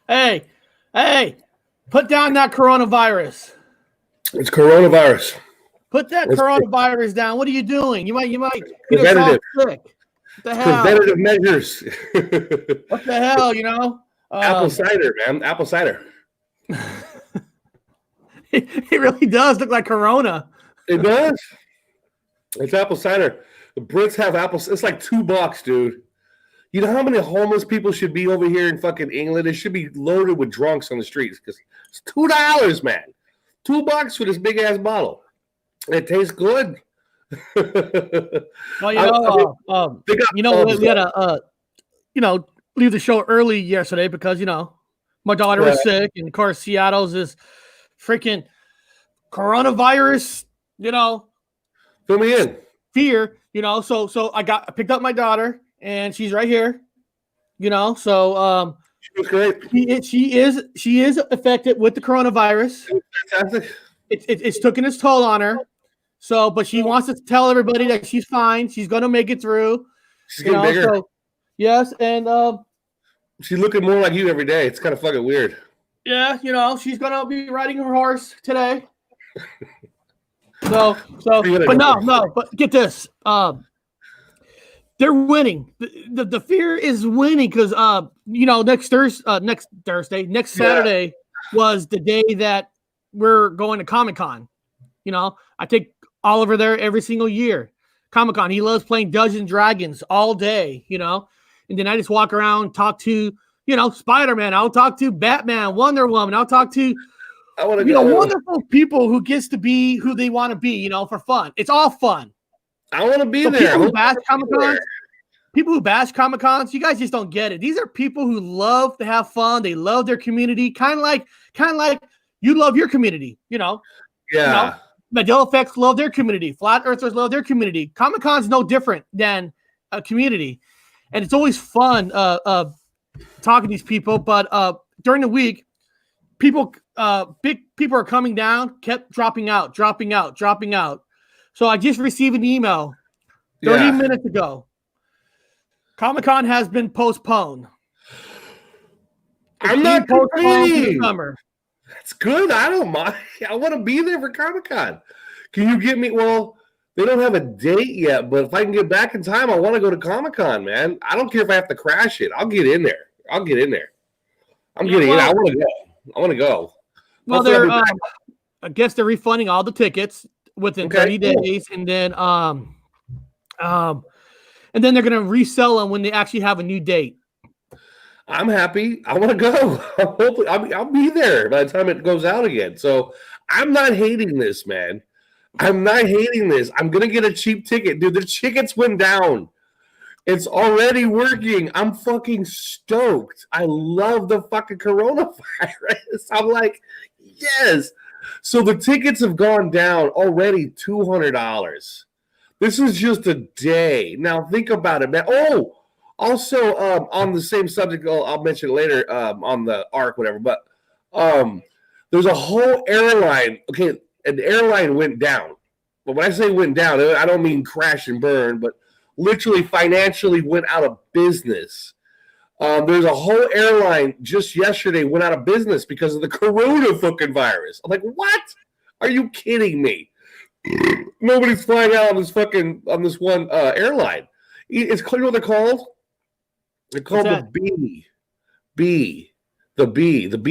Hey, hey, put down that coronavirus. It's coronavirus. Put that It's coronavirus down. What are you doing? You might get yourself preventative. sick. What the It's hell? preventative measures. What the hell? Apple cider, man. Apple cider. It really does look like Corona. It does. It's apple cider. The Brits have apples. It's like $2, dude. You know how many homeless people should be over here in fucking England? It should be loaded with drunks on the streets because it's $2, man. $2 for this big ass bottle. It tastes good. Well, we had to, leave the show early yesterday because my daughter was sick, and of course Seattle's this freaking coronavirus, Fill me in. fear, So I picked up my daughter, and she's right here, So She was great. she is affected with the coronavirus. Fantastic. It's taking its toll on her. So, but she wants to tell everybody that she's fine. She's gonna make it through. She's getting bigger. So, yes, and she's looking more like you every day. It's kind of fucking weird. yeah, she's gonna be riding her horse today. But get this. They're winning. The fear is winning because next Saturday was the day that we're going to Comic-Con. I take Oliver there every single year. Comic-Con. He loves playing Dungeons and Dragons all day, and then I just walk around, talk to, Spider-Man. I'll talk to Batman, Wonder Woman. I'll talk to wonderful people who gets to be who they want to be, for fun. It's all fun. I want to be there. People who bash Comic-Cons, you guys just don't get it. These are people who love to have fun. They love their community, kind of like you love your community, Yeah. Mandela effects love their community. Flat Earthers love their community. Comic-Con's no different than a community, and it's always fun talking to these people. But during the week, big people are coming down, kept dropping out. So I just received an email 30 minutes ago. Comic-Con has been postponed. I'm not complaining. Summer. That's good. I don't mind. I want to be there for Comic-Con. Can you get me? Well, they don't have a date yet, but if I can get back in time, I want to go to Comic-Con, man. I don't care if I have to crash it. I'll get in there. I'm getting in. I want to go. Well, I guess they're refunding all the tickets within 30 days, and then they're going to resell them when they actually have a new date. I'm happy. I want to go. Hopefully, I'll be there by the time it goes out again. So I'm not hating this, man. I'm not hating this. I'm going to get a cheap ticket. Dude, the tickets went down. It's already working. I'm fucking stoked. I love the fucking coronavirus. I'm like, yes. So the tickets have gone down already $200. This is just a day. Now think about it, man. Oh, also on the same subject, I'll mention it later on the arc, whatever. But there's a whole airline. Okay, an airline went down. But when I say went down, I don't mean crash and burn, but literally financially went out of business. There's a whole airline just yesterday went out of business because of the corona fucking virus. I'm like, what? Are you kidding me? Nobody's flying out on this one airline. It's clear what they're called. They're called the B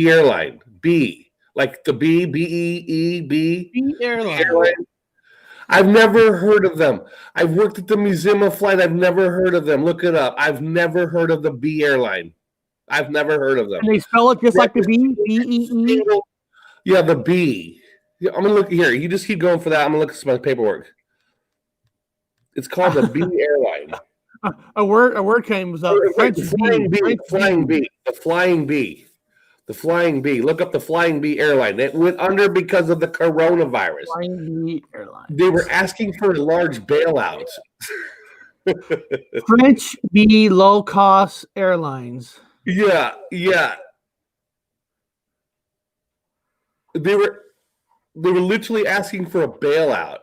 airline. B, like the B airline. I've never heard of them. I've worked at the Museum of Flight. I've never heard of them. Look it up. I've never heard of the B airline. I've never heard of them. And they spell it just like the B? B-E-E? Yeah, the B. Yeah, I'm going to look here. You just keep going for that. I'm going to look at my paperwork. It's called the B airline. A word came was French Flying B. The Flying B. Look up the Flying B airline. It went under because of the coronavirus. Flying B airline. They were asking for a large bailout. French B low cost airlines. Yeah. They were literally asking for a bailout.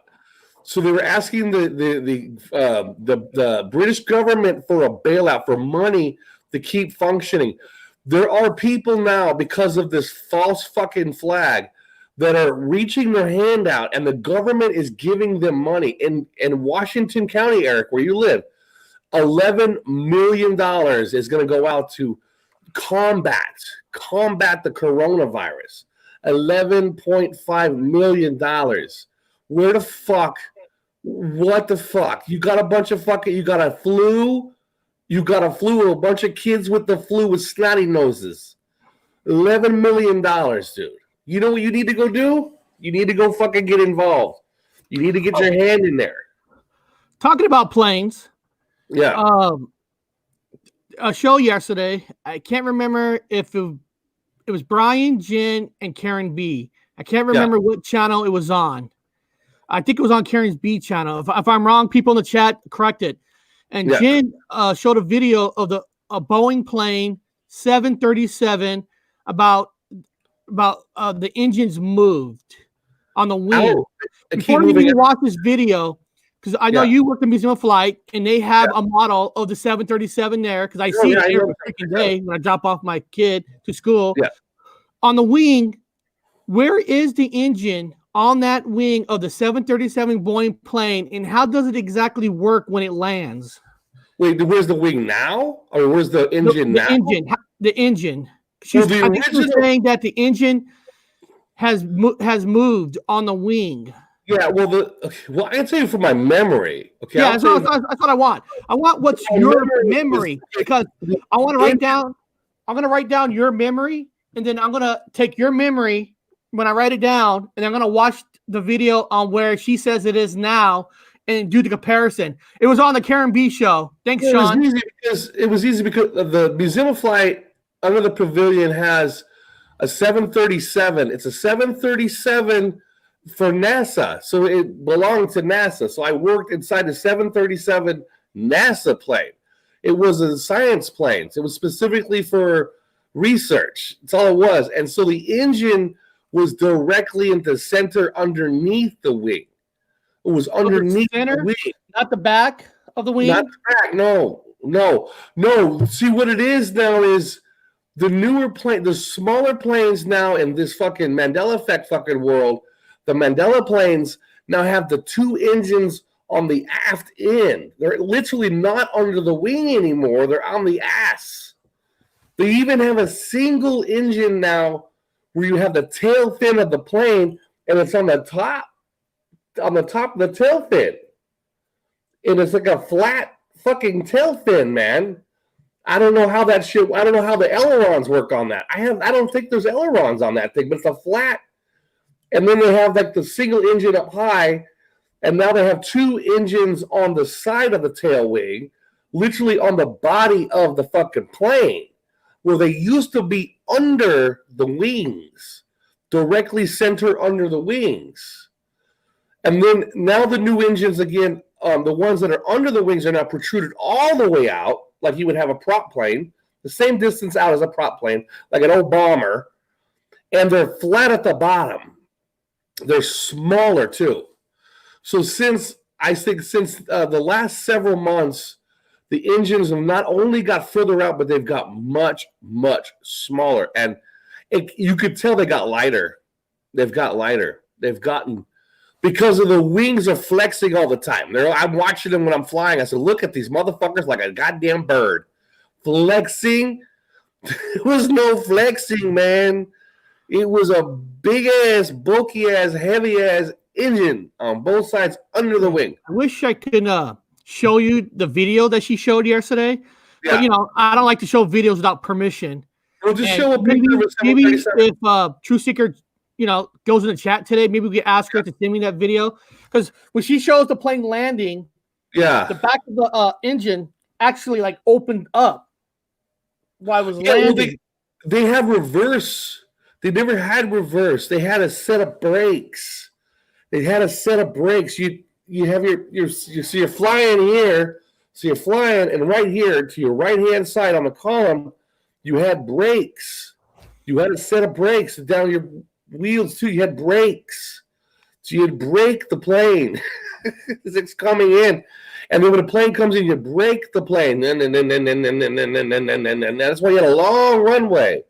So they were asking the British government for a bailout, for money to keep functioning. There are people now, because of this false fucking flag, that are reaching their hand out, and the government is giving them money. In Washington County, Eric, where you live, $11 million is going to go out to combat the coronavirus. $11.5 million. Where the fuck? What the fuck? You got a bunch of fucking, you got a flu, a bunch of kids with the flu with snotty noses. $11 million, dude. You know what you need to go do? You need to go fucking get involved. You need to get your hand in there. Talking about planes. Yeah. A show yesterday. I can't remember if it was Brian, Jen, and Karen B. I can't remember what channel it was on. I think it was on Karen's B channel. If I'm wrong, people in the chat correct it. And Jen showed a video of a Boeing plane 737 about the engines moved on the wing. Before you even watch this video, because I know you work in Museum of Flight, and they have a model of the 737 there, because I see it every freaking day when I drop off my kid to school. Yeah. On the wing, where is the engine on that wing of the 737 Boeing plane, and how does it exactly work when it lands? Wait, where's the wing now? Or where's the engine now? The engine. I think she was saying that the engine has moved on the wing. Yeah, well, I can tell you from my memory. Okay, yeah, that's what I want. I want what's your memory, because I want to write down. I'm going to write down your memory, and then I'm going to take your memory when I write it down, and I'm going to watch the video on where she says it is now and do the comparison. It was on the Karen B show. Thanks, Sean. It was easy because the Museum of Flight under the pavilion has a 737. It's a 737 for NASA, so it belonged to NASA. So I worked inside the 737 NASA plane. It was a science plane. It was specifically for research. That's all it was. And so the engine was directly in the center underneath the wing. It was underneath the wing. Not the back of the wing? Not the back, no. See, what it is now is the newer plane, the smaller planes now in this fucking Mandela effect fucking world, the Mandela planes now have the two engines on the aft end. They're literally not under the wing anymore. They're on the ass. They even have a single engine now where you have the tail fin of the plane and it's on the top of the tail fin. And it's like a flat fucking tail fin, man. I don't know how that shit, I don't know how the ailerons work on that. I don't think there's ailerons on that thing, but it's a flat. And then they have like the single engine up high, and now they have two engines on the side of the tail wing, literally on the body of the fucking plane, where they used to be under the wings, directly center under the wings. And then now the new engines, again, the ones that are under the wings are now protruded all the way out, like you would have a prop plane, the same distance out as a prop plane, like an old bomber, and they're flat at the bottom. They're smaller too. So since the last several months, the engines have not only got further out, but they've got much, much smaller. And you could tell they got lighter. They've gotten, because of the wings are flexing all the time. I'm watching them when I'm flying. I said, look at these motherfuckers like a goddamn bird. Flexing. There was no flexing, man. It was a big-ass, bulky-ass, heavy-ass engine on both sides under the wing. I wish I could show you the video that she showed yesterday. Yeah. But, I don't like to show videos without permission. We'll just show a picture of a 737. Maybe if True Seeker, goes in the chat today, maybe we could ask her to send me that video. Because when she shows the plane landing, the back of the engine actually, opened up while it was landing. Well, they have reverse. They never had reverse. They had a set of brakes. You have so you're flying here. So you're flying, and right here to your right-hand side on the column, you had brakes. You had a set of brakes down your wheels too. You had brakes. So you'd brake the plane as it's coming in. And then when the plane comes in, you brake the plane. And that's why you had a long runway.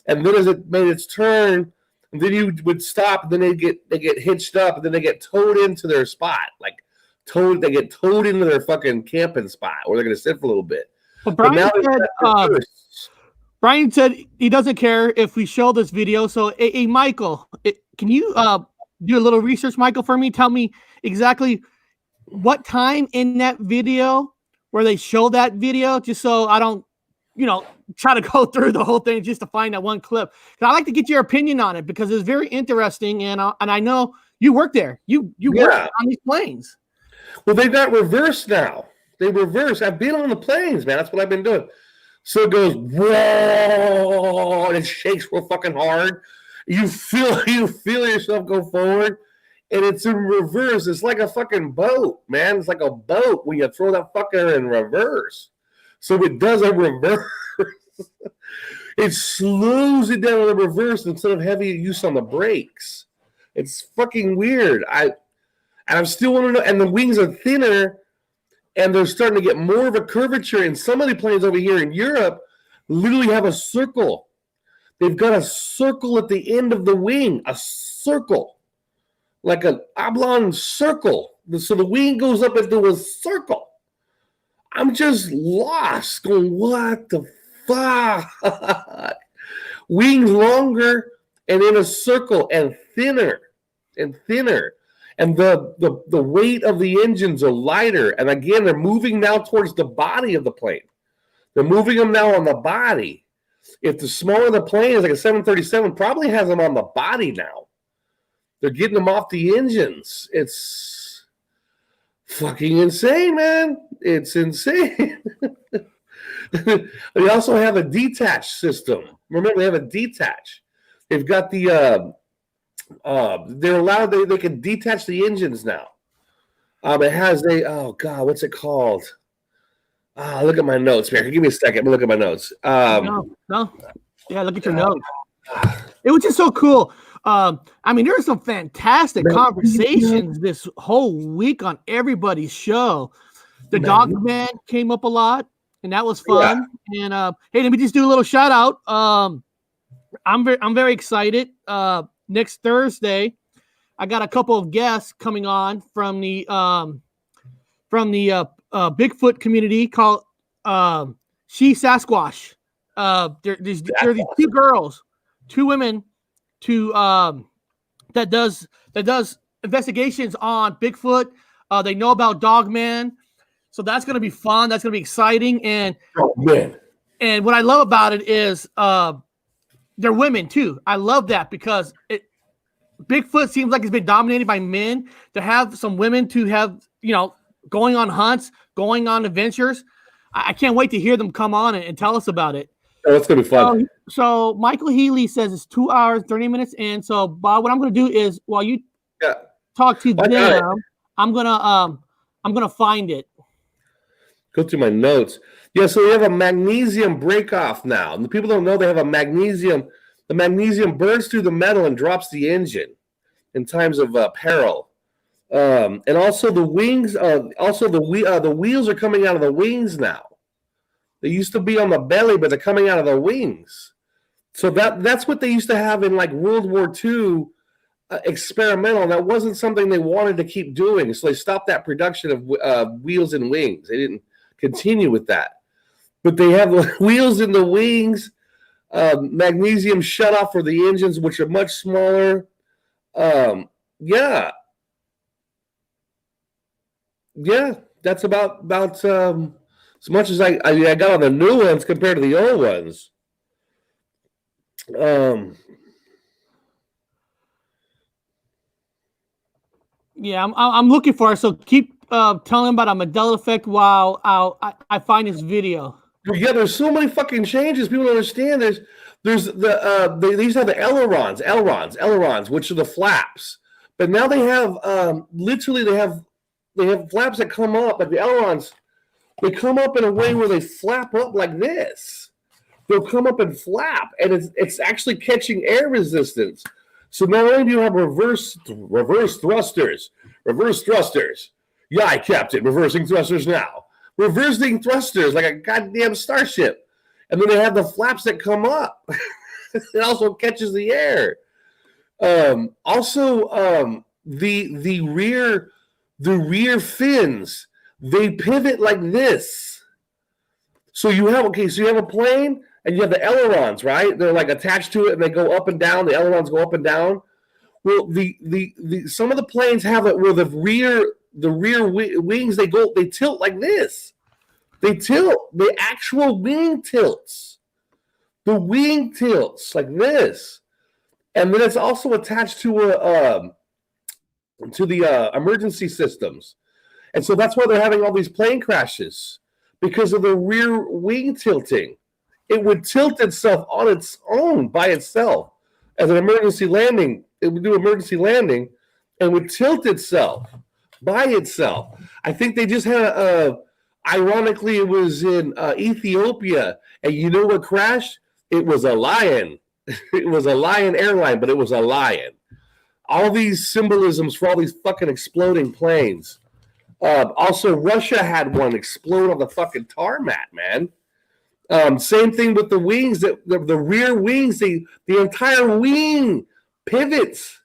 And then as it made its turn, and then you would stop, and then they get hitched up, and then they get towed into their spot. They get towed into their fucking camping spot where they're gonna sit for a little bit. But Brian said he doesn't care if we show this video. So, hey Michael, can you do a little research, Michael, for me? Tell me exactly what time in that video where they show that video, just so I don't, try to go through the whole thing just to find that one clip. I like to get your opinion on it because it's very interesting, and I know you work there. You work on these planes. Well, they got reversed now. They reverse. I've been on the planes, man. That's what I've been doing. So it goes, whoa, and it shakes real fucking hard. You feel yourself go forward, and it's in reverse. It's like a fucking boat, man. It's like a boat when you throw that fucker in reverse. So it does a reverse. It slows it down in the reverse instead of heavy use on the brakes. It's fucking weird. I'm still want to know. And the wings are thinner, and they're starting to get more of a curvature. And some of the planes over here in Europe literally have a circle. They've got a circle at the end of the wing, a circle, like an oblong circle. So the wing goes up into a circle. I'm just lost going, what the fuck? Wings longer and in a circle and thinner and thinner. And the weight of the engines are lighter. And again, they're moving now towards the body of the plane. They're moving them now on the body. If the smaller the plane is, like a 737, probably has them on the body now. They're getting them off the engines. It's fucking insane, man. It's insane. They also have a detach system. Remember, they have a detach. They've got the they're allowed, they can detach the engines now. It has what's it called? Look at my notes, man. Give me a second. Look at my notes. No. Yeah, look at your notes. It was just so cool. There were some fantastic conversations this whole week on everybody's show. The Dog Man came up a lot, and that was fun. Yeah. And hey, let me just do a little shout out. I'm very excited. Next Thursday, I got a couple of guests coming on from the Bigfoot community called She Sasquatch. There are these two girls, two women, that does investigations on Bigfoot. They know about Dogman, so that's going to be fun. That's going to be exciting. And and what I love about it is they're women too. I love that because Bigfoot seems like it's been dominated by men. To have some women to have going on hunts, going on adventures. I can't wait to hear them come on and tell us about it. Oh, it's gonna be fun. So Michael Healy says it's 2 hours, 30 minutes in. So Bob, what I'm gonna do is while you talk to them, I'm gonna find it. Go through my notes. Yeah, so we have a magnesium break-off now. And the people don't know they have a magnesium. The magnesium burns through the metal and drops the engine in times of peril. And also the wings, the wheels are coming out of the wings now. They used to be on the belly, but they're coming out of the wings. So that's what they used to have in like World War II experimental. And that wasn't something they wanted to keep doing. So they stopped that production of wheels and wings. They didn't continue with that. But they have the wheels in the wings, magnesium shutoff for the engines, which are much smaller. Yeah, that's about as much as I got on the new ones compared to the old ones. Yeah, I'm looking for it. So keep telling about a Mandela effect while I find this video. Yeah, there's so many fucking changes. People don't understand. There's the they used to have the ailerons, which are the flaps. But now they have literally they have flaps that come up, but the ailerons, they come up in a way where they flap up like this. They'll come up and flap, and it's actually catching air resistance. So not only do you have reverse thrusters. Yeah, Captain, reversing thrusters now. Reversing thrusters like a goddamn starship. And then they have the flaps that come up. It also catches the air. The rear fins, they pivot like this. So you have a plane and you have the ailerons, right? They're like attached to it and they go up and down. The ailerons go up and down. Well, the some of the planes have it where the rear wings they tilt like this. They tilt. The actual wing tilts. The wing tilts like this, and then it's also attached to the emergency systems, and so that's why they're having all these plane crashes because of the rear wing tilting. It would tilt itself on its own by itself as an emergency landing. It would do emergency landing and would tilt itself by itself. I think they just had ironically, it was in Ethiopia, and you know what crashed? It was a lion. It was a lion airline, but it was a lion. All these symbolisms for all these fucking exploding planes. Also, Russia had one explode on the fucking tarmac, man. Same thing with the wings. The rear wings, the entire wing pivots,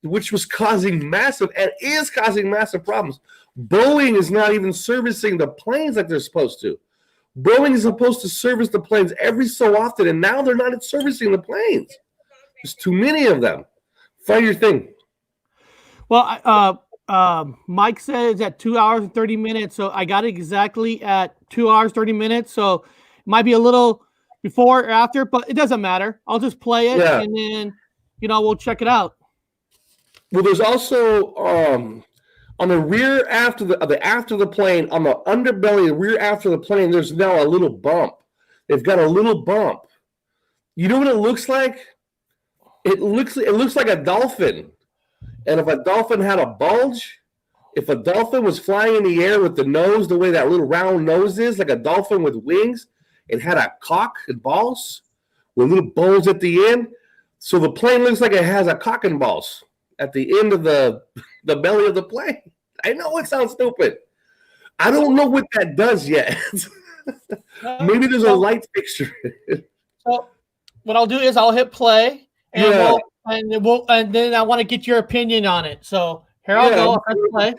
which was causing massive and is causing massive problems. Boeing is not even servicing the planes like they're supposed to. Boeing is supposed to service the planes every so often, and now they're not servicing the planes. There's too many of them. Find your thing. Well, Mike says at 2 hours and 30 minutes, so I got it exactly at 2 hours 30 minutes. So it might be a little before or after, but it doesn't matter. I'll just play it, and then we'll check it out. Well, there's also on the rear after the plane, on the underbelly, the rear after the plane, there's now a little bump. They've got a little bump. You know what it looks like? It looks like a dolphin. And if a dolphin had a bulge, if a dolphin was flying in the air with the nose, the way that little round nose is, like a dolphin with wings, it had a cock and balls with little bulge at the end. So the plane looks like it has a cock and balls at the end of the belly of the plane. I know it sounds stupid. I don't know what that does yet. Maybe there's a light fixture. So what I'll do is I'll hit play, and and then I want to get your opinion on it. So here I'll go. I'll press play.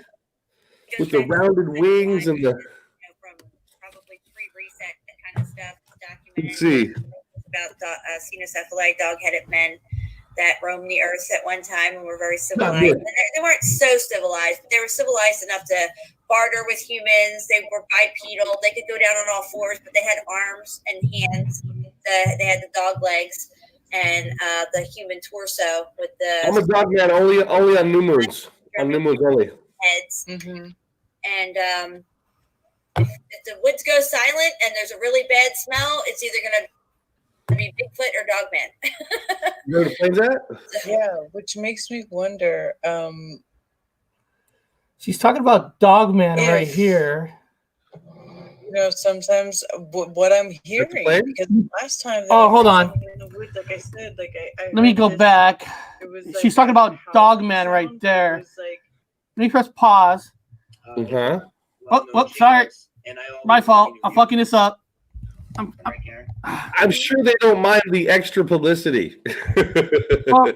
With the rounded wings and the from probably pre-reset kind of stuff. Let's see. About xenocephali, dog-headed men that roamed the earth at one time and were very civilized. They weren't so civilized, but they were civilized enough to barter with humans. They were bipedal. They could go down on all fours, but they had arms and hands. They had the dog legs and the human torso with the. I'm a dog man only on new moons. On new moons only. Heads. Mm-hmm. And if the woods go silent and there's a really bad smell, it's either going to be Bigfoot or Dogman. You know where the plane's at? Yeah, which makes me wonder. She's talking about Dogman right here. Sometimes what I'm hearing, because last time. Hold on. In the woods, like I said, let me go back. She's talking about Dogman right there. Let me press pause. Sorry. My fault. I'm fucking this up. I'm sure they don't mind the extra publicity. Well,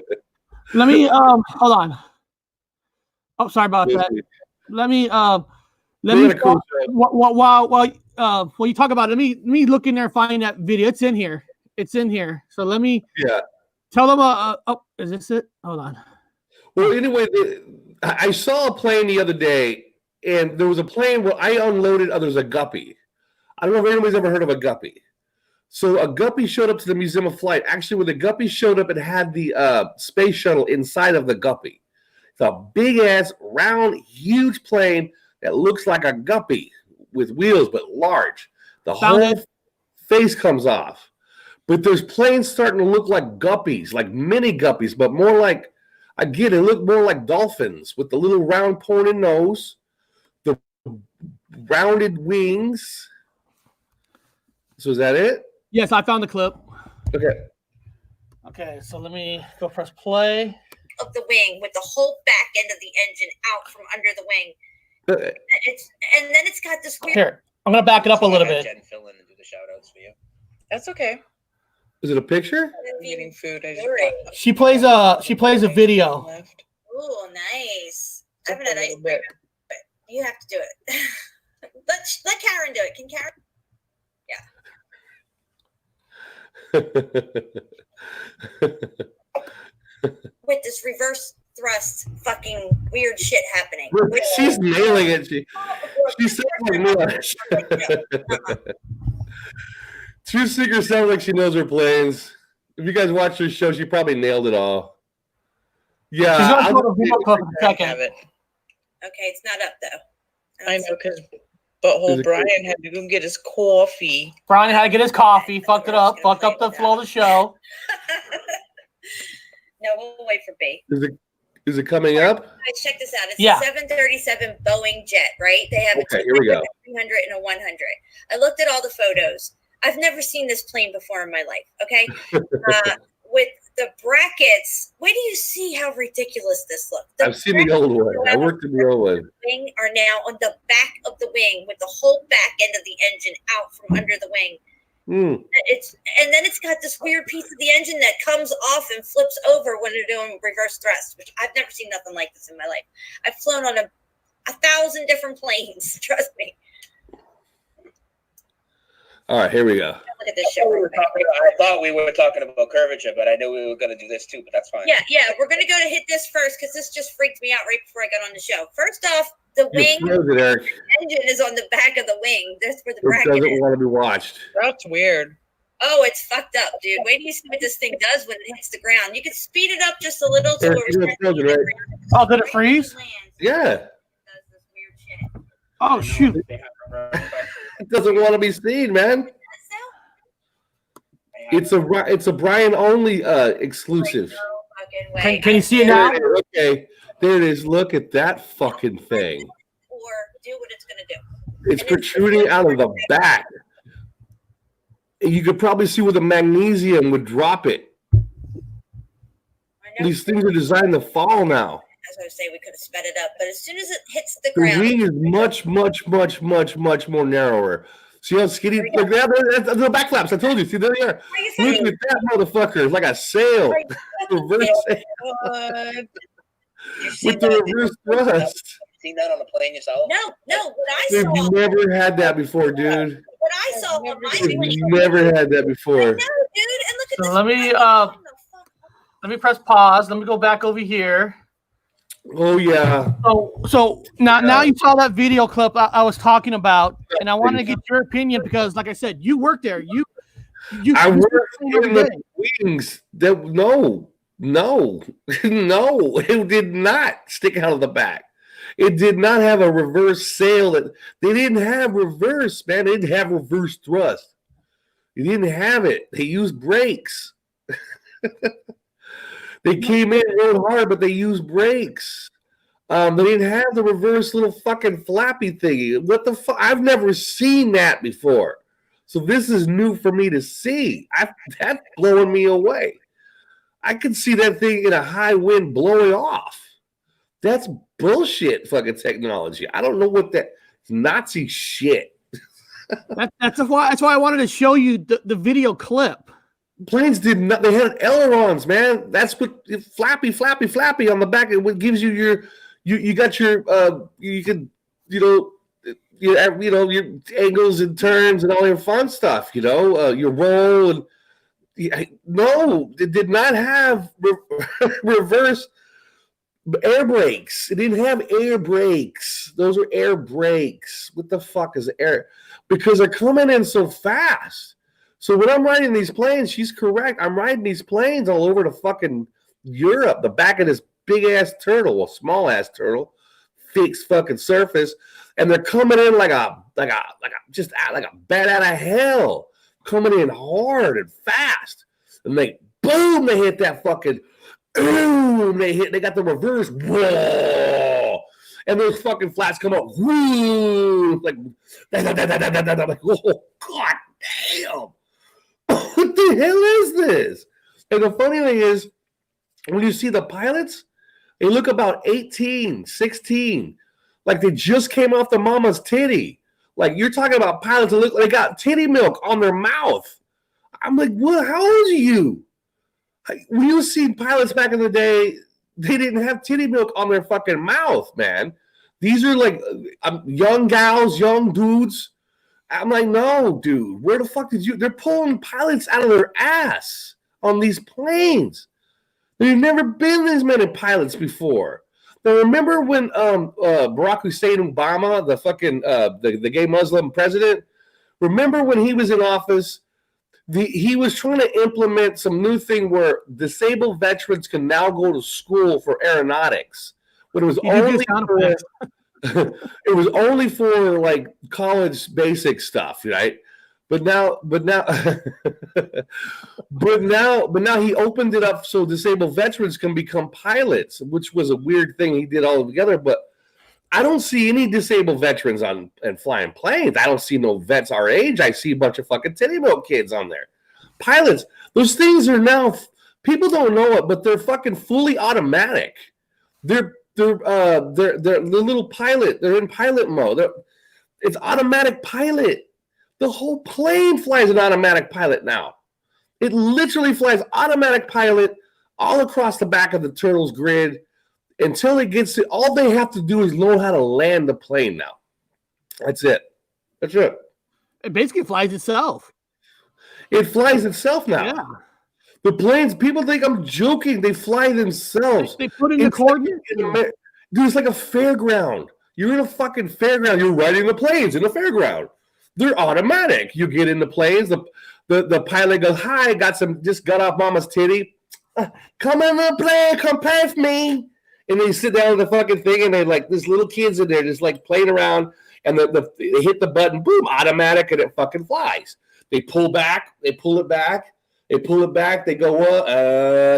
let me hold on. Oh, sorry about that. Let me while you talk about it, let me look in there and find that video. It's in here. So let me tell them is this it? Hold on. Well, anyway, I saw a plane the other day, and there was a plane where I unloaded. There's a guppy. I don't know if anybody's ever heard of a guppy. So a guppy showed up to the Museum of Flight. Actually, when the guppy showed up, it had the space shuttle inside of the guppy. It's a big-ass, round, huge plane that looks like a guppy with wheels, but large. The whole face comes off. But there's planes starting to look like guppies, like mini guppies, but more like, again, it looked more like dolphins with the little round pointed nose, the rounded wings. So is that it? Yes, I found the clip. Okay. Okay, so let me go press play. Of the wing with the whole back end of the engine out from under the wing. And then it's got this weird. Here, I'm gonna back it up a little bit. Jen fill in and do the shout outs for you. That's okay. Is it a picture? I'm getting food. She plays a video. Left. Ooh, nice. I Just haven't had a ice little cream, bit. but you have to do it. let Karen do it. Can Karen? With this reverse thrust, fucking weird shit happening. She's nailing it. She sounds like me. True Seeker sounds like she knows her planes. If you guys watch her show, she probably nailed it all. Yeah, She's gonna put a I'll- video clip in a I second. have it. Okay, it's not up though. I know because Butthole Brian had to go get his coffee. Brian had to get his coffee, fucked it up, fucked up the flow of the show. No, we'll wait for B. Is it coming up? Guys, check this out. It's Yeah. a 737 Boeing jet, right? They have Okay, here we go. a 300 and a 100. I looked at all the photos. I've never seen this plane before in my life, okay? With the brackets, where do you see how ridiculous this looks? I've seen the old one. I worked in the old one. Wing are now on the back of the wing with the whole back end of the engine out from under the wing. And then it's got this weird piece of the engine that comes off and flips over when they're doing reverse thrust, which I've never seen nothing like this in my life. I've flown on a 1,000 different planes. Trust me. All right, here we go. Look at this shit. I thought we were talking about curvature, but I knew we were going to do this too. But that's fine. Yeah, we're gonna go to hit this first because this just freaked me out right before I got on the show. First off, the wing engine is on the back of the wing. That's where the It bracket doesn't is. want to be watched. That's weird. Oh, it's fucked up, dude. Wait till you see what this thing does when it hits the ground. You can speed it up just a little to Yeah, where it's it's frozen, right? Oh, did it freeze? Yeah. Does this weird shit. Oh shoot! It doesn't want to be seen, man. It's a Brian only exclusive. Like, no fucking way. Can you see it now? Okay, there it is. Look at that fucking thing. Or do what it's gonna do. It's protruding out of the back. You could probably see where the magnesium would drop it. I know. These things are designed to fall now. As I was saying, we could have sped it up, but as soon as it hits the The ground, wing is much more narrower. See how skinny? Like that, that's the back flaps. I told you. See, there they are. Look at that motherfucker. It's like a sail. Reverse sail. What? With the reverse thrust. Seen that on the plane yourself? no, what I They've saw, never had that before, dude. what I saw on my They've screen. never had that I before. know, dude, and look at So this. let me, What the fuck? Let me press pause. Let me go back over here. Oh yeah. So now you saw that video clip I was talking about, and I wanted to get your opinion because, like I said, you worked there. You I you worked see every in the day. wings. That no, it did not stick out of the back. It did not have a reverse sail. That they didn't have reverse, man. They didn't have reverse thrust. They didn't have it. They used brakes. They came in real hard, but they used brakes. They didn't have the reverse little fucking flappy thingy. What the fuck? I've never seen that before. So this is new for me to see. That's blowing me away. I could see that thing in a high wind blowing off. That's bullshit fucking technology. I don't know what that Nazi shit. That's why I wanted to show you the video clip. Planes did not. They had ailerons, man. That's what flappy on the back. It gives you your you got your you can your angles and turns and all your fun stuff. Your roll and no, it did not have reverse air brakes. It didn't have air brakes. Those are air brakes. What the fuck is air? Because they're coming in so fast. So when I'm riding these planes, she's correct. I'm riding these planes all over to fucking Europe, the back of this big ass turtle, well, small ass turtle, fixed fucking surface, and they're coming in like a bat out of hell, coming in hard and fast, and they hit that fucking boom. They got the reverse, whoa, and those fucking flats come up, whoo, like oh god damn. What the hell is this? And the funny thing is, when you see the pilots, they look about 18, 16, like they just came off the mama's titty. Like you're talking about pilots that look like they got titty milk on their mouth. I'm like, what? How old are you? When you see pilots back in the day, they didn't have titty milk on their fucking mouth, man. These are like young gals, young dudes. I'm like, no, dude, where the fuck did you? They're pulling pilots out of their ass on these planes. There's never been this many pilots before. Now, remember when Barack Hussein Obama, the fucking the gay Muslim president, remember when he was in office, he was trying to implement some new thing where disabled veterans can now go to school for aeronautics. But it was it was only for like college basic stuff, right? But now he opened it up so disabled veterans can become pilots, which was a weird thing he did all together. But I don't see any disabled veterans on and flying planes. I don't see no vets our age. I see a bunch of fucking titty milk kids on there. Pilots, those things are now, people don't know it, but they're fucking fully automatic. They're little pilot. They're in pilot mode. It's automatic pilot. The whole plane flies an automatic pilot now. It literally flies automatic pilot all across the back of the turtle's grid until it gets to, all they have to do is know how to land the plane now. That's it. That's it. It basically flies itself. It flies itself now. Yeah. The planes, people think I'm joking. They fly themselves. They put in the coordinates. Dude, it's like a fairground. You're in a fucking fairground. You're riding the planes in a fairground. They're automatic. You get in the planes. The pilot goes, "Hi, just got off mama's titty. Come in the plane. Come past me." And they sit down with the fucking thing, and they like this little kids in there just like playing around, and they hit the button, boom, automatic, and it fucking flies. They pull back. They pull it back. They pull it back. They go up.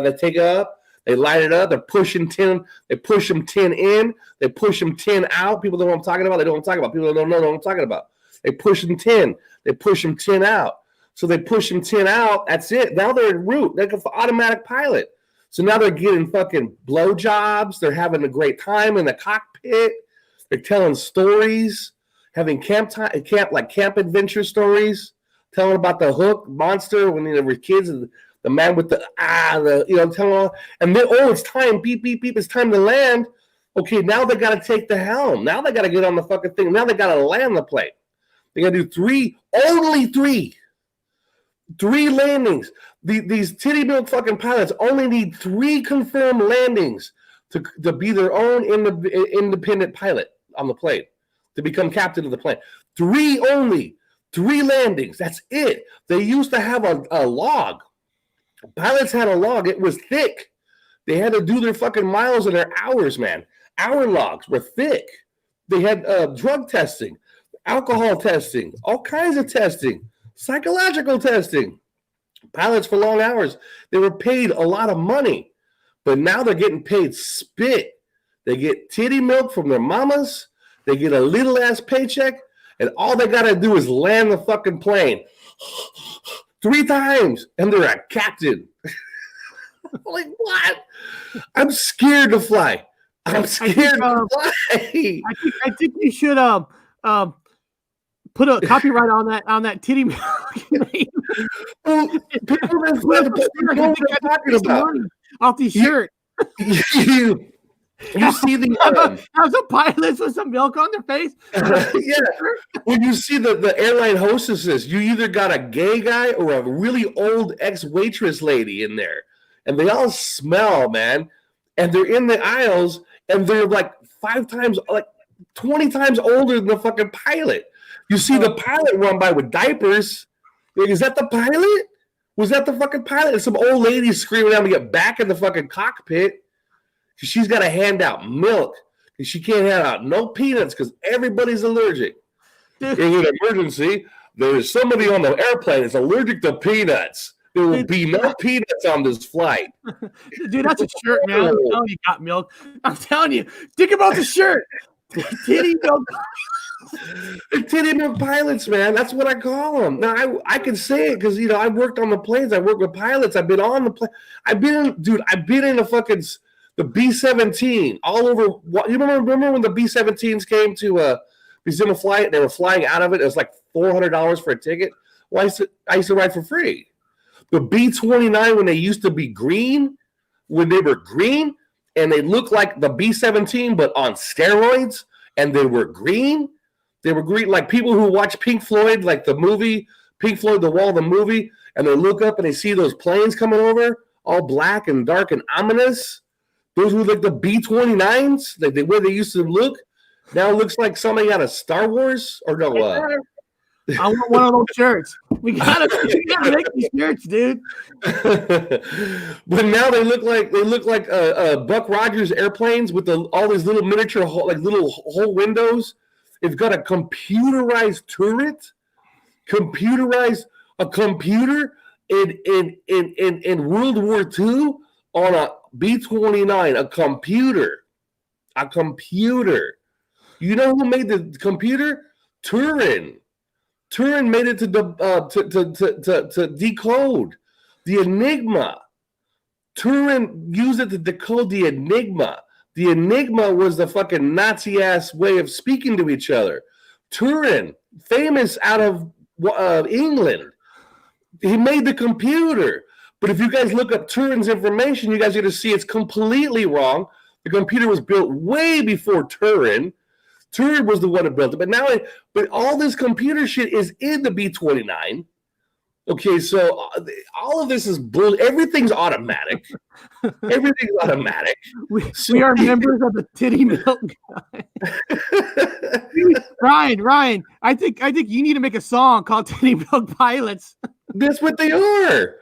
They take it up. They light it up. They're pushing 10. They push them 10 in. They push them 10 out. People know what I'm talking about. They don't talk about. People don't know what I'm talking about. They push them 10. They push them 10 out. So they push them 10 out. That's it. Now they're en route. They're an automatic pilot. So now they're getting fucking blowjobs. They're having a great time in the cockpit. They're telling stories, having camp adventure stories, telling about the hook monster when they were kids, and the man with telling, and then it's time, beep beep beep, it's time to land. Okay, now they got to take the helm. Now they got to get on the fucking thing. Now they got to land the plane. They got to do only three landings. These titty milk fucking pilots only need 3 confirmed landings to be their own independent pilot on the plane, to become captain of the plane. 3 only. 3 landings. That's it. They used to have a log. Pilots had a log. It was thick. They had to do their fucking miles and their hours, man. Hour logs were thick. They had drug testing, alcohol testing, all kinds of testing, psychological testing. Pilots for long hours. They were paid a lot of money, but now they're getting paid spit. They get titty milk from their mamas. They get a little ass paycheck, and all they got to do is land the fucking plane 3 times, and they're a captain. Like, what? I'm scared to fly. I'm scared to fly. I think you should put a copyright on that titty milk. Well, people know what I'm talking about. Off the shirt. You see the have some pilots with some milk on their face. Yeah. When you see the airline hostesses, you either got a gay guy or a really old ex-waitress lady in there. And they all smell, man. And they're in the aisles, and they're like 5 times, like 20 times older than the fucking pilot. You see the pilot run by with diapers. Like, is that the pilot? Was that the fucking pilot? And some old lady screaming out to get back in the fucking cockpit. She's got to hand out milk. And she can't hand out no peanuts because everybody's allergic. In an emergency, there is somebody on the airplane that's allergic to peanuts. There will be no peanuts on this flight. Dude, that's a shirt, man. I'm telling you, got milk. I'm telling you. Think about the shirt. Titty milk. The titty milk pilots, man. That's what I call them. Now I can say it because I worked on the planes. I worked with pilots. I've been on the plane. I've been in the B-17 all over. You remember when the B-17s came to resume a flight? They were flying out of it. It was like $400 for a ticket. Well, I used to ride for free. The B-29 when they used to be green, when they were green and they looked like the B-17 but on steroids, and they were green. They were green, like people who watch Pink Floyd, like the movie, Pink Floyd, The Wall, the movie, and they look up and they see those planes coming over, all black and dark and ominous. Those were like the B-29s, like the way they used to look. Now it looks like something out of Star Wars, or no? I want one of those shirts. We gotta make these shirts, dude. But now they look like Buck Rogers airplanes with all these little miniature little hole windows. It's got a computerized turret, a computer in World War II on a B-29, a computer. You know who made the computer? Turing. Turing made it to decode the Enigma. Turing used it to decode the Enigma. The Enigma was the fucking Nazi-ass way of speaking to each other. Turing, famous out of England, he made the computer. But if you guys look up Turing's information, you guys are going to see it's completely wrong. The computer was built way before Turing. Turing was the one that built it. But all this computer shit is in the B-29. Okay, so all of this is bull. Everything's automatic. Everything's automatic. We are members of the titty milk guy. Ryan, I think you need to make a song called Titty Milk Pilots. That's what they are.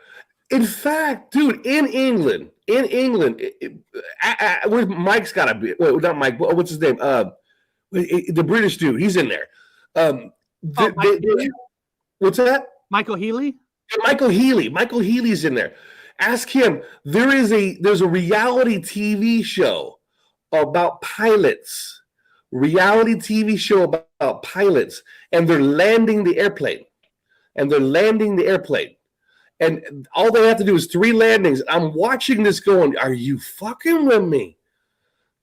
In fact, dude, in England, where Mike's got to be. Wait, not Mike. What's his name? The British dude. He's in there. What's that? Michael Healy? Michael Healy. Michael Healy's in there. Ask him. There's a reality TV show about pilots. Reality TV show about pilots. And they're landing the airplane. And all they have to do is 3 landings. I'm watching this going, are you fucking with me?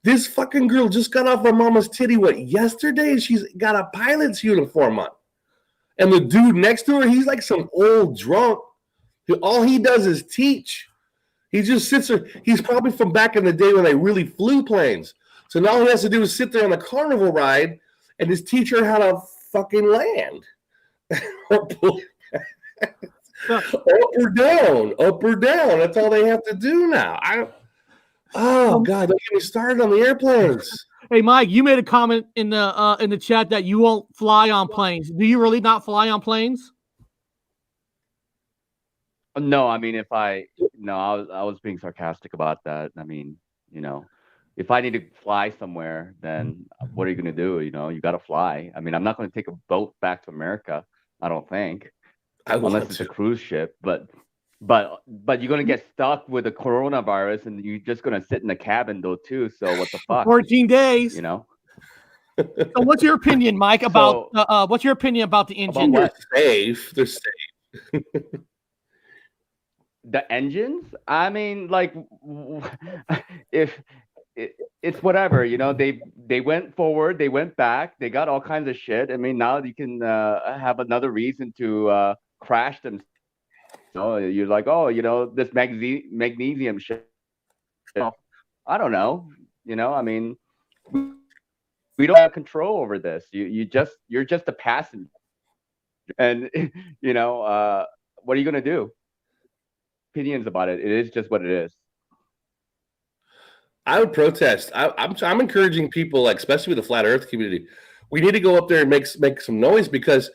This fucking girl just got off her mama's titty, yesterday? She's got a pilot's uniform on. And the dude next to her, he's like some old drunk. All he does is teach. He just sits there. He's probably from back in the day when they really flew planes. So now all he has to do is sit there on a carnival ride and just teach her how to fucking land. Up or down. That's all they have to do now. God, don't get me started on the airplanes. Hey, Mike, you made a comment in the chat that you won't fly on planes. Do you really not fly on planes? No, I mean, I was being sarcastic about that. I mean, if I need to fly somewhere, then what are you going to do? You got to fly. I mean, I'm not going to take a boat back to America, I don't think, unless it's a cruise ship. But you're going to get stuck with the coronavirus, and you're just going to sit in the cabin, though, too. So what the fuck? 14 days. So what's your opinion, Mike, about what's your opinion about the engine? They're safe. The engines? I mean, like, if it's whatever, they went forward, they went back, they got all kinds of shit. I mean, now you can have another reason to crash them. You're like, this magnesium shit. I don't know. I mean, we don't have control over this. You're just a passenger, and what are you gonna do? Opinions about it. It is just what it is. I would protest. I'm encouraging people, especially with the flat Earth community. We need to go up there and make some noise because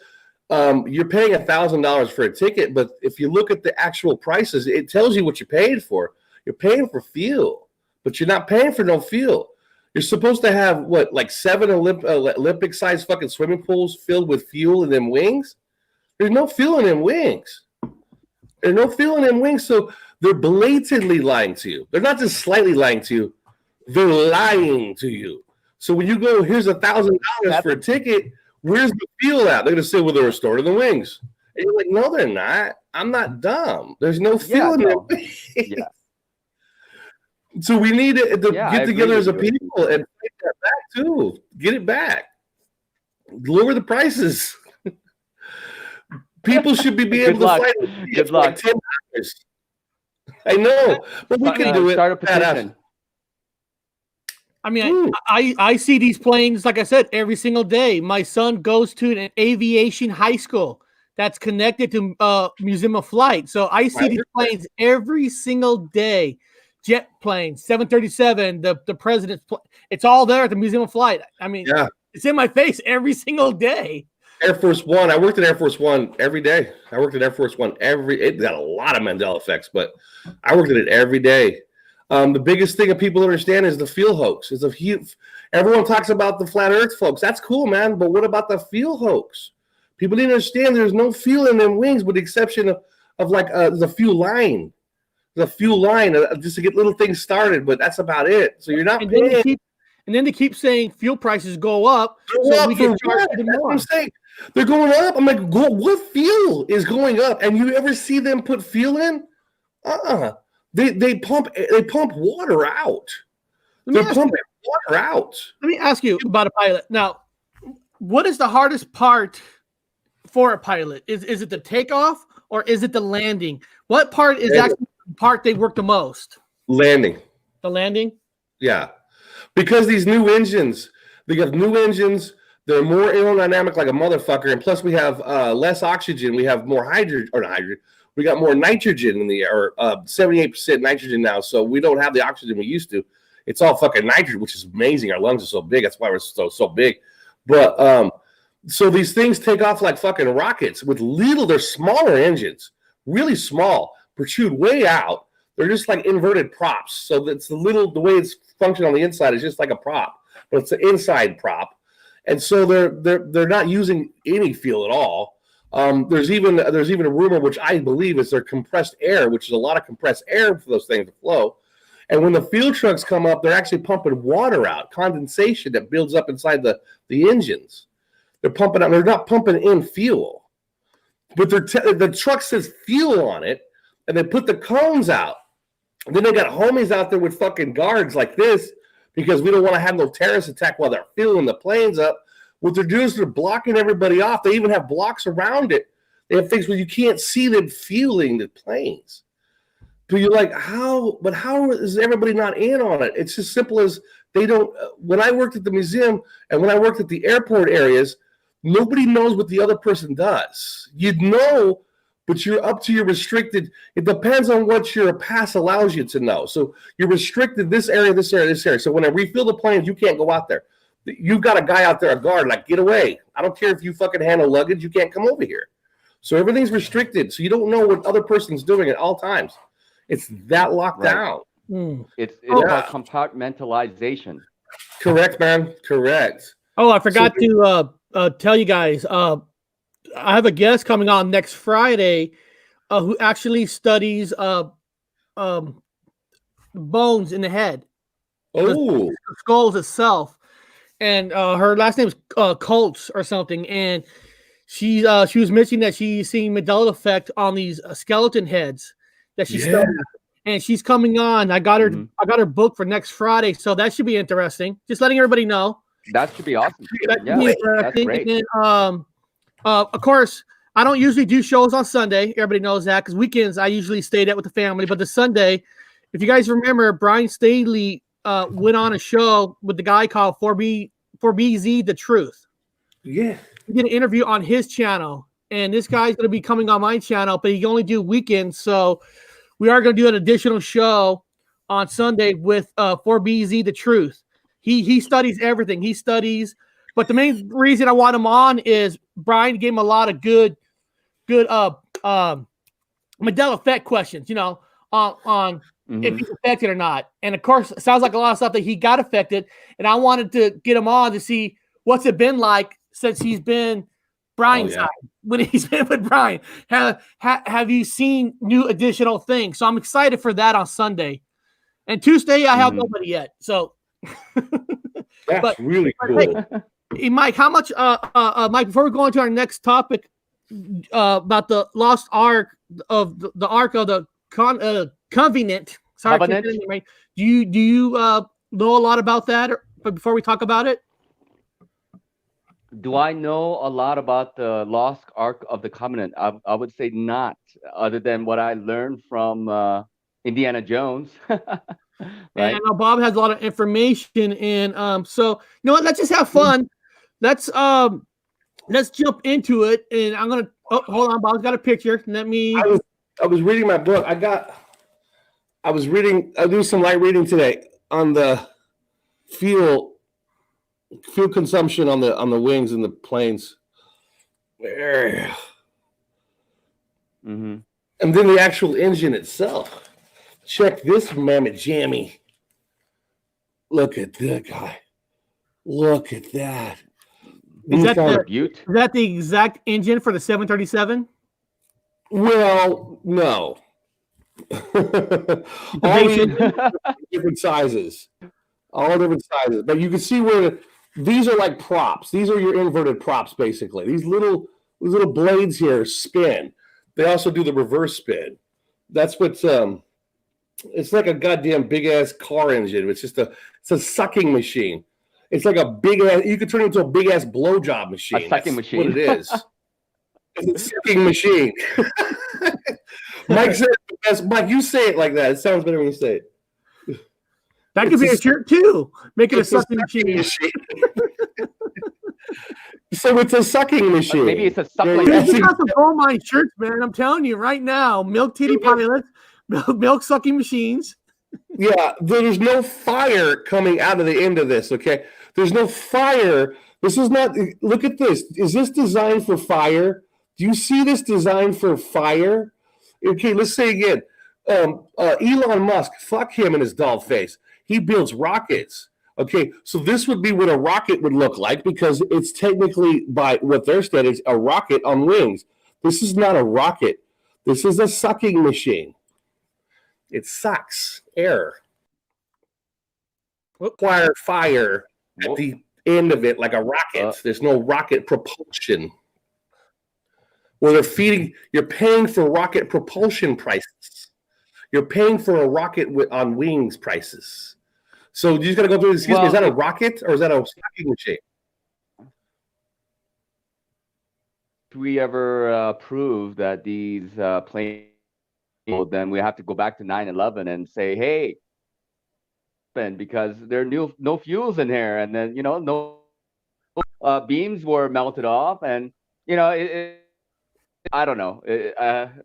you're paying $1,000 for a ticket, but if you look at the actual prices, it tells you what you paid for. You're paying for fuel, but you're not paying for no fuel. You're supposed to have 7 Olympic-sized fucking swimming pools filled with fuel in them wings. There's no fuel in them wings. So they're blatantly lying to you. They're not just slightly lying to you. They're lying to you. So when you go, here's $1,000 for a ticket. Where's the feel at? They're gonna say, well, they're restoring the wings. And you're like, no, they're not. I'm not dumb. There's no feel in them. Yeah. So we need to Yeah, I get agree together with as a you. people and take that back too. Get it back. Lower the prices. People should be Good able to luck. fly Good for like luck. $10. I know, but we can do it. Start a petition. I mean, I see these planes, like I said, every single day. My son goes to an aviation high school that's connected to Museum of Flight. So I see these planes every single day. Jet planes, 737, the president's it's all there at the Museum of Flight. I mean, it's in my face every single day. Air Force One. I worked at Air Force One every day. I worked at Air Force One it got a lot of Mandela effects, but I worked at it every day. The biggest thing that people understand is the feel hoax. It's a huge. Everyone talks about the flat Earth folks. That's cool, man. But what about the feel hoax? People need to understand there's no feel in them wings, with the exception of like the fuel line. The fuel line just to get little things started, but that's about it. So you're not paying. And then they keep saying fuel prices go up, so we get charged even more. That's what I'm saying. They're going up. I'm like, what fuel is going up? And you ever see them put fuel in? They pump water out. They're pumping water out. Let me ask you about a pilot. Now, what is the hardest part for a pilot? Is it the takeoff or is it the landing? What part is actually the part they work the most? Landing. The landing? Yeah. Because these new engines, they have new engines. They're more aerodynamic like a motherfucker. And plus we have less oxygen. We have more hydrogen. We got more nitrogen in the air, 78% nitrogen now. So we don't have the oxygen we used to. It's all fucking nitrogen, which is amazing. Our lungs are so big. That's why we're so big. But so these things take off like fucking rockets with they're smaller engines, really small, protrude way out. They're just like inverted props. So that's the way it's functioning on the inside is just like a prop, but it's an inside prop. And so they're not using any fuel at all. There's even a rumor, which I believe is their compressed air, which is a lot of compressed air for those things to flow. And when the fuel trucks come up, they're actually pumping water out, condensation that builds up inside the engines. They're pumping out. They're not pumping in fuel, but the truck says fuel on it, and they put the cones out. And then they got homies out there with fucking guards like this because we don't want to have no terrorist attack while they're fueling the planes up. What they're doing is they're blocking everybody off. They even have blocks around it. They have things where you can't see them fueling the planes. But you're like, how is everybody not in on it? It's as simple as they don't. When I worked at the museum and when I worked at the airport areas, nobody knows what the other person does. You'd know, but you're up to your restricted. It depends on what your pass allows you to know. So you're restricted this area, this area, this area. So when I refill the planes, you can't go out there. You've got a guy out there, a guard, like, get away. I don't care if you fucking handle luggage. You can't come over here. So everything's restricted. So you don't know what other person's doing at all times. It's that locked down. It's about compartmentalization. Correct, man. Correct. Oh, I forgot to tell you guys. I have a guest coming on next Friday who actually studies bones in the head. Oh, the skulls itself. And her last name is Colts or something. And she was mentioning that she's seeing Mandela effect on these skeleton heads that she studied. And she's coming on. I got her booked for next Friday, so that should be interesting. Just letting everybody know. That should be awesome. That's great. And then, of course, I don't usually do shows on Sunday. Everybody knows that because weekends I usually stay there with the family. But the Sunday, if you guys remember, Brian Staley went on a show with the guy called 4BZ The Truth. Yeah. He did an interview on his channel, and this guy's going to be coming on my channel, but he can only do weekends. So we are going to do an additional show on Sunday with 4BZ The Truth. He studies everything. He studies, but the main reason I want him on is Brian gave him a lot of good Mandela effect questions, on if he's affected or not. And of course, it sounds like a lot of stuff that he got affected. And I wanted to get him on to see what's it been like since he's been Brian's side. When he's been with Brian. Have you seen new additional things? So I'm excited for that on Sunday. And Tuesday, I have nobody yet. So that's really cool. Hey, Mike, how much? Mike, before we go on to our next topic about the lost ark of the Ark of the Covenant. Sorry, Covenant? right? Do you know a lot about that? But before we talk about it, Do I know a lot about the Lost Ark of the Covenant? I would say not, other than what I learned from Indiana Jones. and I Right? know Bob has a lot of information, and so you know what? Let's just have fun. Let's jump into it, and I'm gonna. Oh, hold on, Bob's got a picture. Let me. I was reading my book. I do some light reading today on the fuel consumption on the wings and the planes. Mm-hmm. And then the actual engine itself. Check this mammoth jammy. Look at that guy. Look at that. Is that Butte? is that the exact engine for the 737? Well, no. All different sizes. All different sizes. But you can see where these are like props. These are your inverted props, basically. These little blades here spin. They also do the reverse spin. That's what's it's like a goddamn big ass car engine. It's a sucking machine. It's like a big ass. You could turn it into a big ass blowjob machine. A sucking machine. What it is. It's a sucking machine. Mike said, Mike, you say it like that. It sounds better when you say it. That could be a shirt too. Make it a sucking machine. So it's a sucking machine. Maybe it's a suckling. Dude, you got some gold mine shirts, man. I'm telling you right now. Milk titty pilots, milk sucking machines. Yeah, there's no fire coming out of the end of this, okay? There's no fire. This is not, look at this. Is this designed for fire? Do you see this designed for fire? Okay, let's say again. Elon Musk, fuck him and his doll face. He builds rockets. Okay, so this would be what a rocket would look like because it's technically, by what they're studying, a rocket on wings. This is not a rocket. This is a sucking machine. It sucks air. Require fire at the end of it like a rocket. There's no rocket propulsion. Well, they're feeding, you're paying for rocket propulsion prices. You're paying for a rocket on wings prices. So you just got to go through this. Excuse me, is that a rocket or is that a sucking machine? If we ever prove that these planes, then we have to go back to 9/11 and say, hey, because there are no fuels in here, and then no beams were melted off, and I don't know.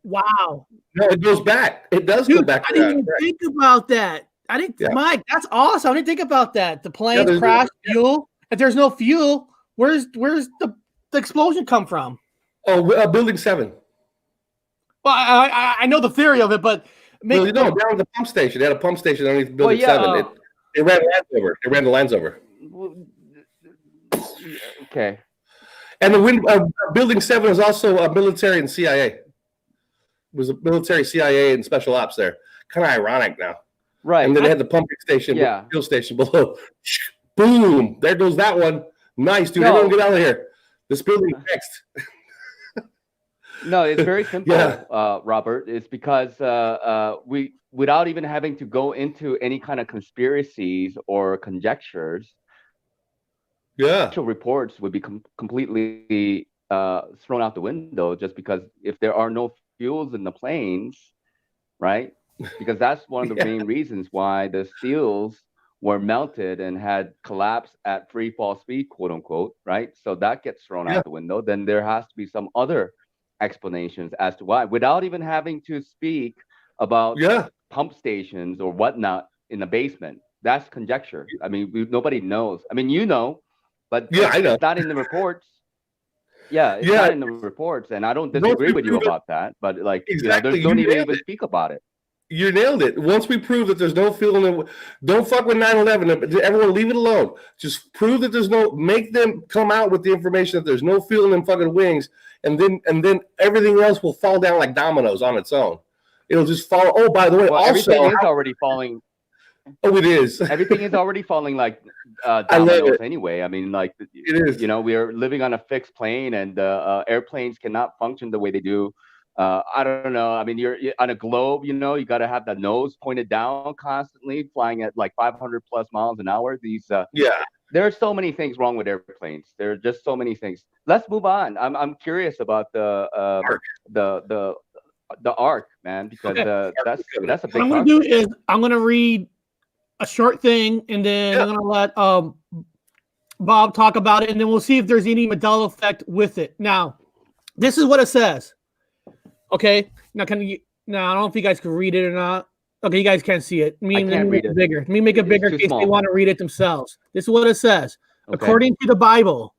Wow. No, it goes back. It does go back. I didn't even think about that. I didn't, Mike. That's awesome. I didn't think about that. The planes crash, fuel. If there's no fuel, where's the explosion come from? Oh, Building 7. Well, I know the theory of it, but down at the pump station. They had a pump station underneath Building 7. It ran the lines over. Okay. And the Building 7 is also a military and CIA. It was a military, CIA, and special ops there. Kind of ironic now. Right. And then they had the pumping station, fuel station below. Boom. There goes that one. Nice, dude. Everyone get out of here. This building is next. No, it's very simple, Robert. It's because we, without even having to go into any kind of conspiracies or conjectures, actual reports would be completely thrown out the window just because if there are no fuels in the planes, right? Because that's one of the main reasons why the seals were melted and had collapsed at free fall speed, quote unquote, right? So that gets thrown out the window. Then there has to be some other explanations as to why, without even having to speak about pump stations or whatnot in the basement. That's conjecture. I mean, nobody knows. I mean, but I know. It's not in the reports. It's not in the reports, and I don't disagree with you about that. But there's no need to even speak about it. You nailed it. Once we prove that there's no fuel in it, don't fuck with 9/11. Everyone leave it alone. Just prove that make them come out with the information that there's no fuel in them fucking wings, and then everything else will fall down like dominoes on its own. It'll just fall. Oh, by the way, also everything is already falling. Oh, it is. Everything is already falling like love dominoes it. anyway. I mean, like, It is. you know, we are living on a fixed plane, and airplanes cannot function the way they do. I don't know. I mean, you're on a globe, you know, you got to have the nose pointed down constantly, flying at like 500 plus miles an hour. Yeah. There are so many things wrong with airplanes. There are just so many things. Let's move on. I'm curious about Arc. the arc, man, because Okay. that's a What big I'm going to do concept. is I'm going to read a short thing, and then I'm going to let Bob talk about it, and then we'll see if there's any Mandela effect with it. Now, this is what it says. Okay. Now, I don't know if you guys can read it or not. Okay, you guys can't see it. I can't Let me read make it. it bigger. Let me make it It's bigger too in case they small. want to read it themselves. This is what it says. Okay. According to the Bible,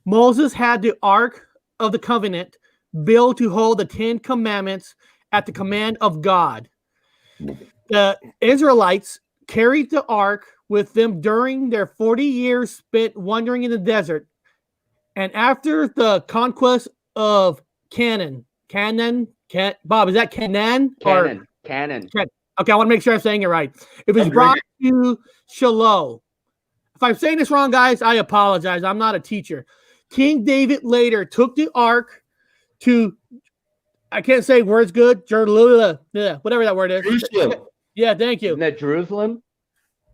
Moses had the Ark of the Covenant built to hold the 10 Commandments at the command of God. The Israelites carried the Ark with them during their 40 years spent wandering in the desert. And after the conquest of Canaan, Bob, is that Canaan? Cannon. Okay, I want to make sure I'm saying it right. It was brought to Shiloh. If I'm saying this wrong, guys, I apologize. I'm not a teacher. King David later took the ark to, I can't say words good, whatever that word is. Jerusalem. Yeah, thank you. Isn't that Jerusalem?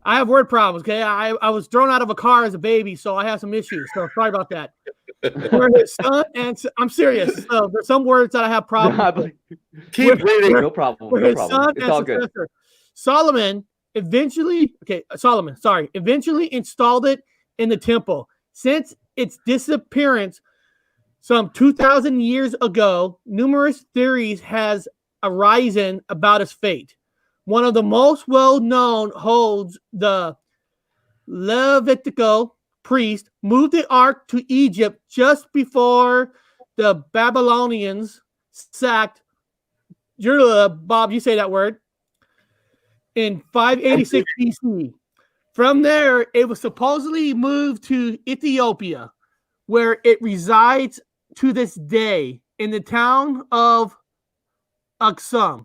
I have word problems, okay? I was thrown out of a car as a baby, so I have some issues. So sorry about that. Where his son and I'm serious. So there's some words that I have problems with. Keep reading. No problem. Where No his problem. son It's and all good. successor, Solomon eventually installed it in the temple. Since its disappearance some 2,000 years ago, numerous theories has arisen about its fate. One of the most well-known holds the Levitical priest moved the ark to Egypt just before the Babylonians sacked Bob, you say that word, in 586 BC. From there, it was supposedly moved to Ethiopia, where it resides to this day in the town of Aksum,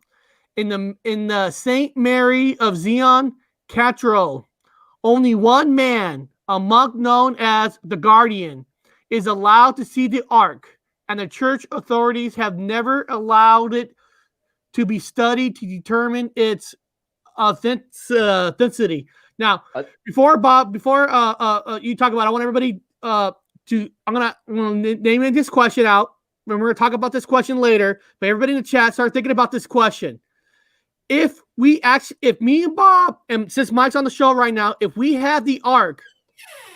in the Saint Mary of Zion Cathedral. Only one man, a monk known as the Guardian, is allowed to see the ark, and the church authorities have never allowed it to be studied to determine its authenticity. Now, before Bob, you talk about, I want everybody I'm gonna name this question out. And we're gonna talk about this question later. But everybody in the chat, start thinking about this question. If me and Bob, and since Mike's on the show right now, if we had the ark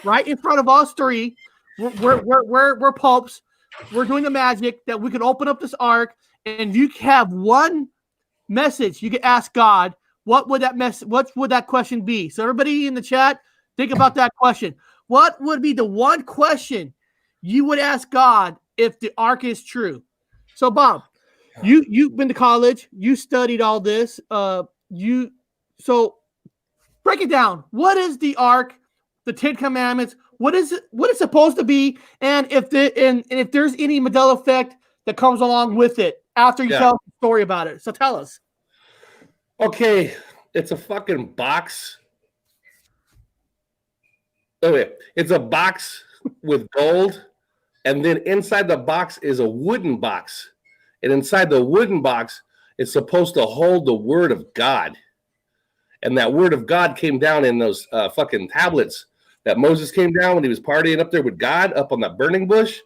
right in front of us three, we're popes. We're doing the magic that we could open up this ark, and you have one message you could ask God. What would that question be? So everybody in the chat, think about that question. What would be the one question you would ask God if the ark is true? So Bob, you've been to college, you studied all this. So break it down. What is the ark? The 10 Commandments. What is it? What it's supposed to be? And if there's any Mandela effect that comes along with it after you tell the story about it. So tell us. Okay, it's a fucking box. Okay, it's a box with gold, and then inside the box is a wooden box. And inside the wooden box, it's supposed to hold the word of God. And that word of God came down in those fucking tablets that Moses came down when he was partying up there with God up on that burning bush.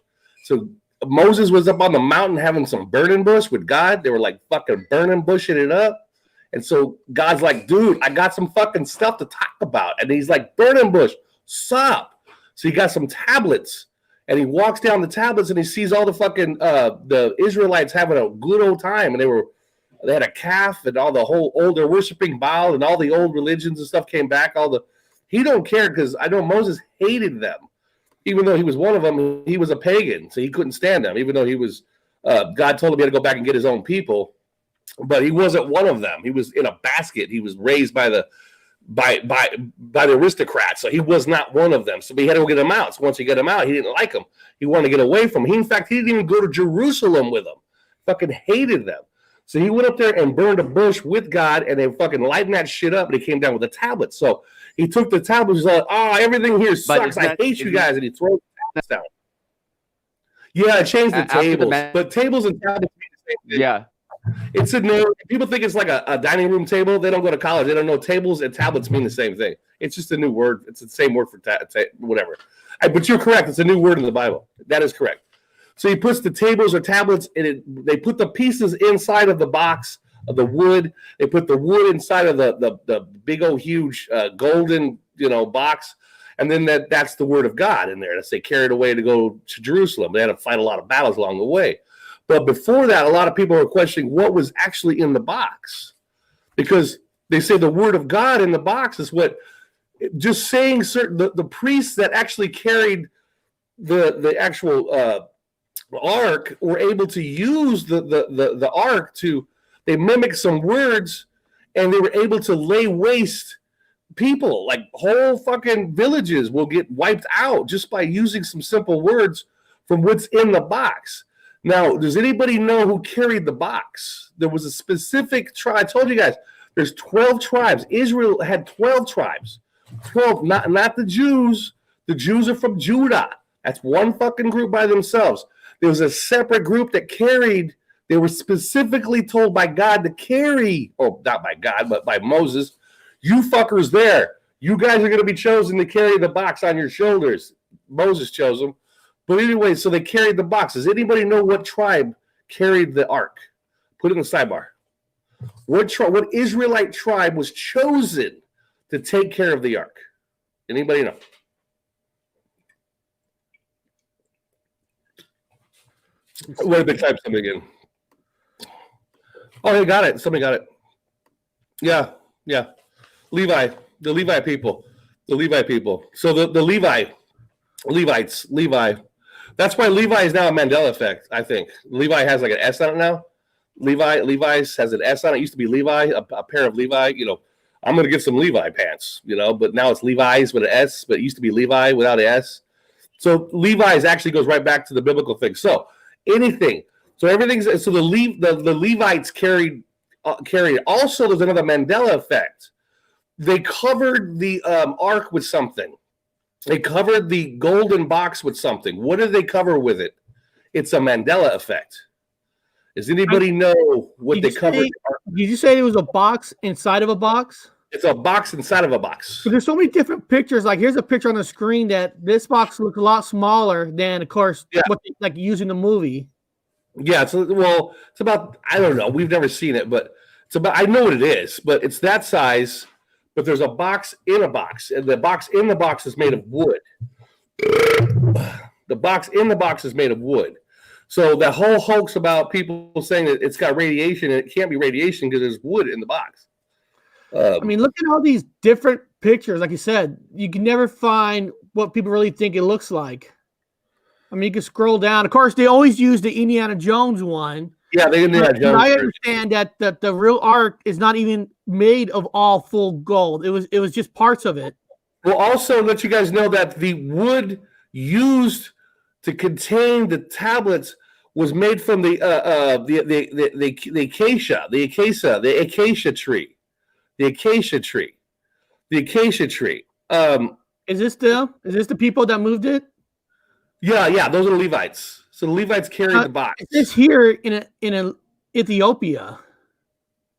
So Moses was up on the mountain having some burning bush with God. They were like fucking burning bushing it up. And so God's like, dude, I got some fucking stuff to talk about. And he's like, burning bush, sup? So he got some tablets. And he walks down the tablets and he sees all the fucking the Israelites having a good old time. And they had a calf and all the whole they're worshiping Baal and all the old religions and stuff came back. He don't care because I know Moses hated them. Even though he was one of them, he was a pagan. So he couldn't stand them. Even though he was, God told him he had to go back and get his own people. But he wasn't one of them. He was in a basket. He was raised by the aristocrats. So he was not one of them. So he had to go get him out. So once he got him out, he didn't like him. He wanted to get away from him. In fact, he didn't even go to Jerusalem with them. Fucking hated them. So he went up there and burned a bush with God, and they fucking lightened that shit up, and he came down with a tablet. So he took the tablets. He's like, "Oh, everything here sucks. I hate you guys," and he throws the tablets down. Yeah, I changed the tables, but tables and tablets mean the same thing. Yeah. It's a new. People think it's like a dining room table. They don't go to college. They don't know tables and tablets mean the same thing. It's just a new word. It's the same word for whatever. But you're correct. It's a new word in the Bible. That is correct. So he puts the tables or tablets in it. They put the pieces inside of the box of the wood. They put the wood inside of the big old huge golden box, and then that's the word of God in there. That's they carried away to go to Jerusalem. They had to fight a lot of battles along the way. But before that, a lot of people were questioning what was actually in the box, because they say the word of God in the box is what just saying certain the priests that actually carried the actual ark were able to use the ark to they mimic some words, and they were able to lay waste people, like whole fucking villages will get wiped out just by using some simple words from what's in the box. Now, does anybody know who carried the box? There was a specific tribe. I told you guys, there's 12 tribes. Israel had 12 tribes. 12, not the Jews. The Jews are from Judah. That's one fucking group by themselves. There was a separate group that carried. They were specifically told by God to carry, or not by God, but by Moses. You fuckers there. You guys are going to be chosen to carry the box on your shoulders. Moses chose them. But anyway, so they carried the box. Does anybody know what tribe carried the ark? Put it in the sidebar. What Israelite tribe was chosen to take care of the ark? Anybody know? What did they type something again? Oh, they got it. Somebody got it. Yeah. Levi, the Levi people. So the Levites. That's why Levi is now a Mandela effect, I think. Levi has like an S on it now. Levi's has an S on it. It used to be Levi, a pair of Levi. I'm going to get some Levi pants, but now it's Levi's with an S, but it used to be Levi without an S. So Levi's actually goes right back to the biblical thing. So anything. So everything's so the Levites carried. Also, there's another Mandela effect. They covered the ark with something. They covered the golden box with something. What did they cover with it? It's a Mandela effect. Does anybody know what they covered? Did you say it was a box inside of a box? It's a box inside of a box. But there's so many different pictures. Like here's a picture on the screen that this box looks a lot smaller than, of course, what they, like using the movie. Yeah, it's about, I don't know. We've never seen it, but it's about, I know what it is, but it's that size. But there's a box in a box, and the box in the box is made of wood. The box in the box is made of wood. So the whole hoax about people saying that it's got radiation, and it can't be radiation because there's wood in the box. I mean, look at all these different pictures. Like you said, you can never find what people really think it looks like. I mean, you can scroll down. Of course, they always use the Indiana Jones one. Yeah, they Indiana Jones. I understand that the real ark is not even made of all full gold. It was just parts of it. We'll also let you guys know that the wood used to contain the tablets was made from the acacia tree. Is this the people that moved it? Yeah, those are the Levites. So the Levites carried the box. It's here in Ethiopia.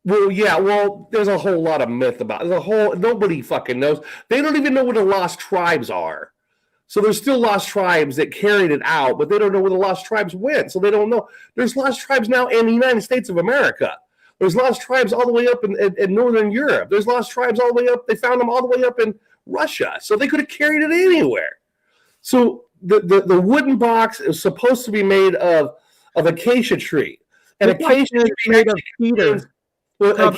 Well, yeah. Well, there's a whole lot of myth about it. Nobody fucking knows. They don't even know where the lost tribes are. So there's still lost tribes that carried it out, but they don't know where the lost tribes went. So they don't know. There's lost tribes now in the United States of America. There's lost tribes all the way up in Northern Europe. There's lost tribes all the way up. They found them all the way up in Russia. So they could have carried it anywhere. So the wooden box is supposed to be made of acacia tree. And acacia tree made of cedar. Well,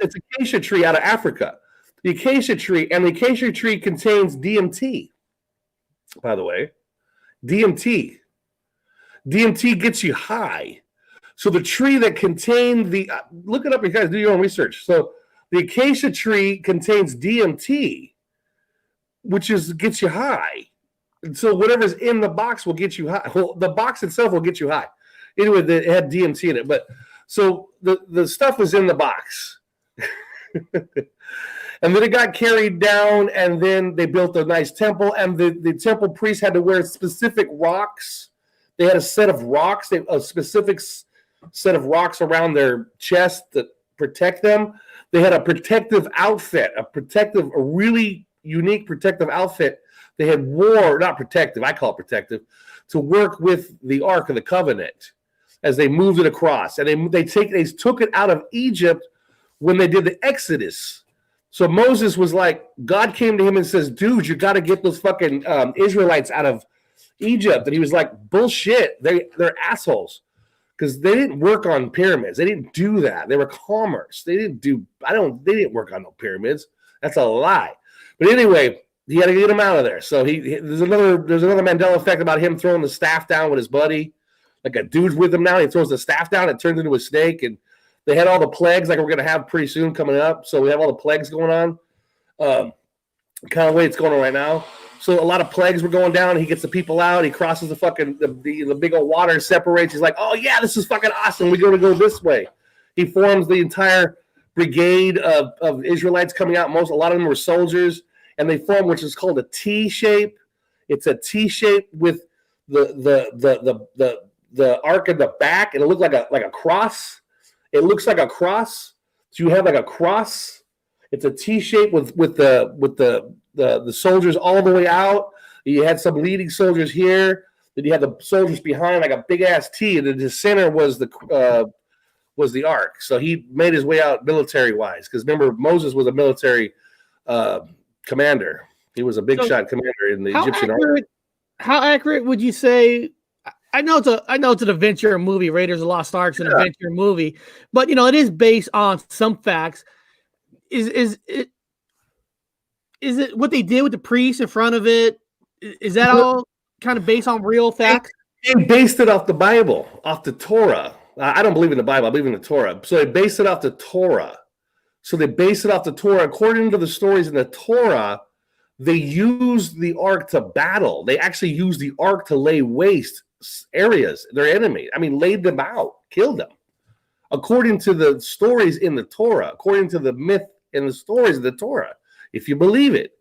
it's acacia tree out of Africa. The acacia tree contains DMT. By the way, DMT gets you high. So the tree that contained look it up, you guys do your own research. So the acacia tree contains DMT, which gets you high. And so whatever's in the box will get you high. Well, the box itself will get you high. Anyway, it had DMT in it, but So the stuff was in the box. And then it got carried down, and then they built a nice temple, and the temple priests had to wear specific rocks. They had a set of rocks, a specific set of rocks around their chest that protect them. They had a protective outfit, a really unique protective outfit. They had not protective, I call it protective, to work with the Ark of the Covenant as they moved it across. And they took it out of Egypt when they did the Exodus. So Moses was like, God came to him and says, dude, you got to get those fucking Israelites out of Egypt. And he was like, bullshit. They're assholes. Because they didn't work on pyramids. They didn't do that. They were commerce. They didn't work on no pyramids. That's a lie. But anyway, he had to get him out of there. So there's another Mandela effect about him throwing the staff down with his buddy. Like a dude's with him now. He throws the staff down, it turns into a snake, and they had all the plagues like we're going to have pretty soon coming up. So we have all the plagues going on. Kind of the way it's going on right now. So a lot of plagues were going down. He gets the people out. He crosses the fucking the big old water, separates. He's like, oh, yeah, this is fucking awesome. We're going to go this way. He forms the entire brigade of Israelites coming out. A lot of them were soldiers. And they form, which is called a T shape. It's a T shape with the arc in the back. And it looked like a cross. It looks like a cross. So you have like a cross. It's a T shape with the soldiers all the way out. You had some leading soldiers here. Then you had the soldiers behind like a big ass T, and in the center was the ark. So he made his way out military wise. Because remember, Moses was a military commander. He was a big shot commander in the Egyptian army. How accurate would you say? I know it's an adventure movie. Raiders of the Lost Ark's an adventure movie, but it is based on some facts. Is it what they did with the priest in front of it? Is that all kind of based on real facts? They based it off the Bible, off the Torah. I don't believe in the Bible. I believe in the Torah. So they based it off the Torah. According to the stories in the Torah, they used the ark to battle. They actually used the ark to lay waste areas, their enemy. I mean, laid them out, killed them. According to the stories in the Torah, according to the myth and the stories of the Torah, if you believe it.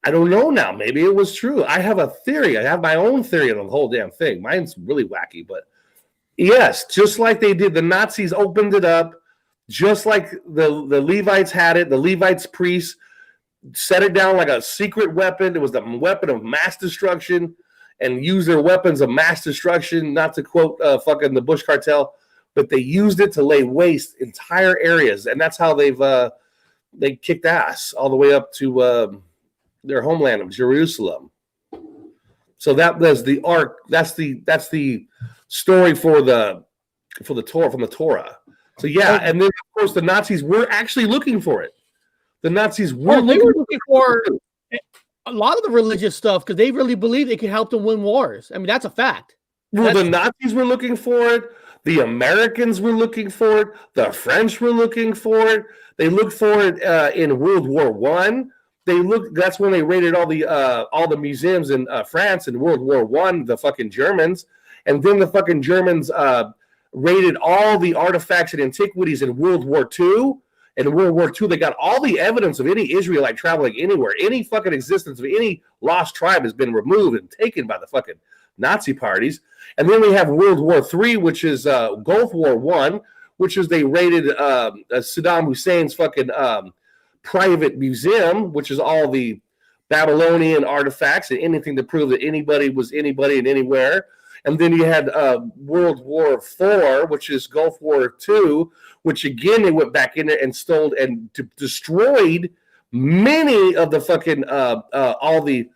I don't know now. Maybe it was true. I have a theory. I have my own theory on the whole damn thing. Mine's really wacky, but yes, just like they did, the Nazis opened it up, just like the Levites had it. The Levites priests set it down like a secret weapon. It was the weapon of mass destruction, and used their weapons of mass destruction, not to quote fucking the Bush cartel, but they used it to lay waste entire areas. And that's how they kicked ass all the way up to their homeland of Jerusalem. So that was the ark. That's the story for the Torah, from the Torah. So yeah, and then of course the Nazis were actually looking for it. The Nazis were looking for a lot of the religious stuff because they really believed it could help them win wars. I mean, that's a fact. Well, the Nazis were looking for it. The Americans were looking for it. The French were looking for it. They looked for it in World War I. That's when they raided all the museums in France in World War I. The fucking Germans, and then the fucking Germans raided all the artifacts and antiquities in World War II. In World War II, they got all the evidence of any Israelite traveling anywhere. Any fucking existence of any lost tribe has been removed and taken by the fucking Nazi parties. And then we have World War III, which is Gulf War I, which is they raided Saddam Hussein's fucking private museum, which is all the Babylonian artifacts and anything to prove that anybody was anybody and anywhere. And then you had World War IV, which is Gulf War II, which again they went back in there and stole and destroyed many of the fucking all the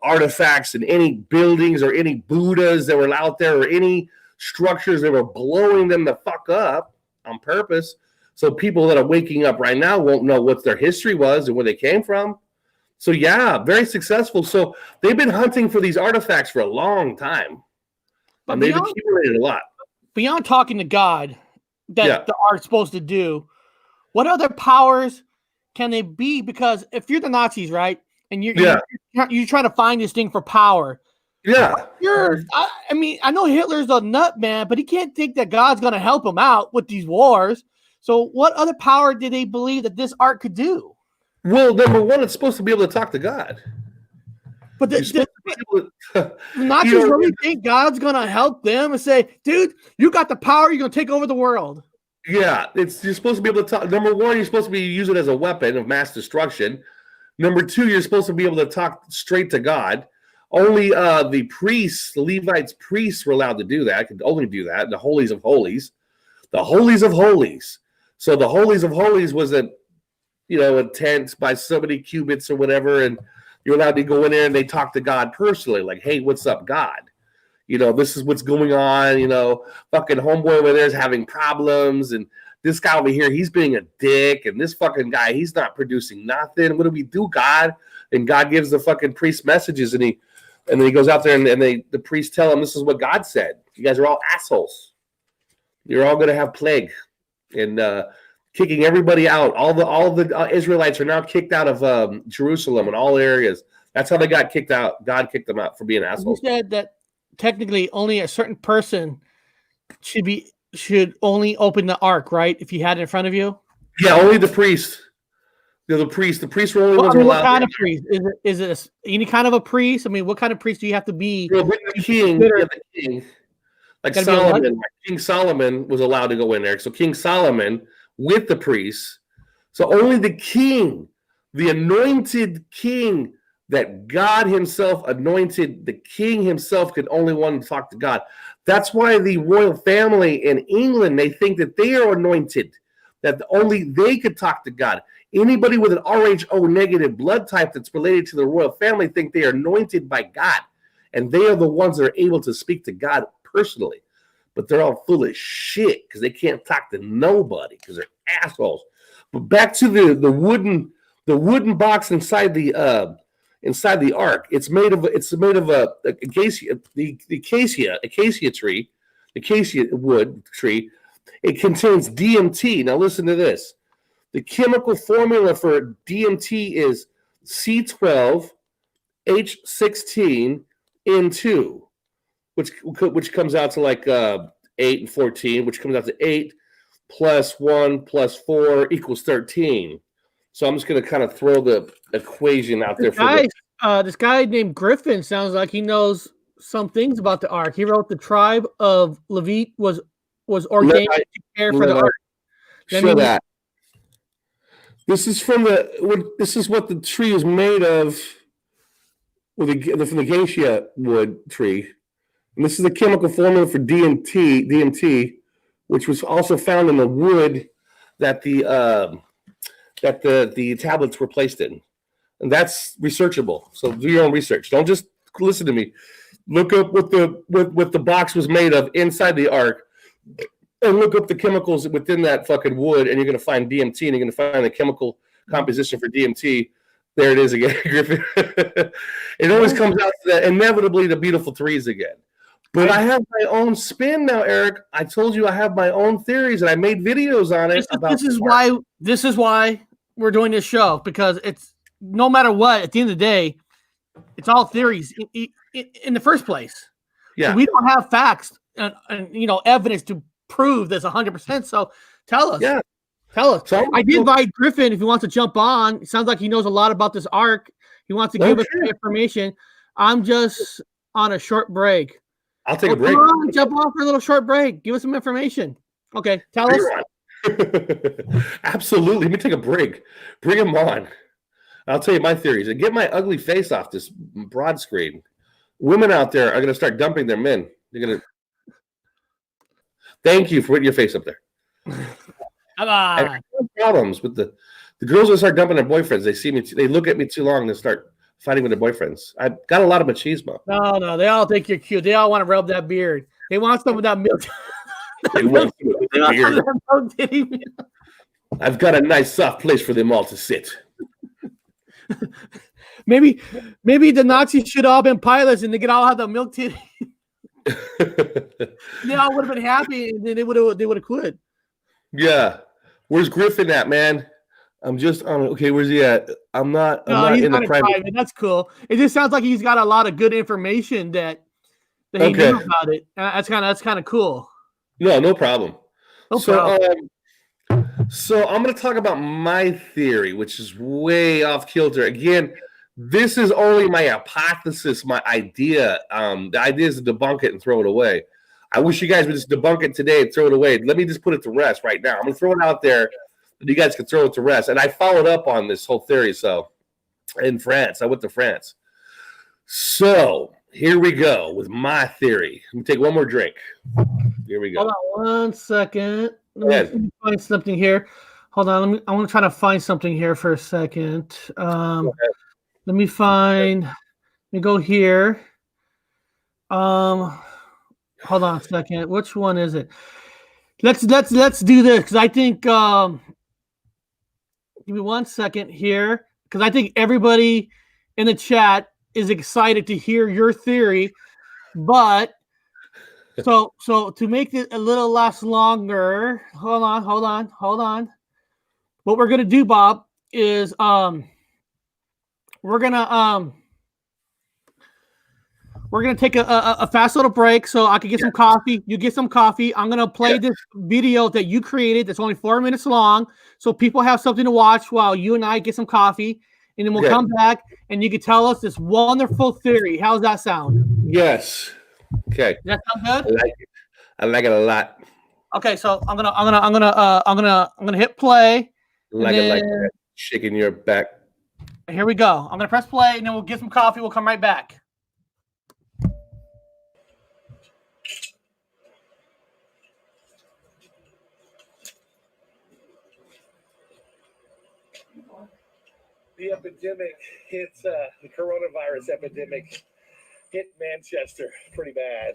artifacts and any buildings or any Buddhas that were out there or any structures. They were blowing them the fuck up on purpose. So people that are waking up right now won't know what their history was and where they came from. So yeah, very successful. So they've been hunting for these artifacts for a long time. And they've accumulated a lot. Beyond talking to God that the art's supposed to do, what other powers can they be? Because if you're the Nazis, right, and you're trying to find this thing for power, Yeah. I mean, I know Hitler's a nut, man, but he can't think that God's going to help him out with these wars. So what other power did they believe that this ark could do? Well, number one, it's supposed to be able to talk to God. But the Nazis really think God's going to help them and say, dude, you got the power. You're going to take over the world. Yeah, you're supposed to be able to talk. Number one, you're supposed to be using it as a weapon of mass destruction. Number two, you're supposed to be able to talk straight to God. Only the priests, the Levites priests were allowed to do that. Could only do that. The holies of holies. The holies of holies. So the holies of holies was a tent by so many cubits or whatever, and you're allowed to go in there and they talk to God personally, like, hey, what's up, God? This is what's going on. Fucking homeboy over there is having problems, and this guy over here, he's being a dick, and this fucking guy, he's not producing nothing. What do we do, God? And God gives the fucking priest messages, and then he goes out there and the priests tell him, this is what God said. You guys are all assholes. You're all going to have plague, and kicking everybody out. All the Israelites are now kicked out of Jerusalem and all areas. That's how they got kicked out. God kicked them out for being assholes. You said that technically only a certain person should only open the ark, right? If you had it in front of you. Yeah, only the priest. The priests were only ones allowed. What kind of priest? Is it any kind of a priest? I mean, what kind of priest do you have to be? Well, the king. Like Solomon, King Solomon was allowed to go in there. So King Solomon with the priests. So only the king, the anointed king that God himself anointed, the king himself could only want to talk to God. That's why the royal family in England, they think that they are anointed, that only they could talk to God. Anybody with an Rho negative blood type that's related to the royal family think they are anointed by God. And they are the ones that are able to speak to God personally. But they're all full of shit because they can't talk to nobody because they're assholes. But back to the wooden box inside the ark. It's made of a acacia tree, acacia wood tree. It contains DMT. Now listen to this. The chemical formula for DMT is C12H16N2, which comes out to like 8 and 14, which comes out to 8 plus 1 plus 4 equals 13. So I'm just going to kind of throw the equation out there. This guy named Griffin sounds like he knows some things about the ark. He wrote the tribe of Levite was ordained to care for the ark. Show that. This is this is what the tree is made of. Well, from the acacia wood tree, and this is the chemical formula for DMT, which was also found in the wood that the tablets were placed in, and that's researchable. So do your own research. Don't just listen to me. Look up what the box was made of inside the ark, and look up the chemicals within that fucking wood, and you're going to find DMT, and you're going to find the chemical composition for DMT. There it is again, Griffin. It always comes out to that, inevitably, the beautiful trees again. But I have my own spin now, Eric. I told you I have my own theories, and I made videos on it. This is why we're doing this show, because it's no matter what, at the end of the day, it's all theories in the first place. Yeah, so we don't have facts and evidence to prove this 100%. So tell us. Yeah. Tell us. So I did invite Griffin if he wants to jump on. It sounds like he knows a lot about this arc. He wants to give us some information. I'm just on a short break. I'll take a break. Come on, jump off for a little short break. Give us some information. Okay, tell us. Absolutely. Let me take a break. Bring him on. I'll tell you my theories. And get my ugly face off this broad screen. Women out there are going to start dumping their men. They're going to. Thank you for putting your face up there. Come on. I have problems with the girls that start dumping their boyfriends. They see me. They look at me too long and start fighting with their boyfriends. I've got a lot of machismo. No. They all think you're cute. They all want to rub that beard. They want some of that milk. I've got a nice soft place for them all to sit. Maybe the Nazis should all been pilots and they could all have the milk titty. They all would have been happy and then they would have quit. Yeah. Where's Griffin at, man? I'm just on. Okay, where's he at? I'm not He's in the not in private. private. That's cool. It just sounds like he's got a lot of good information that he Okay. knew about it. That's kind of cool. No problem. No problem. So I'm going to talk about my theory, which is way off kilter. Again, this is only my hypothesis, my idea. The idea is to debunk it and throw it away. I wish you guys would just debunk it today and throw it away. Let me just put it to rest right now. I'm going to throw it out there, and you guys can throw it to rest. And I followed up on this whole theory. So in France, I went to France. So here we go with my theory. Let me take one more drink. Here we go. Hold on 1 second. Let me find something here. Hold on. I want to try to find something here for a second. Let me go here. Hold on a second. Which one is it? Let's do this because I think give me 1 second here because I think everybody in the chat is excited to hear your theory, but so to make it a little less longer, hold on. What we're gonna do, Bob, is we're gonna take a fast little break so I can get some coffee. You get some coffee. I'm gonna play this video that you created that's only 4 minutes long, so people have something to watch while you and I get some coffee, and then we'll come back and you can tell us this wonderful theory. How's that sound? Yes. Okay. Does that sound good? I like it a lot. Okay, so I'm gonna hit play. Like that. Shaking your back. Here we go. I'm gonna press play, and then we'll get some coffee. We'll come right back. The epidemic hits the coronavirus epidemic hit Manchester pretty bad.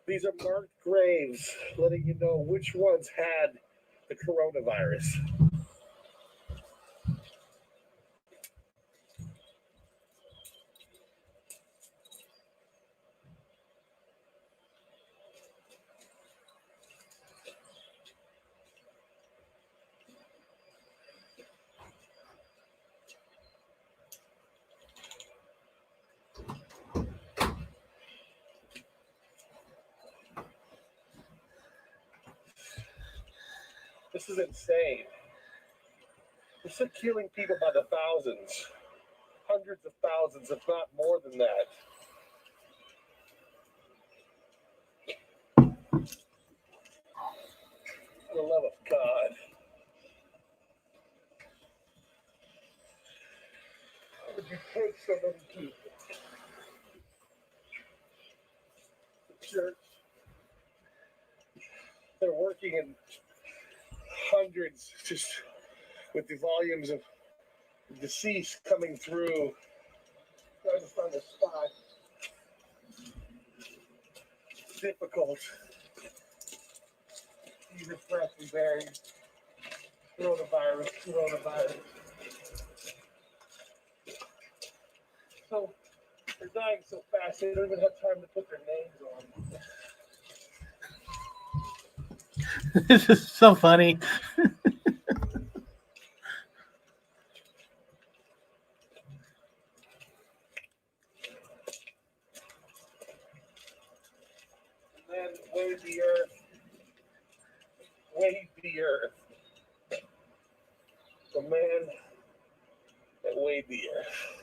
These are marked graves letting you know which ones had the coronavirus. This is insane. They're still killing people by the thousands, hundreds of thousands, if not more than that. For the love of God. How would you take so many people? The church, they're working in hundreds, just with the volumes of deceased coming through. Trying to find a spot. It's difficult. These are freshly buried. Coronavirus. So they're dying so fast they don't even have time to put their names on. This is so funny. Man weighed the earth. The man that weighed the earth.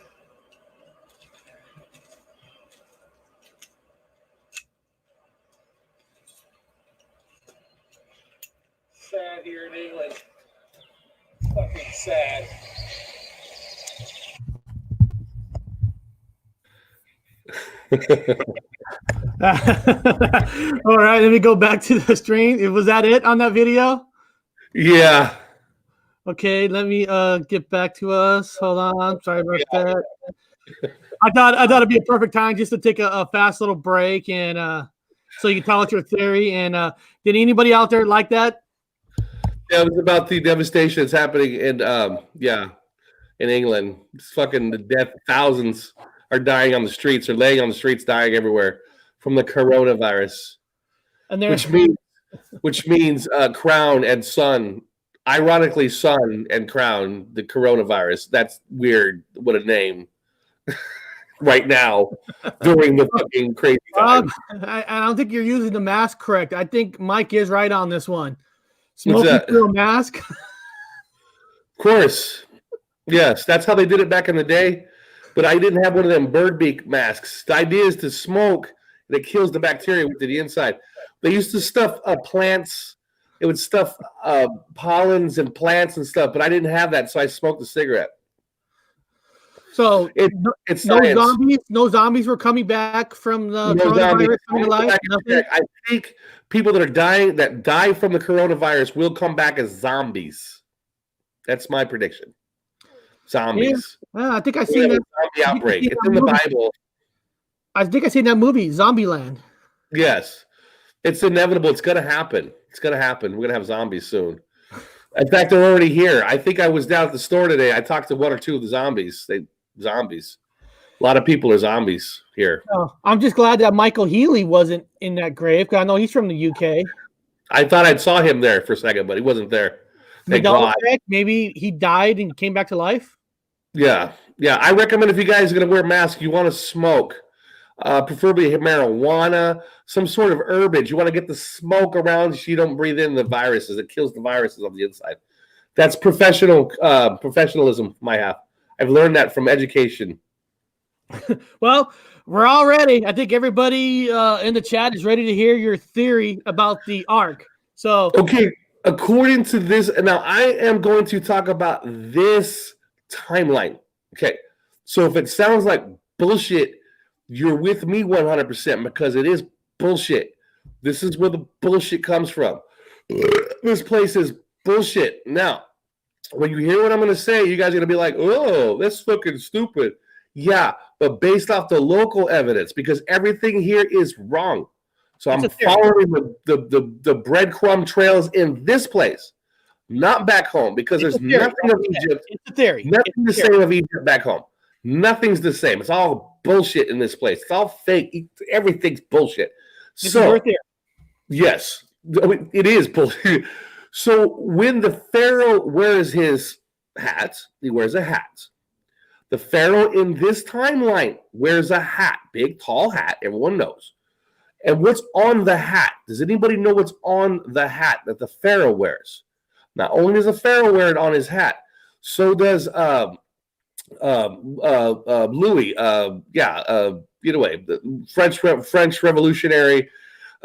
Sad here in England. Fucking sad. All right, let me go back to the stream. Was that it on that video? Yeah. Okay, let me get back to us. Hold on. Sorry about that. I thought it'd be a perfect time just to take a fast little break and so you can tell us your theory. And did anybody out there like that? Yeah, it was about the devastation that's happening in in England. It's fucking the death. Thousands are dying on the streets or laying on the streets, dying everywhere from the coronavirus. And which means Crown and Son ironically, sun and crown the coronavirus. That's weird. What a name. Right now, during the fucking crazy time. I don't think you're using the mask correct. I think Mike is right on this one. Smoking through a mask. Of course. Yes, that's how they did it back in the day. But I didn't have one of them bird beak masks. The idea is to smoke that kills the bacteria to the inside. They used to stuff plants. It would stuff pollens and plants and stuff, but I didn't have that, so I smoked a cigarette. So it's no zombies were coming back from the coronavirus coming to life? I think people that die from the coronavirus will come back as zombies. That's my prediction. Zombies. Yeah, I think I seen that zombie outbreak. It's in the Bible. I think I seen that movie, Zombieland. Yes. It's inevitable. It's gonna happen. It's gonna happen. We're gonna have zombies soon. In fact, they're already here. I think I was down at the store today. I talked to one or two of the zombies. Zombies. A lot of people are zombies here. Oh, I'm just glad that Michael Healy wasn't in that grave because I know he's from the UK. I thought I saw him there for a second, but he wasn't there. Thank God. Maybe he died and came back to life. Yeah. I recommend if you guys are going to wear masks, you want to smoke, preferably marijuana, some sort of herbage. You want to get the smoke around so you don't breathe in the viruses. It kills the viruses on the inside. That's professionalism. I've learned that from education. Well, we're all ready. I think everybody in the chat is ready to hear your theory about the Ark. So, okay, according to this, now I am going to talk about this timeline. Okay, so if it sounds like bullshit, you're with me 100% because it is bullshit. This is where the bullshit comes from. This place is bullshit. Now, when you hear what I'm going to say, you guys are going to be like, oh, that's fucking stupid. Yeah, but based off the local evidence, because everything here is wrong. So I'm following the breadcrumb trails in this place, not back home, because there's nothing of Egypt. It's a theory. Nothing the same of Egypt back home. Nothing's the same. It's all bullshit in this place. It's all fake. Everything's bullshit. So, yes, it is bullshit. So when the Pharaoh wears his hat, he wears a hat. The Pharaoh in this timeline wears a hat, big, tall hat. Everyone knows. And what's on the hat? Does anybody know what's on the hat that the Pharaoh wears? Not only does the Pharaoh wear it on his hat, so does Louis. Anyway, the French Revolutionary.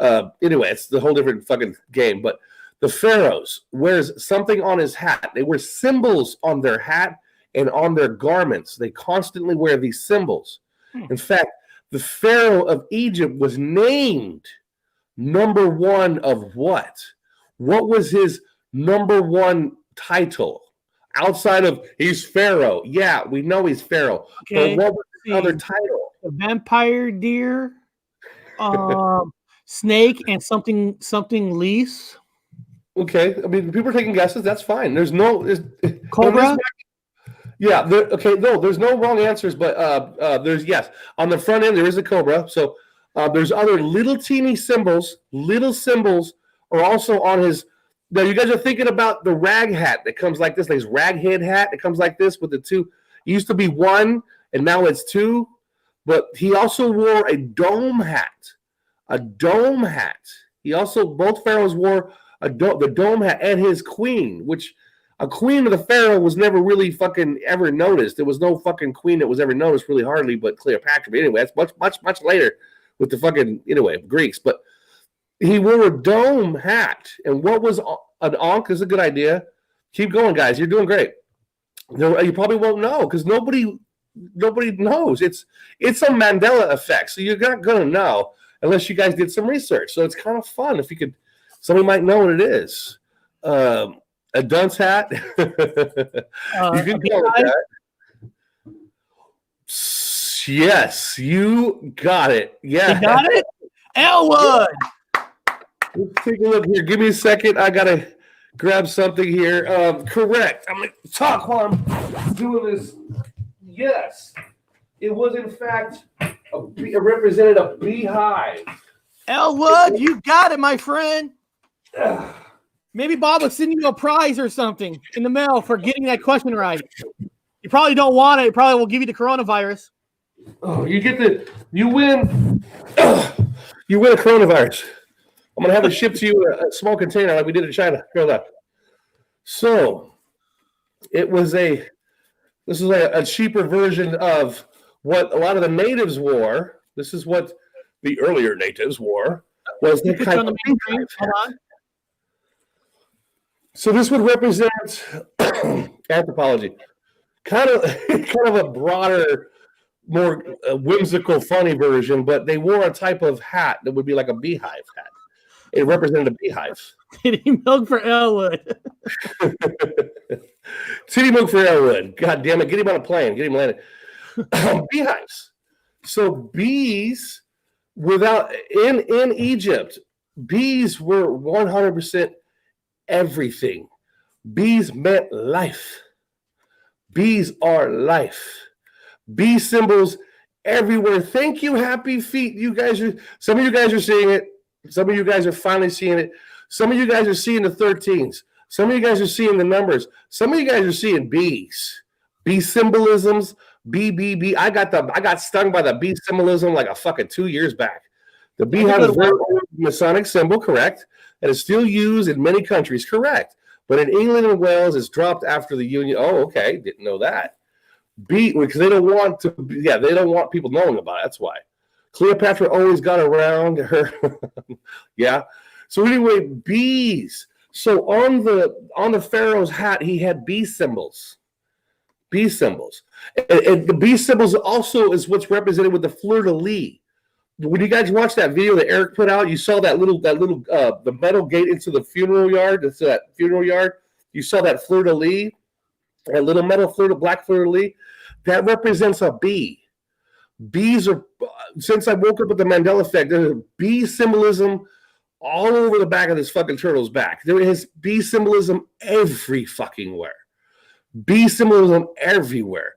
Anyway, it's the whole different fucking game. But the Pharaohs wears something on his hat. They wear symbols on their hat and on their garments. They constantly wear these symbols. In fact, the Pharaoh of Egypt was named number one of what? What was his number one title? Outside of he's Pharaoh. Yeah, we know he's Pharaoh. Okay. But what was his other title? The vampire deer, snake, and something lease. Okay. I mean, people are taking guesses. That's fine. There's Cobra. Yeah. There's no wrong answers, but there's yes. On the front end, there is a cobra. So there's other little teeny symbols. Little symbols are also on his. Now, you guys are thinking about the rag hat that comes like this, like his raghead hat that comes like this with the two. It used to be one, and now it's two. But he also wore a dome hat. A dome hat. He also, both pharaohs wore the dome hat, and his queen, which a queen of the pharaoh was never really fucking ever noticed. There was no fucking queen that was ever noticed, really hardly, but Cleopatra. But anyway, that's much later with the fucking, Greeks. But he wore a dome hat. And what was an ankh is a good idea. Keep going, guys. You're doing great. You probably won't know because nobody knows. It's a Mandela effect. So you're not going to know unless you guys did some research. So it's kind of fun if you could. Somebody might know what it is. A dunce hat. You can call it that. Yes, you got it. Yeah. You got it? Elwood. Let's take a look here. Give me a second. I got to grab something here. Correct. I'm going to talk while I'm doing this. Yes. It was, in fact, it represented a beehive. Elwood, you got it, my friend. Maybe Bob was sending you a prize or something in the mail for getting that question right. You probably don't want it. It probably will give you the coronavirus. Oh, you win you win a coronavirus. I'm gonna have it shipped to you in a small container like we did in China. Go that. So this is a cheaper version of what a lot of the natives wore. This is what the earlier natives wore. Was the kind of so this would represent anthropology, kind of a broader, more whimsical, funny version. But they wore a type of hat that would be like a beehive hat. It represented a beehive. Titty milk for Elwood. Titty milk for Elwood. God damn it! Get him on a plane. Get him landed. Beehives. So bees, in Egypt, bees were 100% everything. Bees meant life. Bees are life. Bee symbols everywhere. Thank you, Happy Feet. Some of you guys are seeing it. Some of you guys are finally seeing it. Some of you guys are seeing the 13s. Some of you guys are seeing the numbers. Some of you guys are seeing bees. Bee symbolisms. B. I got stung by the bee symbolism like a fucking 2 years back. The bee has a very old Masonic symbol, correct, and is still used in many countries, correct. But in England and Wales, it's dropped after the Union. Oh, okay, didn't know that. Because they don't want people knowing about it. That's why. Cleopatra always got around her. Yeah. So anyway, bees. So on the pharaoh's hat, he had bee symbols. Bee symbols. And the bee symbols also is what's represented with the fleur-de-lis. When you guys watched that video that Eric put out, you saw that little the metal gate into the funeral yard. Into that funeral yard. You saw that fleur-de-lis, that little metal black fleur-de-lis. That represents a bee. Bees are, since I woke up with the Mandela effect, there's bee symbolism all over the back of this fucking turtle's back. There is bee symbolism every fucking where. Bee symbolism everywhere.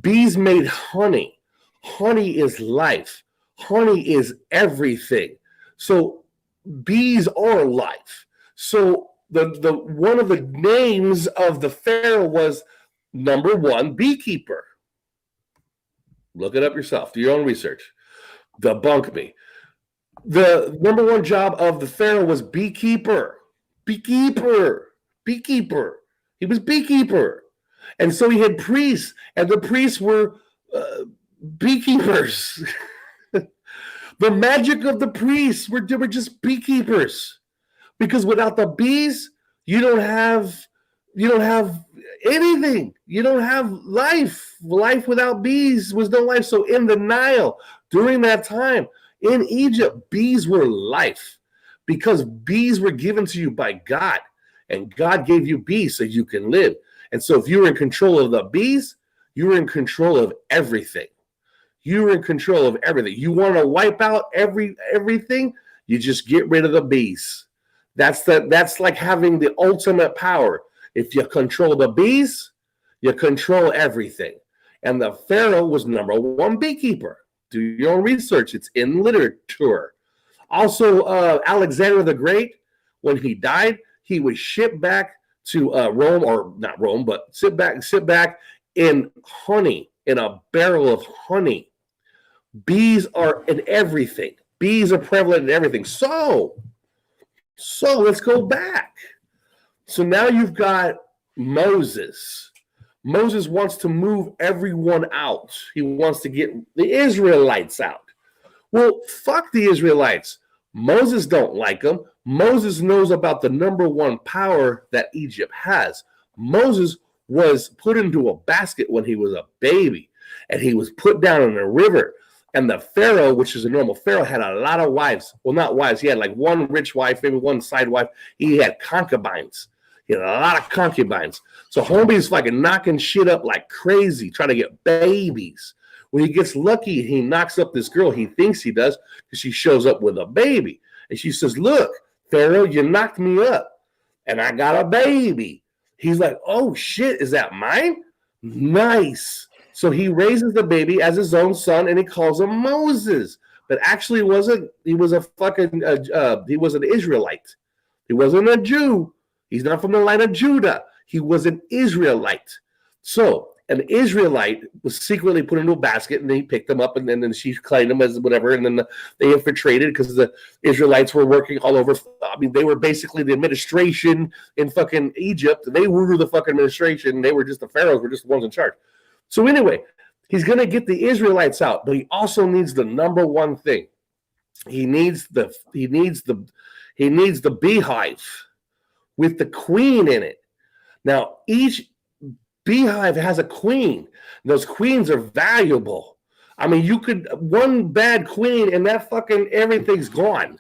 Bees made honey. Honey is life. Honey is everything. So bees are life. So the one of the names of the pharaoh was number one, beekeeper. Look it up yourself. Do your own research. Debunk me. The number one job of the pharaoh was beekeeper. Beekeeper. Beekeeper. He was beekeeper. And so he had priests, and the priests were beekeepers. The magic of the priests they were just beekeepers. Because without the bees, you don't have anything. You don't have life. Life without bees was no life. So in the Nile, during that time, in Egypt, bees were life because bees were given to you by God, and God gave you bees so you can live. And so if you were in control of the bees, you were in control of everything. You were in control of everything. You want to wipe out everything, you just get rid of the bees. That's like having the ultimate power. If you control the bees, you control everything. And the pharaoh was number one beekeeper. Do your own research. It's in literature. Also, Alexander the Great, when he died, he was shipped back to Rome, or not Rome, but sit back in honey, in a barrel of honey. Bees are in everything. Bees are prevalent in everything. So let's go back. So now you've got Moses. Moses wants to move everyone out. He wants to get the Israelites out. Well, fuck the Israelites. Moses don't like them. Moses knows about the number one power that Egypt has. Moses was put into a basket when he was a baby, and he was put down in a river. And the pharaoh, which is a normal pharaoh, had a lot of wives. Well, not wives. He had like one rich wife, maybe one side wife. He had concubines. He had a lot of concubines. So homie's fucking knocking shit up like crazy, trying to get babies. When he gets lucky, he knocks up this girl. He thinks he does because she shows up with a baby. And she says, look, Pharaoh, you knocked me up and I got a baby. He's like, oh shit, is that mine? Nice. So he raises the baby as his own son and he calls him Moses. But actually he was an Israelite. He wasn't a Jew. He's not from the line of Judah. He was an Israelite. So an Israelite was secretly put into a basket, and they picked them up, and then she claimed them as whatever, and then they infiltrated because the Israelites were working all over. I mean, they were basically the administration in fucking Egypt. They were the fucking administration. They were just the pharaohs, were just the ones in charge. So anyway, he's going to get the Israelites out, but he also needs the number one thing. He needs the beehive with the queen in it. Now, each beehive has a queen. Those queens are valuable. I mean, you could one bad queen and that fucking everything's gone.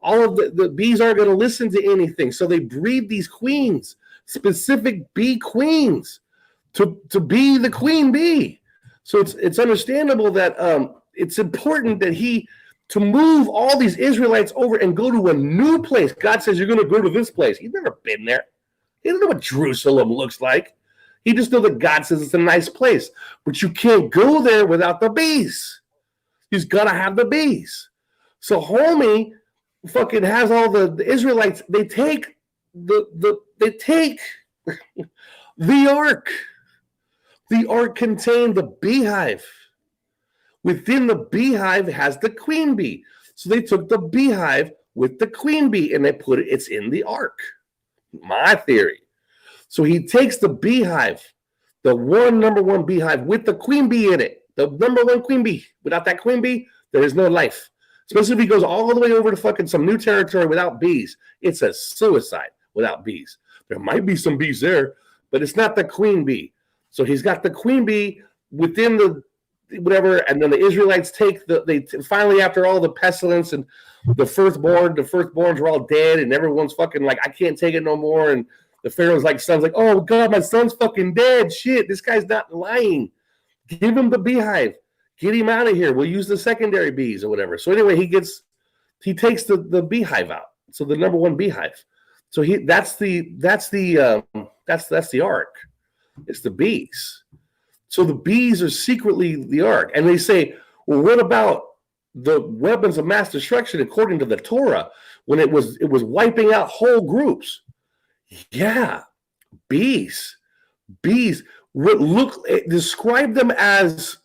All of the bees aren't going to listen to anything. So they breed these queens, specific bee queens, to be the queen bee. So it's understandable that it's important that to move all these Israelites over and go to a new place. God says you're going to go to this place. He's never been there. He doesn't know what Jerusalem looks like. He just knows that God says it's a nice place. But you can't go there without the bees. He's got to have the bees. So homie fucking has all the Israelites. They take the ark. The ark contained the beehive. Within the beehive has the queen bee. So they took the beehive with the queen bee and they put it's in the ark. My theory. So he takes the beehive, the number one beehive with the queen bee in it. The number one queen bee. Without that queen bee, there is no life. Especially if he goes all the way over to fucking some new territory without bees. It's a suicide without bees. There might be some bees there, but it's not the queen bee. So he's got the queen bee within the whatever, and then the Israelites finally, after all the pestilence and the firstborns were all dead, and everyone's fucking like, I can't take it no more. And the Pharaoh's son's like, oh God, my son's fucking dead. Shit, this guy's not lying. Give him the beehive. Get him out of here. We'll use the secondary bees or whatever. So anyway, he takes the beehive out. So the number one beehive. So that's the ark. It's the bees. So the bees are secretly the ark. And they say, well, what about the weapons of mass destruction according to the Torah when it was wiping out whole groups? Yeah, bees. Describe them as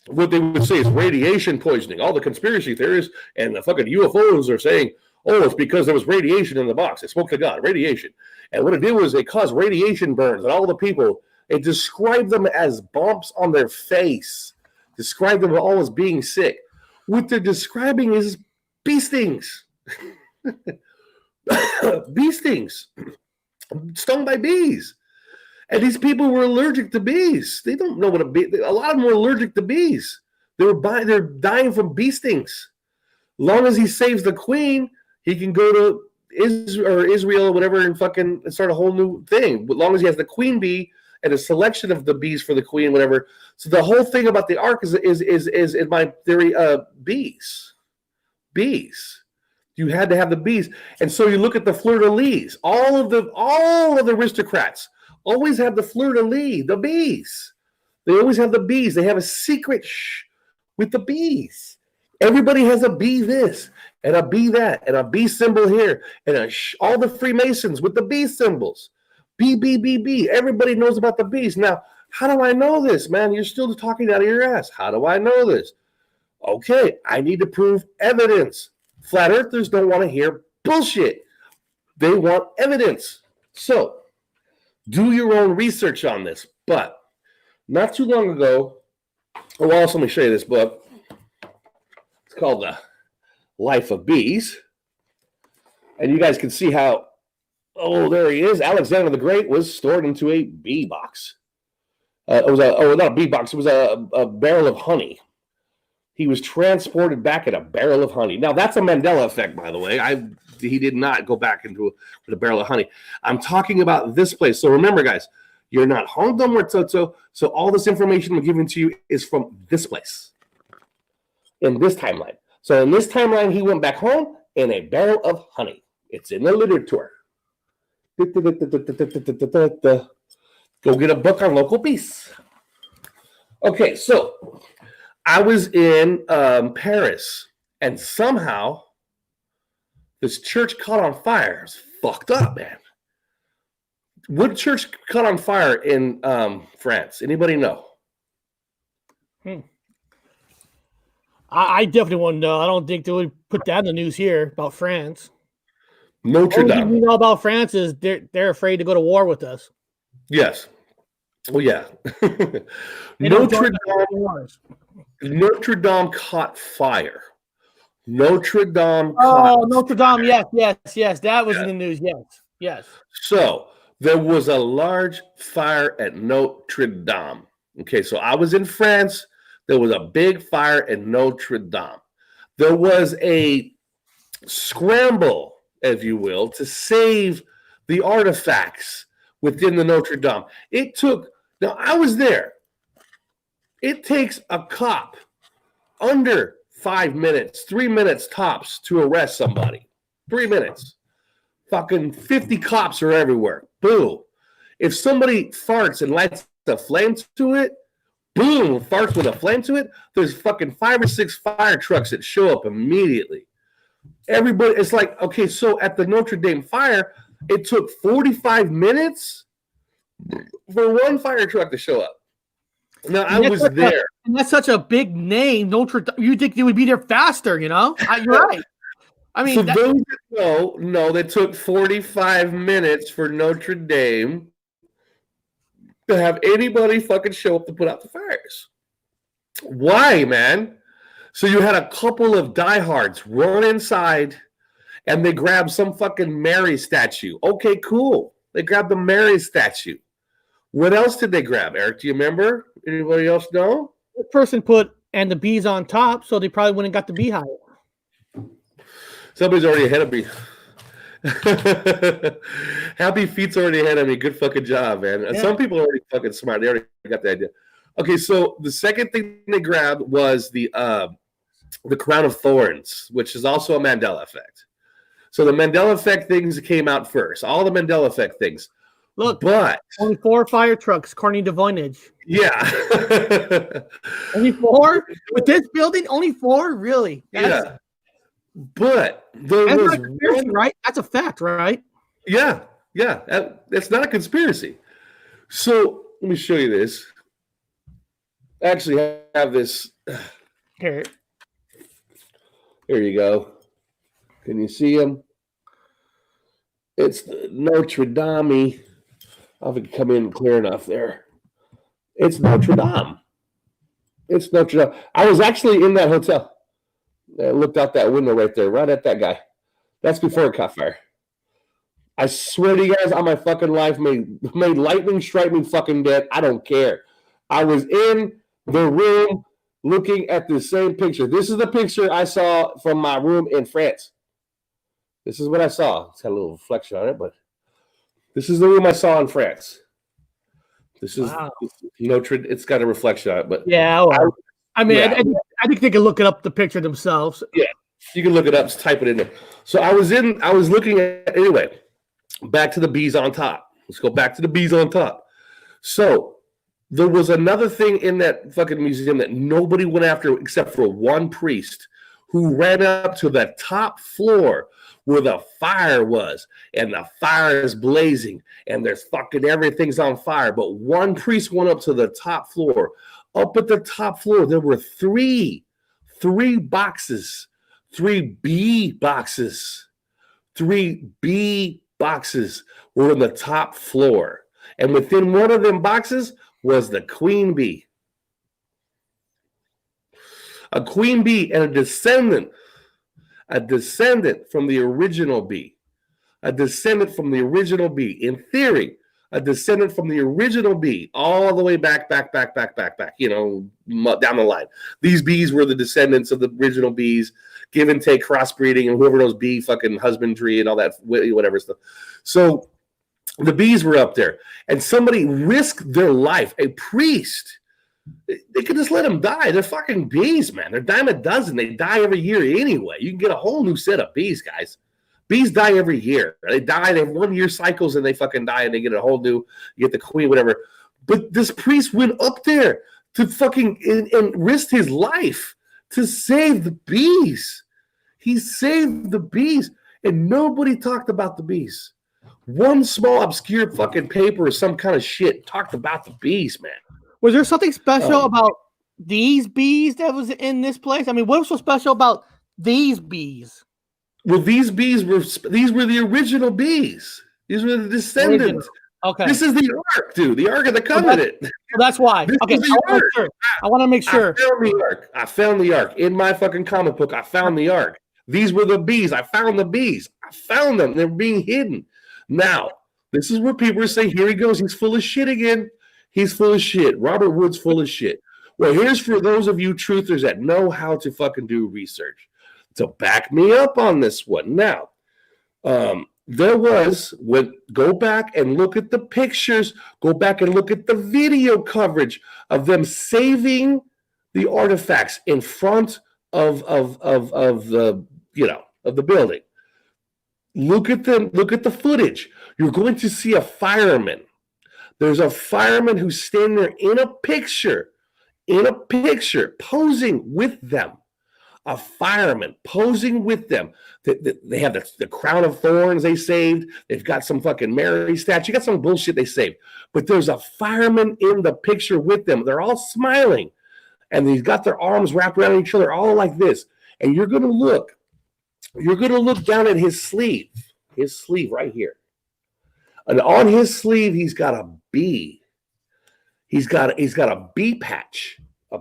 what they would say is radiation poisoning. All the conspiracy theorists and the fucking UFOs are saying, oh, it's because there was radiation in the box. It spoke to God, radiation. And what it did was it caused radiation burns, and all the people, it described them as bumps on their face, described them all as being sick. What they're describing is bee stings. Bee stings. Stung by bees. And these people were allergic to bees. They don't know what a bee. A lot of them were allergic to bees. They're dying from bee stings. As long as he saves the queen, he can go to Israel or whatever and fucking start a whole new thing. As long as he has the queen bee and a selection of the bees for the queen, whatever. So the whole thing about the ark is in my theory, bees. Bees. You had to have the bees. And so you look at the fleur-de-lis. All of the aristocrats always have the fleur-de-lis, the bees. They always have the bees. They have a secret with the bees. Everybody has a bee this and a bee that and a bee symbol here and all the Freemasons with the bee symbols. B, B, B, B. Everybody knows about the bees. Now, how do I know this, man? You're still talking out of your ass. How do I know this? Okay, I need to prove evidence. Flat earthers don't want to hear bullshit. They want evidence. So, do your own research on this. But not too long ago, let me show you this book. It's called The Life of Bees. And you guys can see how, there he is. Alexander the Great was stored into a bee box. It was not a bee box. It was a barrel of honey. He was transported back in a barrel of honey. Now, that's a Mandela effect, by the way. He did not go back with a barrel of honey. I'm talking about this place. So remember, guys, you're not home somewhere, Toto. So all this information I'm giving to you is from this place, in this timeline. So in this timeline, he went back home in a barrel of honey. It's in the literature. Go get a book on local bees. Okay, so I was in Paris, and somehow this church caught on fire. It's fucked up, man. what church caught on fire in France? Anybody know? I definitely want to know. I don't think they would put that in the news here about France. Notre Only thing we Dame. know about France is they're afraid to go to war with us. Yes. Well, yeah. They don't join Notre us Dame. in wars. Notre Dame caught fire. Notre Dame. Oh, Notre Dame. Yes. That was in the news. Yes. So there was a large fire at Notre Dame. Okay, so I was in France. There was a big fire at Notre Dame. There was a scramble, if you will, to save the artifacts within the Notre Dame. It took, now I was there. It takes a cop under 5 minutes, 3 minutes tops to arrest somebody. 3 minutes. Fucking 50 cops are everywhere. Boom. If somebody farts and lights a flame to it, boom, farts with a flame to it, there's fucking 5 or 6 fire trucks that show up immediately. Everybody, it's like, okay, so at the Notre Dame fire, it took 45 minutes for one fire truck to show up. Now, I was there. And that's such a big name, Notre Dame. You think they would be there faster, you know? You're right. I mean, So those that know, they took 45 minutes for Notre Dame to have anybody fucking show up to put out the fires. Why, man? So you had a couple of diehards run inside and they grabbed some fucking Mary statue. Okay, cool. They grabbed the Mary statue. What else did they grab, Eric? Do you remember? Anybody else know? this person put and the bees on top, so they probably wouldn't got the beehive. Somebody's already ahead of me. Happy Feet's already ahead of me. Good fucking job, man. Yeah. Some people are already fucking smart. They already got the idea. Okay, so the second thing they grabbed was the crown of thorns, which is also a Mandela effect. So the Mandela effect things came out first. All the Mandela effect things. Look, but only 4 fire trucks, according to Voynich. yeah, Only 4 with this building. Only 4, really? yeah. But there That's was not a conspiracy, right? That's a fact, right? Yeah. That's not a conspiracy. So let me show you this. I actually have this. Here. Here you go. Can you see him? It's the Notre Dame. I'll have to come in clear enough there. It's Notre Dame. It's Notre Dame. I was actually in that hotel. I looked out that window right there, right at that guy. That's before it caught fire. I swear to you guys, on my fucking life, may lightning strike me fucking dead. I don't care. I was in the room looking at the same picture. This is the picture I saw from my room in France. This is what I saw. It's got a little reflection on it, but this is the room I saw in France. This is Notre. It's got a reflection on it, but yeah. Well, I mean, yeah. I think they can look it up the picture themselves. Yeah, you can look it up. Just type it in there. So I was looking at anyway. Back to the bees on top. Let's go back to the bees on top. So there was another thing in that fucking museum that nobody went after except for one priest who ran up to the top floor where the fire was, and the fire is blazing, and there's fucking everything's on fire. But one priest went up to the top floor. Up at the top floor, there were three boxes, 3 bee boxes, 3 bee boxes were on the top floor. And within one of them boxes was the queen bee. A queen bee and a descendant from the original bee. A descendant from the original bee. In theory, a descendant from the original bee, all the way back, you know, down the line. These bees were the descendants of the original bees, give and take crossbreeding and whoever knows bee fucking husbandry and all that, whatever stuff. So the bees were up there, and somebody risked their life, a priest. They could just let them die. They're fucking bees, man. They're dime a dozen. They die every year anyway. You can get a whole new set of bees, guys. Bees die every year. They die. They have 1 year cycles and they fucking die and they get a whole new, you get the queen, whatever. But this priest went up there to fucking and risked his life to save the bees. He saved the bees and nobody talked about the bees. One small obscure fucking paper or some kind of shit talked about the bees, man. Was there something special about these bees that was in this place? I mean, what was so special about these bees? Well, these were the original bees. These were the descendants. Original. Okay. This is the Ark, dude. The Ark of the Covenant. That's why. This Okay. is the Ark. I want to make sure. I found the Ark. In my fucking comic book, I found the Ark. These were the bees. I found the bees. I found them. They're being hidden. Now, this is where people say, here he goes. He's full of shit again. He's full of shit. Robert Wood's full of shit. Well, here's for those of you truthers that know how to fucking do research to back me up on this one. Now, go back and look at the pictures, go back and look at the video coverage of them saving the artifacts in front of the building. Look at them, look at the footage. You're going to see a fireman. There's a fireman who's standing there in a picture, posing with them. A fireman posing with them. They have the crown of thorns they saved. They've got some fucking Mary statue. You got some bullshit they saved. But there's a fireman in the picture with them. They're all smiling. And he's got their arms wrapped around each other, all like this. And you're going to look down at his sleeve right here. And on his sleeve, he's got a bee. He's got a bee patch, a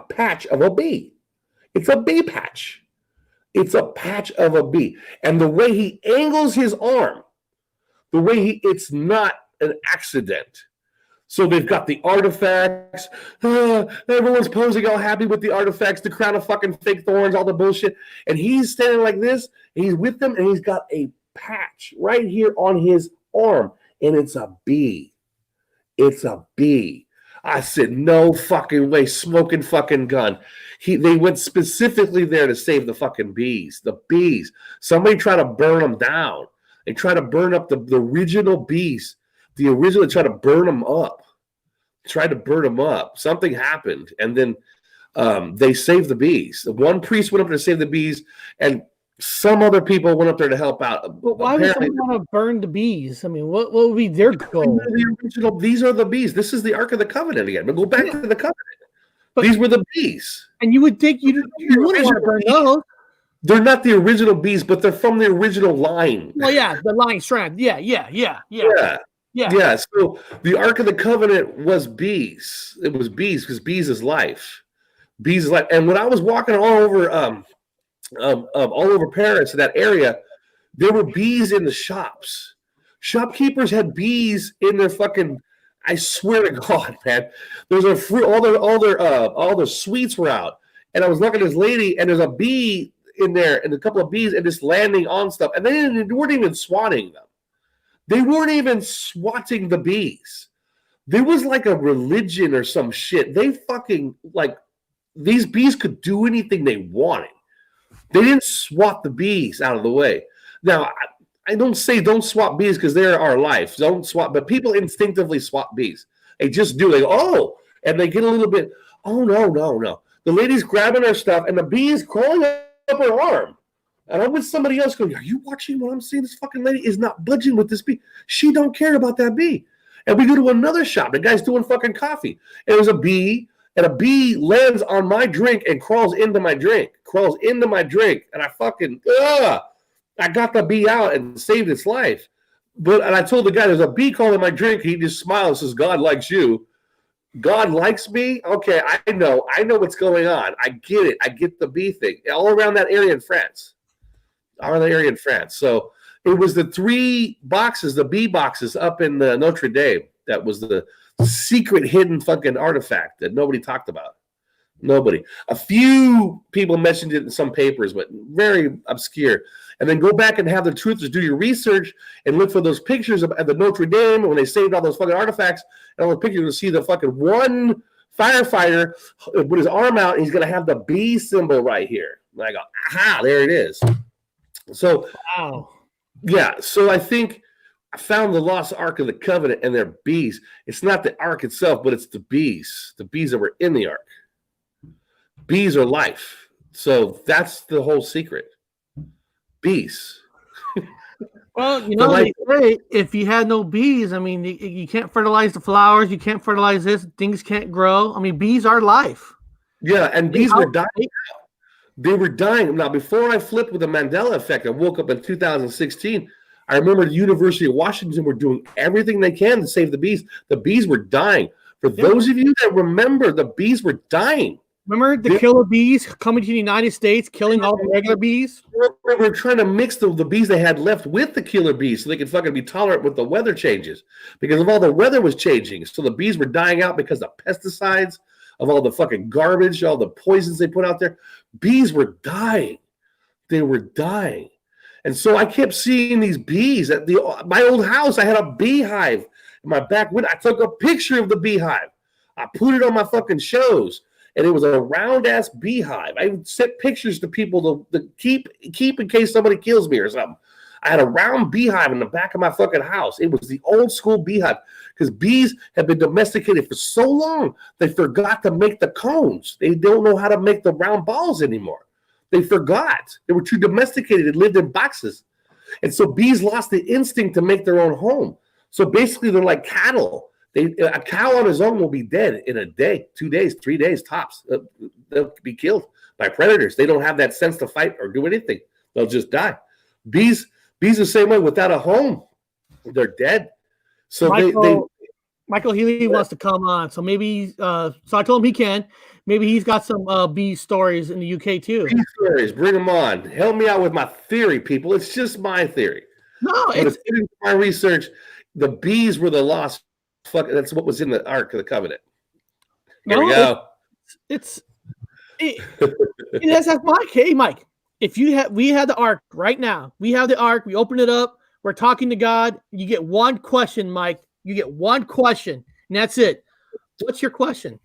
patch of a bee. It's a bee patch. It's a patch of a bee. And the way he angles his arm, it's not an accident. So they've got the artifacts. Everyone's posing all happy with the artifacts, the crown of fucking fake thorns, all the bullshit. And he's standing like this, and he's with them, and he's got a patch right here on his arm, and it's a bee. It's a bee. I said, no fucking way, smoking fucking gun. They went specifically there to save the fucking bees. The bees. Somebody tried to burn them down. They tried to burn up the original bees. The original tried to burn them up. Something happened, and then they saved the bees. One priest went up there to save the bees, and some other people went up there to help out. But why would someone want to burn the bees? I mean, what would be their goal? These are the bees. This is the Ark of the Covenant again. But go back to the Covenant. But these were the bees. And you would think you wouldn't want to burn those. They're not the original bees, but they're from the original line. Well, yeah, the line strand. Yeah. So the Ark of the Covenant was bees. It was bees because bees is life. Bees is life. And when I was walking all over Paris, in that area, there were bees in the shops. Shopkeepers had bees in their fucking. I swear to God, man. There's a fruit. All their sweets were out, and I was looking at this lady, and there's a bee in there, and a couple of bees, and just landing on stuff, and they weren't even swatting them. They weren't even swatting the bees. There was like a religion or some shit. They fucking these bees could do anything they wanted. They didn't swat the bees out of the way. Now, I don't say don't swat bees because they're our life. Don't swat, but people instinctively swat bees. They just do. They go, oh, and they get a little bit, oh, no. The lady's grabbing her stuff, and the bee is crawling up her arm. And I'm with somebody else going, are you watching what I'm seeing? This fucking lady is not budging with this bee. She don't care about that bee. And we go to another shop. The guy's doing fucking coffee. And there's a bee, and a bee lands on my drink and crawls into my drink. And I fucking, I got the bee out and saved its life. And I told the guy, there's a bee crawling in my drink. He just smiles and says, God likes you. God likes me? Okay, I know what's going on. I get it. I get the bee thing. All around that area in France. So it was the 3 boxes, the bee boxes up in the Notre Dame. That was the secret hidden fucking artifact that nobody talked about. Nobody. A few people mentioned it in some papers, but very obscure. And then go back and have the truthers do your research and look for those pictures at the Notre Dame when they saved all those fucking artifacts. And all the pictures, you'll see the fucking one firefighter with his arm out, and he's going to have the bee symbol right here. And I go, aha, there it is. So, wow. Yeah, so I think I found the lost Ark of the Covenant, and they're bees. It's not the Ark itself, but it's the bees that were in the Ark. Bees are life. So that's the whole secret. Bees. Well, you But know, like, they say if you had no bees, I mean, you can't fertilize the flowers, you can't fertilize this, things can't grow. I mean, bees are life. yeah, and They bees were help- dying. they- They were dying. Now, before I flipped with the Mandela effect, I woke up in 2016. I remember the University of Washington were doing everything they can to save the bees. The bees were dying. For Yeah. those of you that remember, the bees were dying. Remember the They- killer bees coming to the United States, killing all the regular bees? They were trying to mix the bees they had left with the killer bees so they could fucking be tolerant with the weather changes because of all the weather was changing. So the bees were dying out because of pesticides, of all the fucking garbage, all the poisons they put out there. Bees were dying. They were dying. And so I kept seeing these bees at my old house. I had a beehive in my back window. I took a picture of the beehive. I put it on my fucking shows. And it was a round ass beehive. I sent pictures to people to keep in case somebody kills me or something. I had a round beehive in the back of my fucking house. It was the old school beehive because bees have been domesticated for so long they forgot to make the cones. They don't know how to make the round balls anymore. They forgot. They were too domesticated. They lived in boxes. And so bees lost the instinct to make their own home. So basically they're like cattle. A cow on his own will be dead in a day, 2 days, 3 days tops. They'll be killed by predators. They don't have that sense to fight or do anything. They'll just die. Bees the same way. Without a home, they're dead. So Michael Healy wants to come on, so maybe. So I told him he can. Maybe he's got some bee stories in the UK too. Bee stories, bring them on. Help me out with my theory, people. It's just my theory. No, it's my research. The bees were the lost. That's what was in the Ark of the Covenant. There we go. That's Mike. Hey, Mike. If we had the Ark right now. We have the Ark. We open it up. We're talking to God. You get one question, Mike. You get one question, and that's it. What's your question?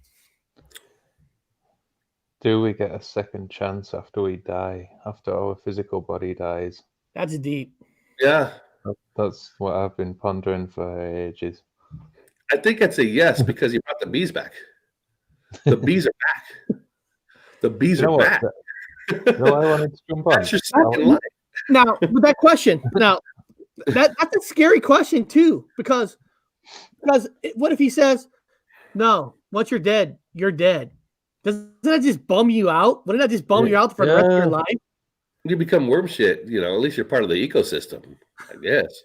Do we get a second chance after we die, after our physical body dies? That's deep. Yeah. That's what I've been pondering for ages. I think that's a yes because you brought the bees back. The bees are back. The bees are back. No, I wanted to jump on. That's your second life. Now, with that question, that's a scary question too, because what if he says, "No, once you're dead, you're dead"? Doesn't that just bum you out? Wouldn't that just bum you out for the rest of your life? You become worm shit. You know, at least you're part of the ecosystem, I guess.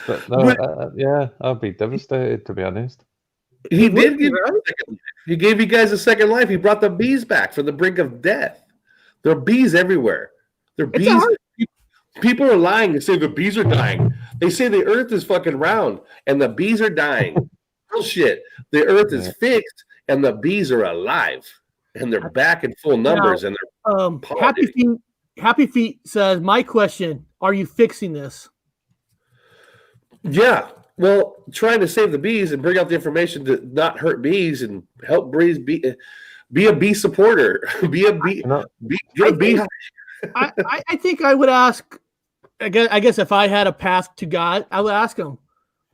But no, yeah, I'd be devastated, to be honest. He did give you a second life. He gave you guys a second life. He brought the bees back from the brink of death. There are bees everywhere. There are bees. People are lying and say the bees are dying. They say the earth is fucking round and the bees are dying. Bullshit. The earth is fixed and the bees are alive. And they're back in full numbers. And they're Happy Feet says, my question, are you fixing this? Yeah. Well, trying to save the bees and bring out the information to not hurt bees and help bees be a bee supporter. Be a bee. Get a bee. I think I would ask. I guess if I had a path to God, I would ask him,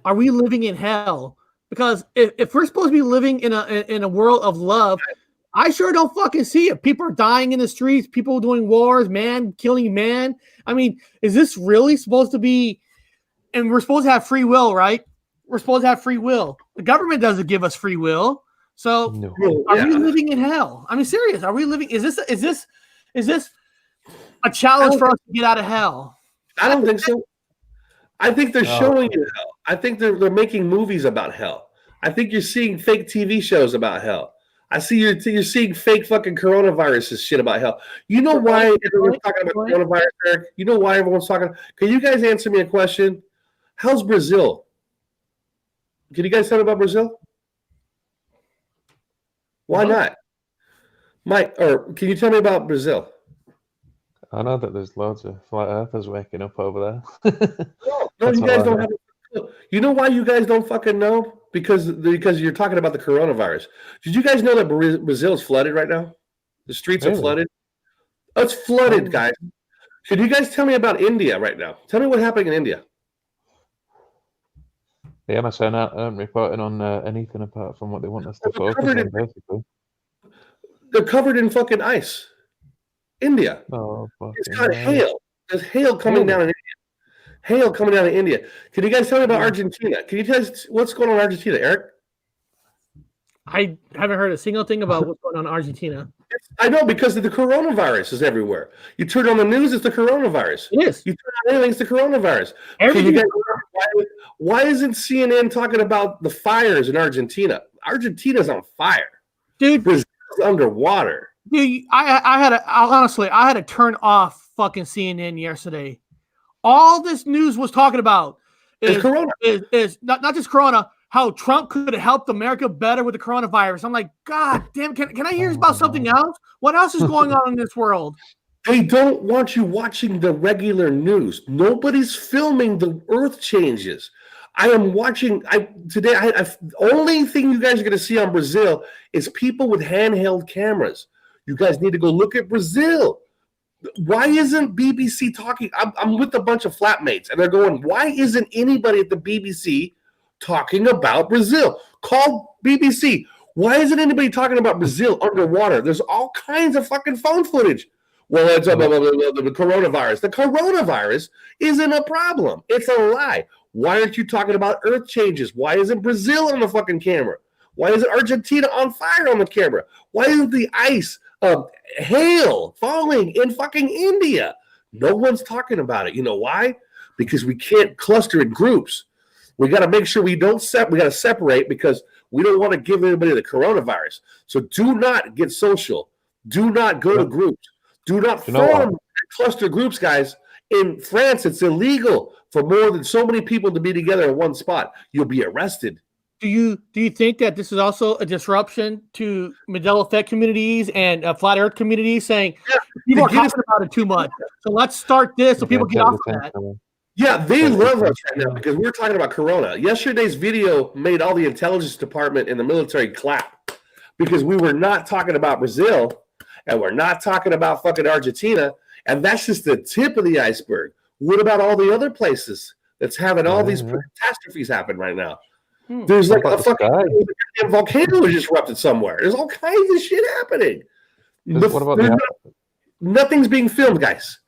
"Are we living in hell?" Because if we're supposed to be living in a world of love, I sure don't fucking see it. People are dying in the streets. People doing wars. Man killing man. I mean, is this really supposed to be? And we're supposed to have free will, right? We're supposed to have free will. The government doesn't give us free will. So are we living in hell? I mean, serious. Are we living? Is this a challenge for us to get out of hell? I don't think so. I think they're showing you hell. I think they're making movies about hell. I think you're seeing fake TV shows about hell. I see you're seeing fake fucking coronavirus shit about hell. You know why everyone's talking about coronavirus, Eric? You know why everyone's talking? Can you guys answer me a question? How's Brazil? Can you guys tell me about Brazil? Why not? Mike, or can you tell me about Brazil? I know that there's loads of flat earthers waking up over there. No, you guys don't have a clue. You know why you guys don't fucking know? Because you're talking about the coronavirus. Did you guys know that Brazil is flooded right now? The streets are flooded. Oh, it's flooded, guys. Could you guys tell me about India right now? Tell me what's happening in India. The MSN aren't reporting on anything apart from what they want us to focus on, basically. They're covered in fucking ice. India. Oh, it's got hail. There's hail coming down in India. Hail coming down in India. Can you guys tell me about Argentina? Can you tell us what's going on in Argentina, Eric? I haven't heard a single thing about what's going on in Argentina. I know, because the coronavirus is everywhere. You turn on the news, it's the coronavirus. It is. You turn on anything, it's the coronavirus. Everything. Why isn't CNN talking about the fires in Argentina? Argentina's on fire. Dude, Brazil's underwater. Dude, I had to turn off fucking CNN yesterday. All this news was talking about is Corona. Is not just Corona, how Trump could have helped America better with the coronavirus. I'm like, God damn, can I hear about something else? What else is going on in this world? They don't want you watching the regular news. Nobody's filming the earth changes. I am watching today. Only thing you guys are going to see on Brazil is people with handheld cameras. You guys need to go look at Brazil. Why isn't BBC talking? I'm with a bunch of flatmates, and they're going, why isn't anybody at the BBC talking about Brazil? Call BBC. Why isn't anybody talking about Brazil underwater? There's all kinds of fucking phone footage. Well, it's the coronavirus. The coronavirus isn't a problem. It's a lie. Why aren't you talking about earth changes? Why isn't Brazil on the fucking camera? Why isn't Argentina on fire on the camera? Why isn't the ice hail falling in fucking India? No one's talking about it. You know why? Because we can't cluster in groups. We got to make sure we don't we got to separate, because we don't want to give anybody the coronavirus. So do not get social. Do not go to groups. Do not form cluster groups, guys. In France, it's illegal for more than so many people to be together in one spot. You'll be arrested. Do you think that this is also a disruption to Mandela effect communities and flat Earth communities, saying people are talking about it too much? So let's start this so people get off of that. Yeah, they love us right now because we're talking about Corona. Yesterday's video made all the intelligence department and the military clap, because we were not talking about Brazil and we're not talking about fucking Argentina, and that's just the tip of the iceberg. What about all the other places that's having all these catastrophes happen right now? There's like a fucking volcano just erupted somewhere. There's all kinds of shit happening. What about nothing's being filmed, guys.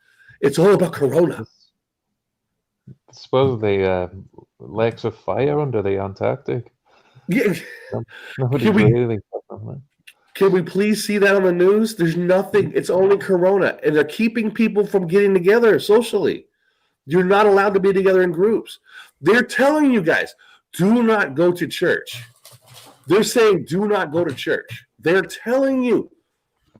It's all about Corona. Supposedly lakes of fire under the Antarctic. Yeah. Nobody really. Can we please see that on the news? There's nothing. It's only Corona, and they're keeping people from getting together socially. You're not allowed to be together in groups. They're telling you guys, do not go to church. They're saying, do not go to church. They're telling you,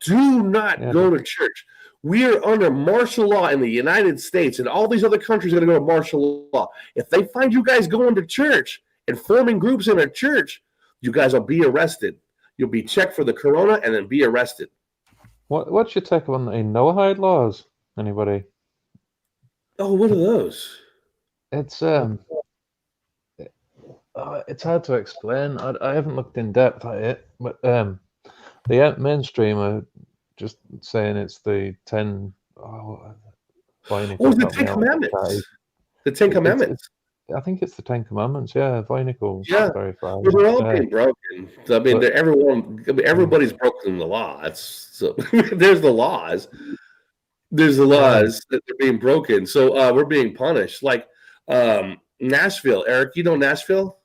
do not go to church. We are under martial law in the United States, and all these other countries are going to go to martial law. If they find you guys going to church and forming groups in a church, you guys will be arrested. You'll be checked for the corona and then be arrested. What's your take on the Noahide laws? Anybody? Oh, what are those? It's hard to explain. I haven't looked in depth at it, but the mainstream are just saying it's the 10. The 10 Commandments. The 10 Commandments. I think it's the 10 Commandments. Yeah, Voinical. Yeah, we're all being broken. I mean, everybody's broken the law. There's the laws. There's the laws that are being broken. So we're being punished. Like Nashville, Eric. You know Nashville?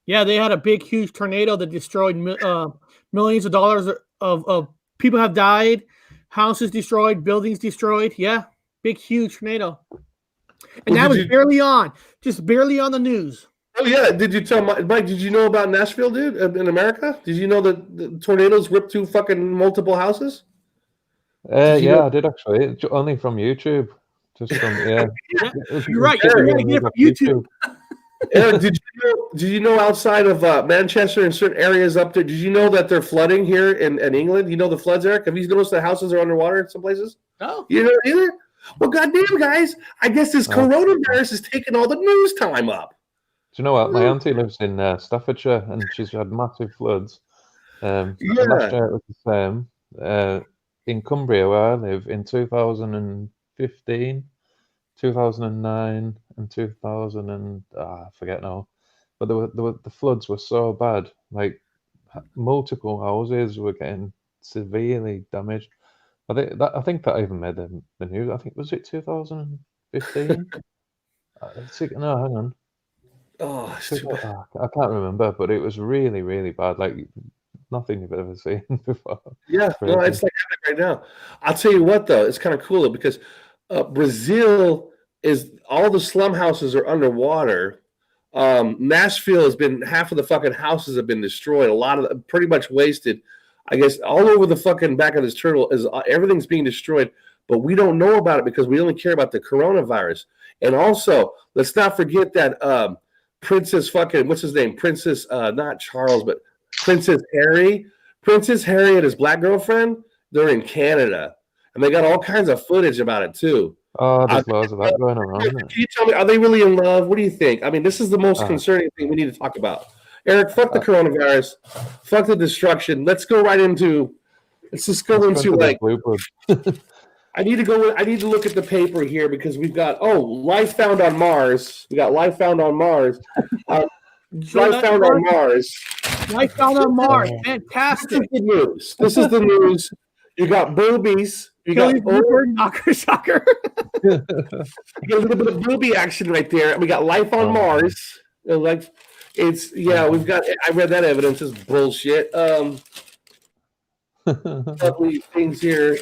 Yeah, they had a big, huge tornado that destroyed millions of dollars of people have died, houses destroyed, buildings destroyed. Yeah, big, huge tornado. And that was barely on the news. Oh, yeah. Did you tell Mike, did you know about Nashville, dude, in America? Did you know that the tornadoes ripped through fucking multiple houses? I did actually. Only from YouTube. Just from, You're right. You got to get it from YouTube. Eric, did you know outside of Manchester and certain areas up there, did you know that they're flooding here in England? You know the floods, Eric? Have you noticed the houses are underwater in some places? No. You know either? Well, goddamn, guys, I guess this coronavirus is taking all the news time up. Do you know what? My auntie lives in Staffordshire, and she's had massive floods. Last year it was the same. In Cumbria, where I live, in 2015, 2009, and 2000, and I forget now. But the floods were so bad. Like, multiple houses were getting severely damaged. I think that even made the news. I think was it 2015? No, hang on. Oh, it's too bad. I can't remember, but it was really, really bad. Like nothing you've ever seen before. Yeah, no, Crazy. it's like happening right now. I'll tell you what, though, it's kind of cool because Brazil is all the slum houses are underwater. Nashville has been half of the fucking houses have been destroyed. A lot of pretty much wasted. I guess all over the fucking back of this turtle is everything's being destroyed, but we don't know about it because we only care about the coronavirus. And also, let's not forget that Princess fucking what's his name? Princess not Charles, but Princess Harry. Princess Harry and his black girlfriend, they're in Canada. And they got all kinds of footage about it too. Oh, there's loads of that going around. Can you tell me, are they really in love? What do you think? I mean, this is the most concerning thing we need to talk about. Eric, fuck the coronavirus, fuck the destruction. Let's go right into. Let's just go into like. I need to look at the paper here because we've got life found on Mars. We got life found on Mars. Life found on Mars. Life found on Mars. Fantastic. This is the news. You got boobies. You got knocker sucker. You got a little bit of booby action right there. We got life on Mars. Like we've got. I read that evidence. It's bullshit. Ugly things here.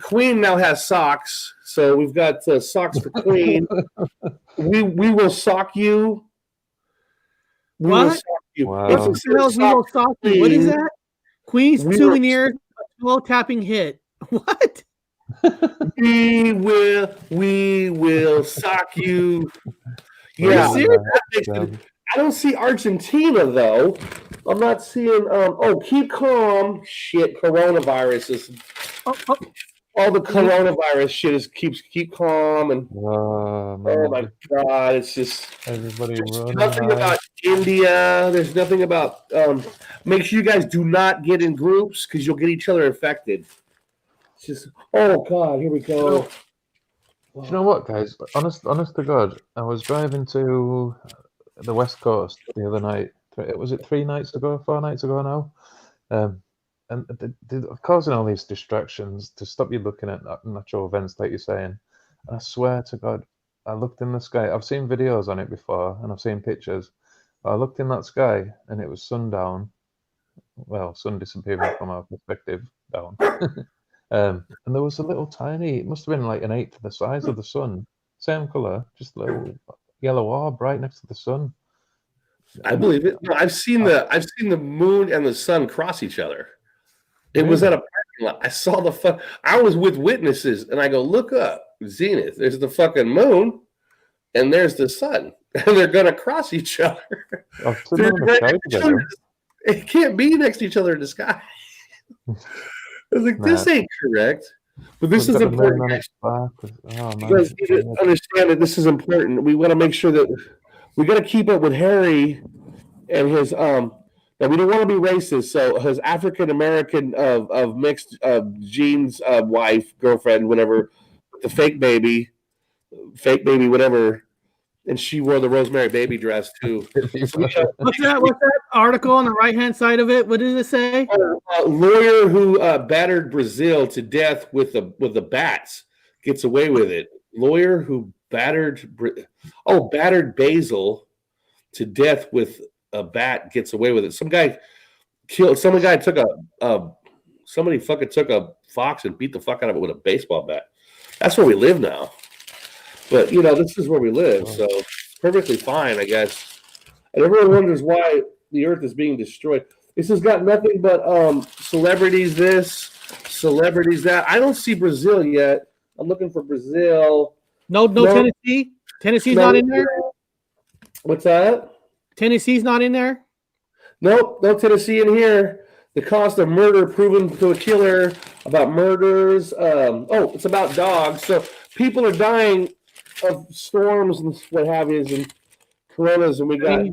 Queen now has socks, so we've got socks for Queen. we will sock you. We will sock you. Wow. What is that? Queen's souvenirs, tapping hit. What? We will sock you. Yeah. I don't see Argentina though. I'm not seeing. Keep calm. Shit, coronavirus is. All the coronavirus shit is keep calm and. Oh my god! It's just. Everybody there's nothing about India. There's nothing about. Make sure you guys do not get in groups because you'll get each other infected. It's just. Oh god! Here we go. Do you know what, guys? Honest to God, I was driving to the West Coast the other night. Was it 4 nights ago now? And they're causing all these distractions to stop you looking at natural events, like you're saying. And I swear to God, I looked in the sky. I've seen videos on it before, and I've seen pictures. But I looked in that sky, and it was sundown. Well, sun disappearing from our perspective down. And there was a little tiny, it must have been like an eighth of the size of the sun. Same color, just a little yellow orb right next to the sun. I believe it. No, I've seen the moon and the sun cross each other. It was at a parking lot. I saw I was with witnesses, and I go, look up, zenith. There's the fucking moon, and there's the sun, and they're gonna cross each other. It can't be next to each other in the sky. I was like, this ain't correct. But this is important. You guys need to understand that this is important. We want to make sure that we got to keep up with Harry and his that we don't want to be racist. So his African American of mixed genes wife, girlfriend, whatever, the fake baby, whatever. And she wore the Rosemary Baby dress too. What's that article on the right-hand side of it? What does it say? A lawyer who battered Brazil to death with the bats gets away with it. Lawyer who battered Basil to death with a bat gets away with it. Somebody fucking took a fox and beat the fuck out of it with a baseball bat. That's where we live now. But, this is where we live, so it's perfectly fine, I guess. And everyone wonders why the earth is being destroyed. This has got nothing but celebrities this, celebrities that. I don't see Brazil yet. I'm looking for Brazil. No. Tennessee? Tennessee's not in there? What's that? Tennessee's not in there? Nope, no Tennessee in here. The cost of murder proven to a killer, about murders. It's about dogs. So people are dying of storms and what have you, and coronas, and we got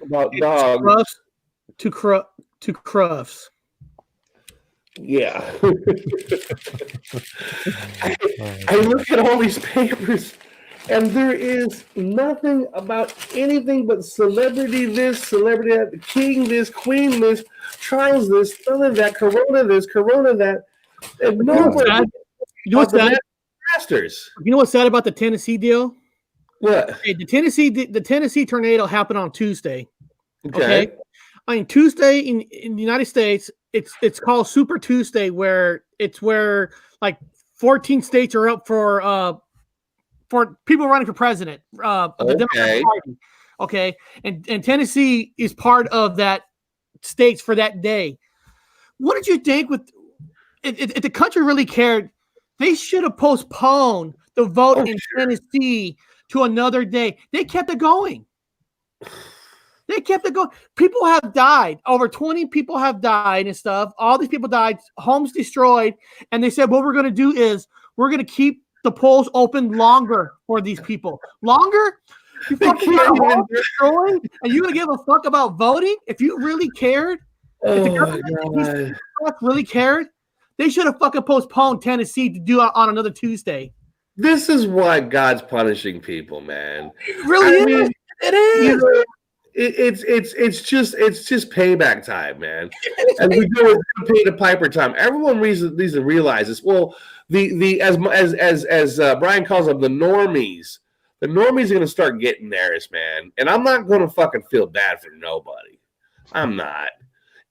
about dogs to crufts. Yeah. I look at all these papers And there is nothing about anything but celebrity this, celebrity that, king this, queen this, Charles this, none of that, Corona this, Corona that. And nobody you know what's sad? Masters. You know what's sad about the Tennessee deal? What? Hey, the Tennessee tornado happened on Tuesday. Okay. I mean, Tuesday in the United States, it's called Super Tuesday, where like 14 states are up for people running for president. The Democratic Party. Okay, and Tennessee is part of that states for that day. What did you think? If the country really cared, they should have postponed the vote in Tennessee to another day. They kept it going. People have died. Over 20 people have died and stuff. All these people died. Homes destroyed. And they said, what we're going to do is we're going to keep the polls open longer for these people. Longer? You fucking got homes destroyed? And you're going to give a fuck about voting? If you really cared, if the government really cared, they should have fucking postponed Tennessee to do it on another Tuesday. This is why God's punishing people, man. It really is. It is. You know, it's just payback time, man. And we do it pay the piper time. Everyone needs to realize this. Well, as Brian calls them, the normies. The normies are gonna start getting theirs, man. And I'm not gonna fucking feel bad for nobody. I'm not.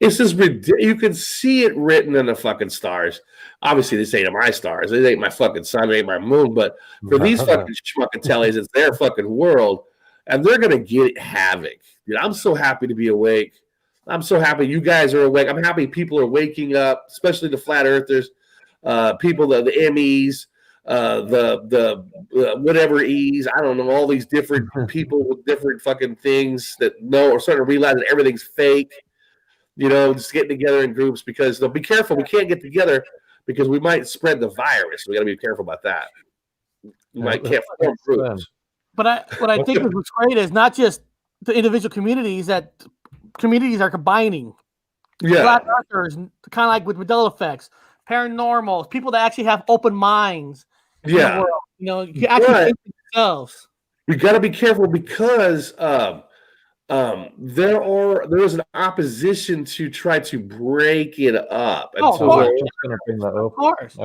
It's just ridiculous. You can see it written in the fucking stars. Obviously, this ain't my stars. It ain't my fucking sun. It ain't my moon. But for these fucking schmuckatellis, it's their fucking world. And they're going to get havoc. Dude, I'm so happy to be awake. I'm so happy you guys are awake. I'm happy people are waking up, especially the flat earthers, people, the MEs, the whatever E's. I don't know, all these different people with different fucking things that know or starting to realize that everything's fake. You know, just getting together in groups because they'll be careful. We can't get together because we might spread the virus. We got to be careful about that. You can't form groups. But what I think is what's great is not just the individual communities, that communities are combining. Yeah. Flat earthers, kind of like with Mandela effects, paranormal, people that actually have open minds. Yeah. In the world. You know, you actually think themselves. We got to be careful because there is an opposition to try to break it up. Of course. Just going to bring that up. Of course.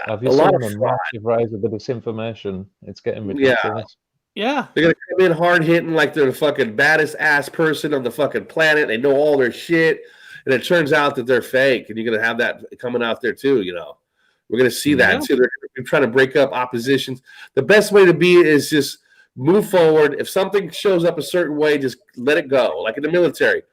Have you seen the massive rise of the disinformation? It's getting ridiculous. Yeah. They're going to come in hard hitting like they're the fucking baddest ass person on the fucking planet. They know all their shit. And it turns out that they're fake. And you're going to have that coming out there too, you know. We're going to see that too. They're trying to break up oppositions. The best way to be is just move forward. If something shows up a certain way, just let it go. Like in the military,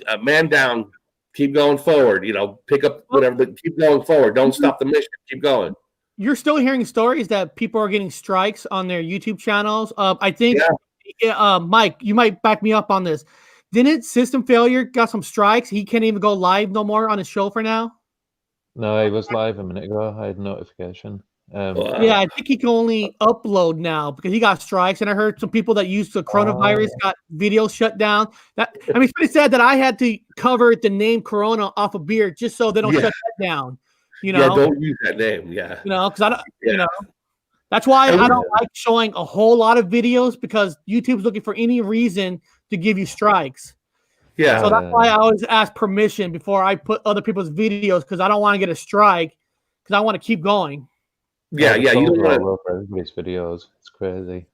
a man down, keep going forward. You know, pick up whatever, but keep going forward. Don't stop the mission. Keep going. You're still hearing stories that people are getting strikes on their YouTube channels. I think, Mike, you might back me up on this. Didn't System Failure got some strikes? He can't even go live no more on his show for now. No, he was live a minute ago. I had a notification. Yeah, I think he can only upload now because he got strikes. And I heard some people that used the coronavirus got videos shut down. It's pretty sad that I had to cover the name Corona off a beer just so they don't shut that down. You know, yeah, don't use that name. Yeah, you know, because I don't. You know, that's why I don't like showing a whole lot of videos because YouTube's looking for any reason to give you strikes. Yeah, so that's why I always ask permission before I put other people's videos because I don't want to get a strike because I want to keep going. Yeah, you don't want to everybody's videos. It's crazy.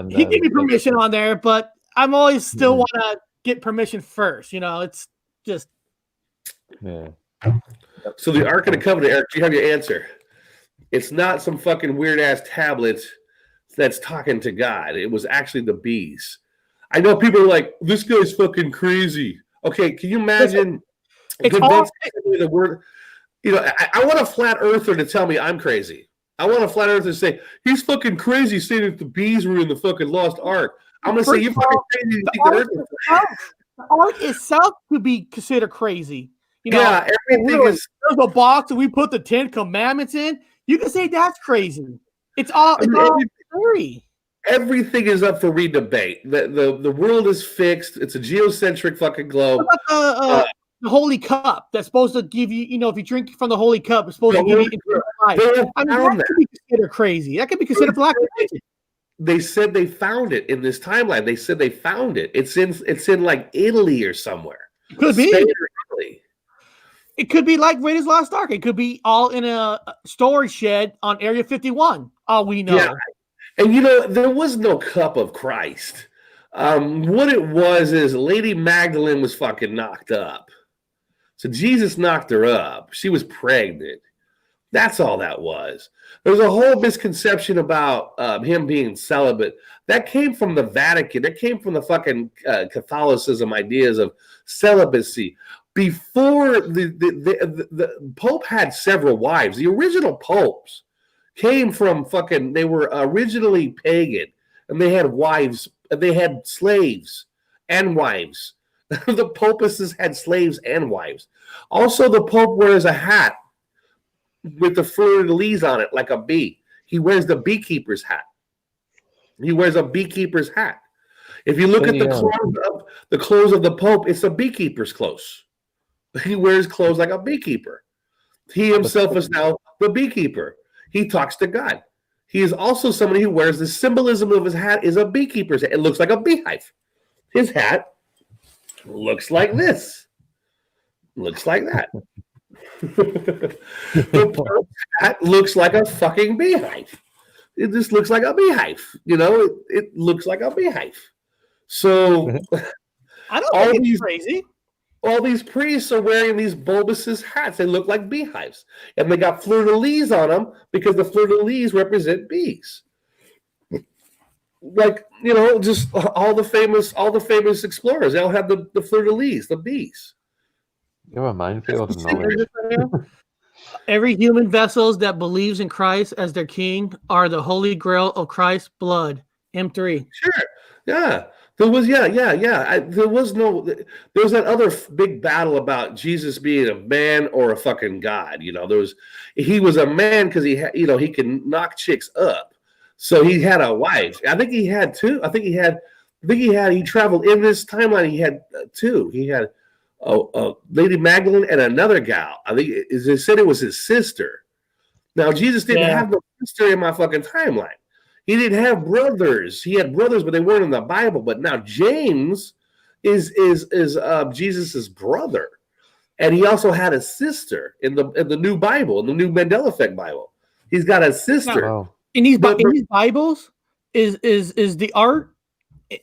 He gave me permission on there, but I'm always still want to get permission first. You know, it's just So the Ark of the Covenant, Eric, do you have your answer? It's not some fucking weird ass tablet that's talking to God. It was actually the bees. I know people are like, this guy's fucking crazy. Okay, can you imagine the word? You know, I want a flat earther to tell me I'm crazy. I want a flat earther to say, he's fucking crazy saying that the bees were in the fucking lost ark. I'm going to say, you're fucking crazy. The ark itself could be considered crazy. You know, everything is. There's a box that we put the 10 Commandments in. You can say that's crazy. It's all theory. Everything is up for redebate. The world is fixed. It's a geocentric fucking globe. What about the holy cup that's supposed to give you, you know, if you drink from the holy cup, it's supposed to give you Right. They have I mean, found that could be considered crazy. That could be considered black magic. They said they found it in this timeline. They said they found it. It's in like Italy or somewhere. Could Spain be. or Italy. It could be like Raiders Lost Ark. It could be all in a storage shed on Area 51. All we know. Yeah. And there was no cup of Christ. What it was is Lady Magdalene was fucking knocked up. So Jesus knocked her up. She was pregnant. That's all that was. There's a whole misconception about him being celibate. That came from the Vatican. That came from the fucking Catholicism ideas of celibacy. Before the Pope had several wives. The original popes came from they were originally pagan, and they had wives, they had slaves and wives. The popesses had slaves and wives. Also, the Pope wears a hat with the fleur-de-lis on it, like a bee. He wears the beekeeper's hat. He wears a beekeeper's hat. If you look at the clothes of the Pope, it's a beekeeper's clothes. He wears clothes like a beekeeper. He himself is now the beekeeper. He talks to God. He is also somebody who wears the symbolism of his hat is a beekeeper's hat. It looks like a beehive. His hat looks like this. Looks like that. The Pope's hat looks like a fucking beehive. It just looks like a beehive. It looks like a beehive. So I don't think it's crazy. All these priests are wearing these bulbous hats. They look like beehives. And they got fleur-de-lis on them because the fleur-de-lis represent bees. Like, just all the famous explorers, they all have the fleur-de-lis, the bees. You're a minefield of knowledge. Every human vessels that believes in Christ as their king are the holy grail of Christ's blood. M3. Sure. Yeah. There was, there was that other big battle about Jesus being a man or a fucking God. He was a man because he can knock chicks up. So he had a wife. I think he had two. He traveled in this timeline. He had two. He had Lady Magdalene and another gal. I think they said it was his sister. Now, Jesus didn't have no sister in my fucking timeline. He didn't have brothers. He had brothers, but they weren't in the Bible. But now James is Jesus's brother, and he also had a sister in the new Bible, in the new Mandela Effect Bible. He's got a sister. Wow. In these Bibles, is the art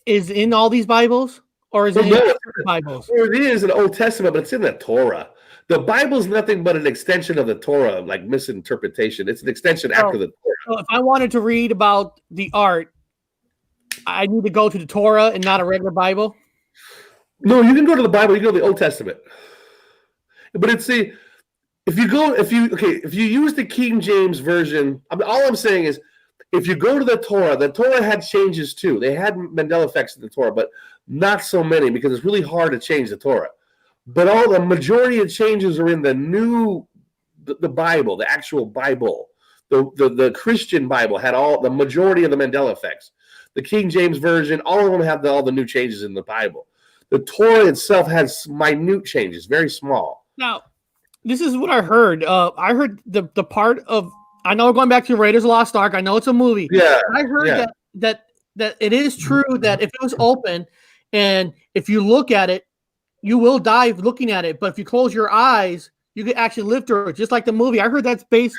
is in all these Bibles, or is it in different Bibles? It is in the Old Testament, but it's in the Torah. The Bible is nothing but an extension of the Torah, like misinterpretation. It's an extension after the Torah. So if I wanted to read about the art, I need to go to the Torah and not a regular Bible? No, you can go to the Bible. You can go to the Old Testament. But if you use the King James version, all I'm saying is if you go to the Torah had changes too. They had Mandela effects in the Torah, but not so many because it's really hard to change the Torah. But the majority of changes are in the Bible, the actual Bible. The Christian Bible had the majority of the Mandela effects. The King James version, all of them have all the new changes in the Bible. The Torah itself has minute changes, very small. Now, this is what I heard. I heard the part of, I know we're going back to Raiders of the Lost Ark. I know it's a movie. Yeah. I heard that it is true that if it was open and if you look at it, you will die looking at it. But if you close your eyes, you could actually live through it, just like the movie. I heard that's based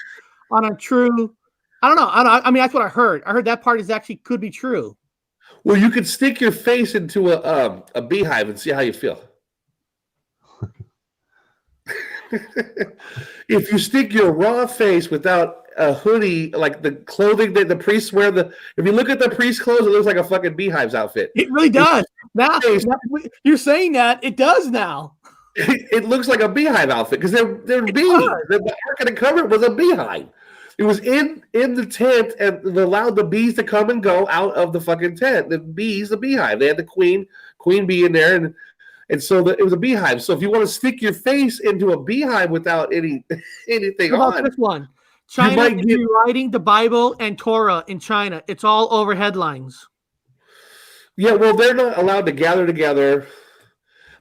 on a true, I don't know. I mean, that's what I heard. I heard that part could be true. Well, you could stick your face into a beehive and see how you feel. If you stick your raw face without a hoodie, like the clothing that the priests wear, if you look at the priest's clothes, it looks like a fucking beehive's outfit. It really does. Now you're saying that it does now. It looks like a beehive outfit because they're bees. The Ark of the Covenant was a beehive. It was in the tent and they allowed the bees to come and go out of the fucking tent. The beehive. They had the queen bee in there, and so it was a beehive. So if you want to stick your face into a beehive without anything How about on, this one? China is rewriting the Bible and Torah in China. It's all over headlines. Yeah, well, they're not allowed to gather together.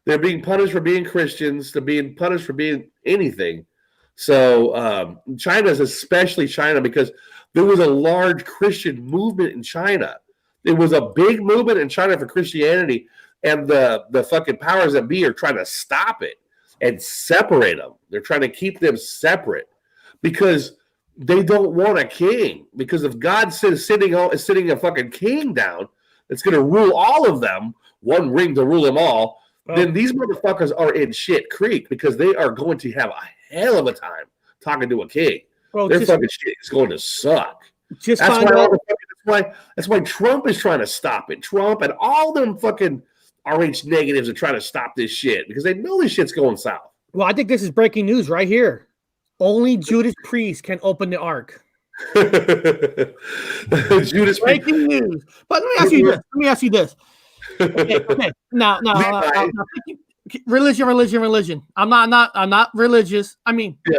They're being punished for being Christians. They're being punished for being anything. So China's especially China because there was a large Christian movement in China. There was a big movement in China for Christianity, and the fucking powers that be are trying to stop it and separate them. They're trying to keep them separate because they don't want a king. Because if God is sitting a fucking king down that's going to rule all of them, one ring to rule them all, then these motherfuckers are in shit creek because they are going to have a hell of a time talking to a king. Bro, Their fucking shit is going to suck. Just That's why Trump is trying to stop it. Trump and all them fucking RH negatives are trying to stop this shit because they know this shit's going south. Well, I think this is breaking news right here. Only Judas Priest can open the ark. Judas breaking news. But let me ask you this. Okay. Now, religion. I'm not religious. I mean, yeah.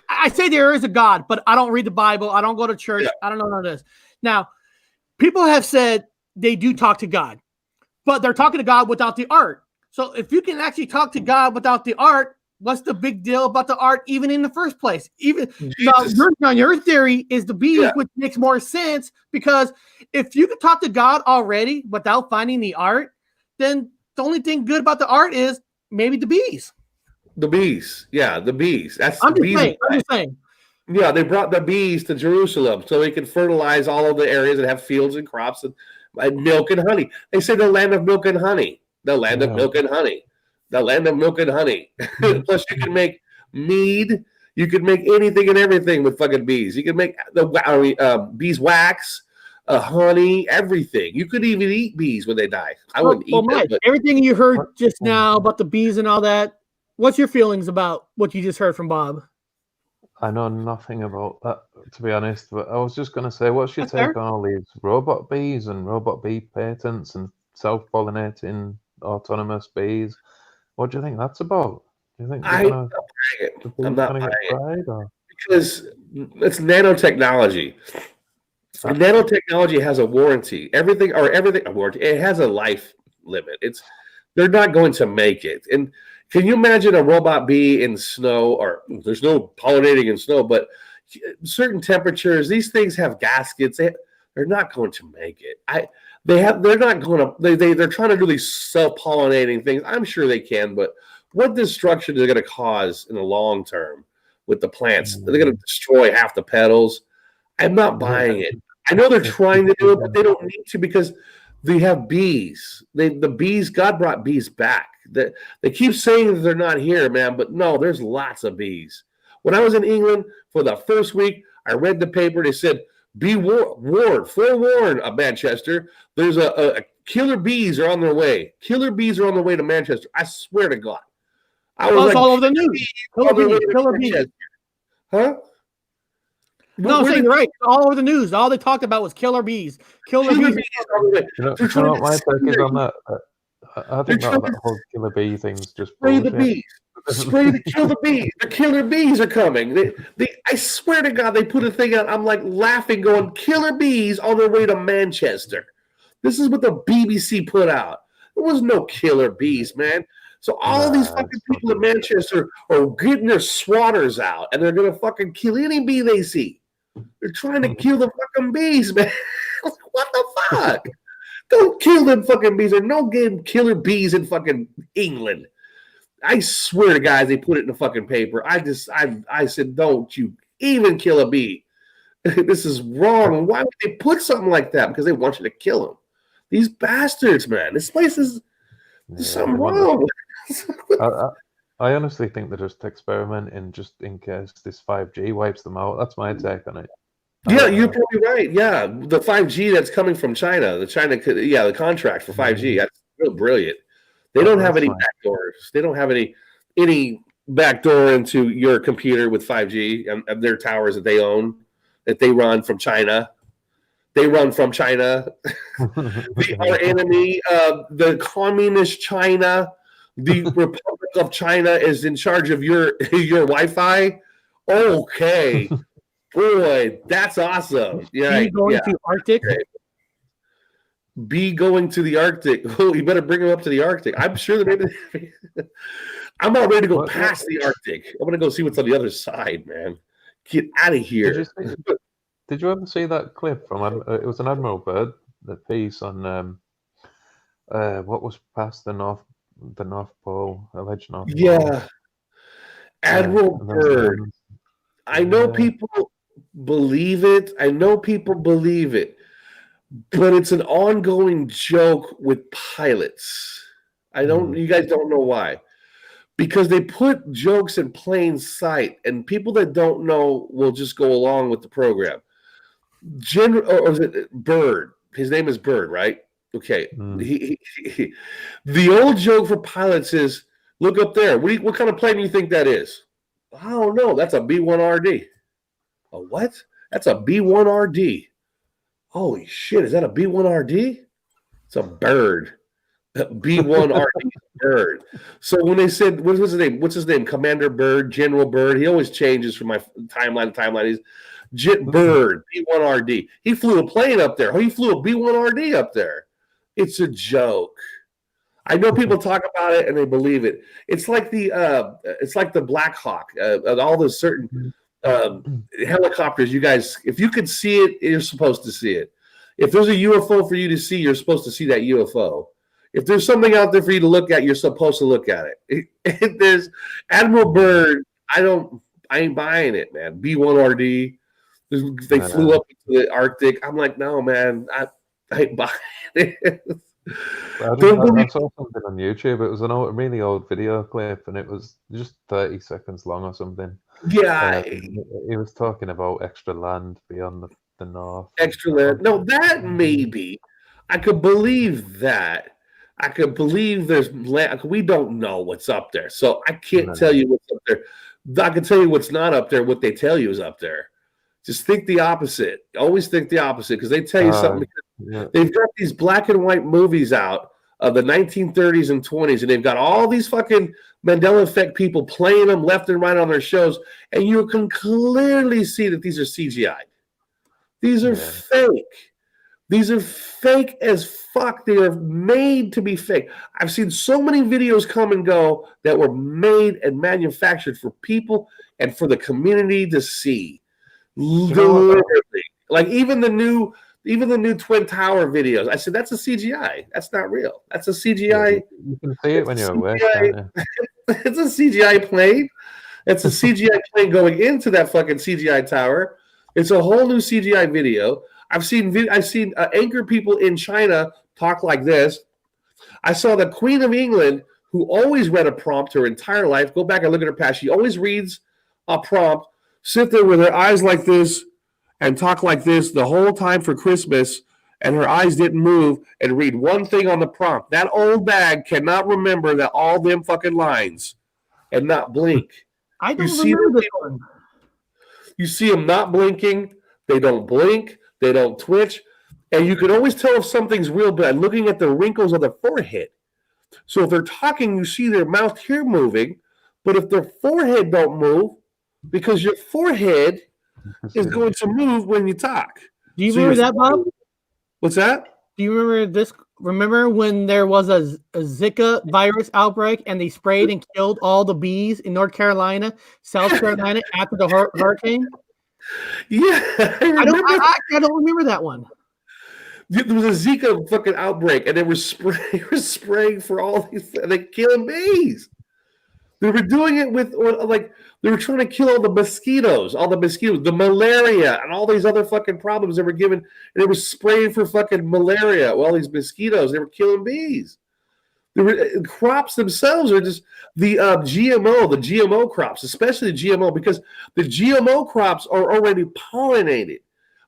I say there is a God, but I don't read the Bible. I don't go to church. Yeah. I don't know none of this. Now, people have said they do talk to God, but they're talking to God without the art. So if you can actually talk to God without the art, what's the big deal about the art even in the first place? Even now, your theory is the bees, which makes more sense because if you could talk to God already without finding the art, then the only thing good about the art is maybe the bees. The bees. Yeah, the bees. I'm just saying. Yeah, they brought the bees to Jerusalem so they could fertilize all of the areas that have fields and crops and milk and honey. They say the land of milk and honey. The land of milk and honey. The land of milk and honey. Plus, you can make mead. You can make anything and everything with fucking bees. You can make the beeswax, honey, everything. You could even eat bees when they die. I wouldn't eat them. But everything you heard just now about the bees and all that, what's your feelings about what you just heard from Bob? I know nothing about that, to be honest. But I was just going to say, what's your take on all these robot bees and robot bee patents and self-pollinating autonomous bees? What do you think that's about? Do you think I'm not buying it. Because it's nanotechnology. Nanotechnology has a warranty. Everything a warranty. It has a life limit. They're not going to make it. And can you imagine a robot bee in snow? Or there's no pollinating in snow, but certain temperatures, these things have gaskets. They're not going to make it. They're not going to. They're trying to do these self-pollinating things. I'm sure they can, but what destruction is it going to cause in the long term with the plants? They're going to destroy half the petals. I'm not buying it. I know they're trying to do it, but they don't need to because they have bees. The bees. God brought bees back. They keep saying that they're not here, man, but no, there's lots of bees. When I was in England for the first week, I read the paper. They said, be forewarned, Manchester. There's a killer bees are on their way. Killer bees are on their way to Manchester. I swear to God. I was all over the news. Killer bees. Huh? No, I'm saying you're right. All over the news. All they talked about was killer bees. Killer bees. You know what my take is on that? I think that whole killer bee thing's just spray the bees. Spray to kill the bees. The killer bees are coming. I swear to God, they put a thing out. I'm like laughing, going, killer bees on their way to Manchester. This is what the BBC put out. There was no killer bees, man. So all these fucking people in Manchester are getting their swatters out, and they're going to fucking kill any bee they see. They're trying to kill the fucking bees, man. What the fuck? Don't kill them fucking bees. There's no game killer bees in fucking England. I swear to guys, they put it in the fucking paper. I said, don't you even kill a bee. This is wrong. Why would they put something like that? Because they want you to kill them. These bastards, man. This place is something wrong. I honestly think they're just experimenting just in case this 5G wipes them out. That's my take on it. Yeah, you're probably right. Yeah, the 5G that's coming from China, the contract for 5G, that's real brilliant. They don't have any backdoors. They don't have any backdoor into your computer with 5G and their towers that they own, that they run from China. They run from China. Our enemy, the communist China, the Republic of China is in charge of your Wi-Fi. Okay. Boy, that's awesome. Yeah. Be going to Arctic. Okay. Be going to the Arctic. Oh, you better bring them up to the Arctic. I'm sure that maybe I'm not ready to go past the Arctic. I'm going to go see what's on the other side, man. Get out of here. Did you ever see that clip from? It was an Admiral Byrd, the piece on what was past the North Pole, alleged North Pole. Yeah, Admiral Byrd. I know people believe it. But it's an ongoing joke with pilots. You guys don't know why. Because they put jokes in plain sight, and people that don't know will just go along with the program. Or is it Bird? His name is Bird, right? Okay. The old joke for pilots is, look up there. What kind of plane do you think that is? I don't know. That's a B-1RD. A what? That's a B-1RD. Holy shit, is that a B-1RD? It's a bird. B-1RD Bird. So when they said, what's his name? What's his name? Commander Bird, General Bird. He always changes from my timeline to timeline. He's Jet Bird, B-1RD. He flew a plane up there. He flew a B-1RD up there. It's a joke. I know people talk about it and they believe it. It's like the Black Hawk. All the certain helicopters. You guys, if you could see it, you're supposed to see it. If there's a UFO for you to see, you're supposed to see that UFO. If there's something out there for you to look at, you're supposed to look at it. There's Admiral Byrd. I ain't buying it, man. B-1RD. They flew up into the Arctic. I'm like, no, man, I ain't buying it. I saw something on YouTube. It was a really old video clip, and it was just 30 seconds long or something. Yeah. He was talking about extra land beyond the north. Extra land. No, that maybe. I could believe that. I could believe there's land. We don't know what's up there. So I can't tell you what's up there. I can tell you what's not up there, what they tell you is up there. Just think the opposite. Always think the opposite, because they tell you something. Yeah. They've got these black and white movies out of the 1930s and 20s, and they've got all these fucking Mandela effect people playing them left and right on their shows, and you can clearly see that these are CGI. These are fake. These are fake as fuck. They are made to be fake. I've seen so many videos come and go that were made and manufactured for people and for the community to see. Literally. Like even the new Twin Tower videos. I said, that's a CGI. That's not real. That's a CGI. You can see it when you're awake, can't you? It's a CGI plane. It's a CGI plane going into that fucking CGI tower. It's a whole new CGI video. I've seen anchor people in China talk like this. I saw the Queen of England, who always read a prompt her entire life. Go back and look at her past. She always reads a prompt, sit there with her eyes like this, and talk like this the whole time for Christmas, and her eyes didn't move, and read one thing on the prompt. That old bag cannot remember that all them fucking lines and not blink. I don't remember this one. You see them not blinking. They don't blink. They don't twitch. And you can always tell if something's real by looking at the wrinkles of the forehead. So if they're talking, you see their mouth here moving. But if their forehead don't move, because your forehead is going to move when you talk. Do you remember that, Bob? What's that? Do you remember this? Remember when there was a Zika virus outbreak and they sprayed and killed all the bees in North Carolina, South Carolina after the hurricane? Yeah, I don't remember that one. There was a Zika fucking outbreak, and they were spraying for all these, like killing bees. They were doing it with, like, they were trying to kill all the mosquitoes, the malaria, and all these other fucking problems they were given. And they were spraying for fucking malaria. All these mosquitoes, they were killing bees. Crops themselves are just the GMO crops, especially the GMO, because the GMO crops are already pollinated.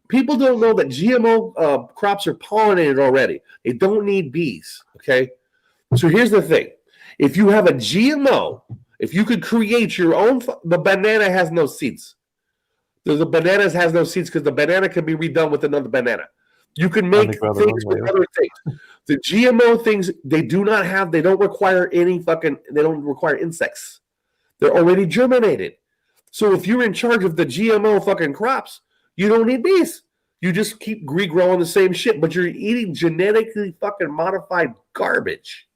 People don't know that GMO crops are pollinated already. They don't need bees, okay? So here's the thing. If you have a GMO, if you could create your own, the banana has no seeds. The bananas has no seeds because the banana can be redone with another banana. You can make things with other things. The GMO things, they don't require they don't require insects. They're already germinated. So if you're in charge of the GMO fucking crops, you don't need bees. You just keep regrowing the same shit, but you're eating genetically fucking modified garbage.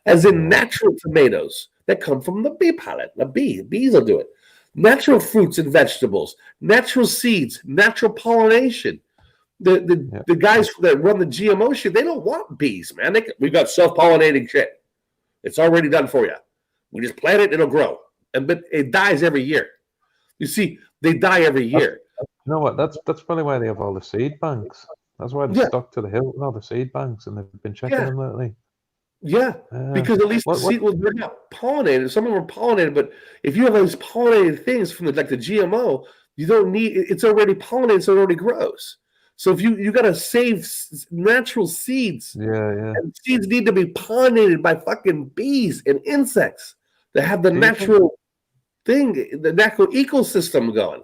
As in natural tomatoes. that come from the bee pollen. Bees will do it. Natural fruits and vegetables, natural seeds, natural pollination. The guys that run the GMO shit, they don't want bees, man. We've got self-pollinating shit. It's already done for you. We just plant it, it'll grow. But it dies every year. You see, they die every year. You know what? That's probably why they have all the seed banks. That's why they're stuck to the hill with all the seed banks, and they've been checking them lately. Yeah, because at least the seed they're not pollinated. Some of them are pollinated, but if you have those pollinated things from the GMO, you don't need it's already pollinated, so it already grows. So if you got to save natural seeds, and seeds need to be pollinated by fucking bees and insects that have the natural thing, the natural ecosystem going.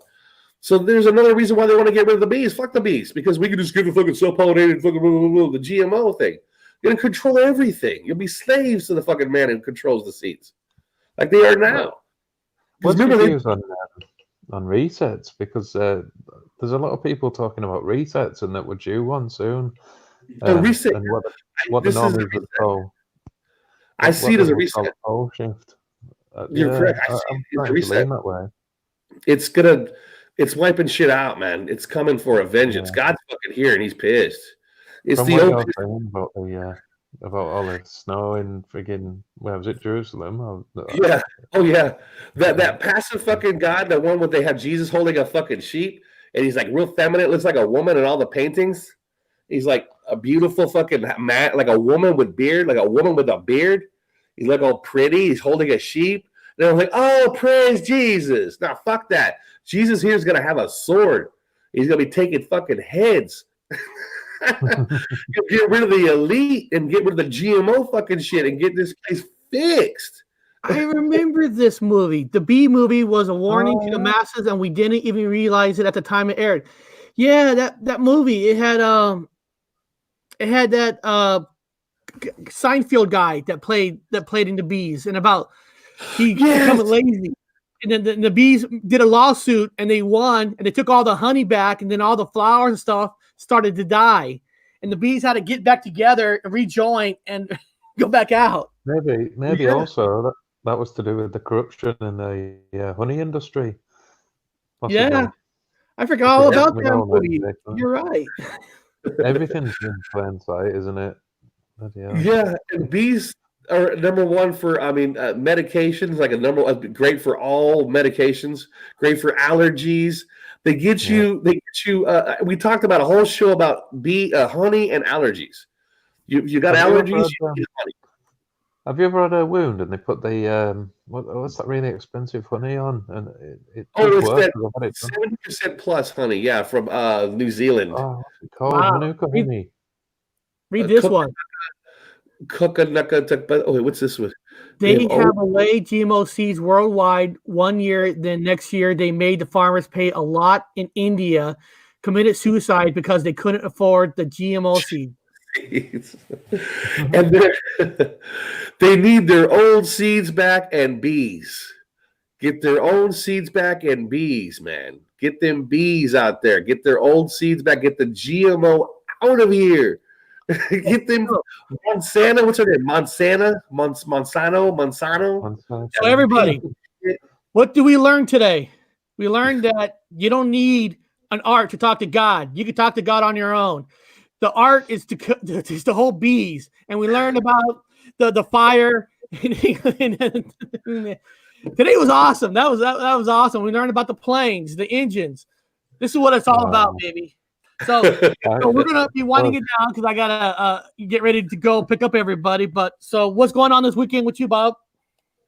So there's another reason why they want to get rid of the bees. Fuck the bees, because we can just get the fucking self-pollinated fucking the GMO thing. You're gonna control everything. You'll be slaves to the fucking man who controls the seeds, like they are now. What's your views on resets? Because there's a lot of people talking about resets and that we're due one soon. Reset. And what the normies would call. I see it as a reset. Pole shift. You're correct. I see it as a reset. That way. It's wiping shit out, man. It's coming for a vengeance. God's fucking here and he's pissed. It's From the what old you're saying about all the snow in friggin' where was it, Jerusalem? That passive fucking God, the one where they have Jesus holding a fucking sheep, and he's like real feminine, looks like a woman in all the paintings. He's like a beautiful fucking man, like a woman with beard, like a woman with a beard. He's like all pretty. He's holding a sheep. And I was like, oh, praise Jesus. Now, fuck that. Jesus here is going to have a sword. He's going to be taking fucking heads. Get rid of the elite and get rid of the GMO fucking shit and get this place fixed. I remember this movie. The Bee movie was a warning to the masses, and we didn't even realize it at the time it aired. Yeah, that movie. It had that Seinfeld guy that played in the Bees, and about he becoming lazy. And then the Bees did a lawsuit, and they won, and they took all the honey back, and then all the flowers and stuff started to die. And the Bees had to get back together and rejoin and go back out. Maybe also that was to do with the corruption in the honey industry. Possibly. Yeah, I forgot all about that movie. You're right. Everything's in plain sight, isn't it? Yeah, and bees are number one for medications, like great for all medications, great for allergies. They get you. We talked about a whole show about honey and allergies. You got allergies. Have you ever had a wound and they put the what's that really expensive honey on? And it's that 70% plus honey, yeah, from New Zealand. Oh, what's it called? Manuka honey. Read this one. What's this one? They have away GMO seeds worldwide 1 year. Then next year, they made the farmers pay a lot in India, committed suicide because they couldn't afford the GMO seed. And they need their old seeds back and bees. Get their own seeds back and bees, man. Get them bees out there. Get their old seeds back. Get the GMO out of here. Get them Monsanto. What's her name? Monsanto. So everybody, what do we learn today? We learned that you don't need an art to talk to God. You can talk to God on your own. The art is to hold bees, and we learned about the fire. Today was awesome. That was awesome. We learned about the planes, the engines. This is what it's all about, baby. So we're gonna be winding it down because I gotta get ready to go pick up everybody. But so what's going on this weekend with you, Bob?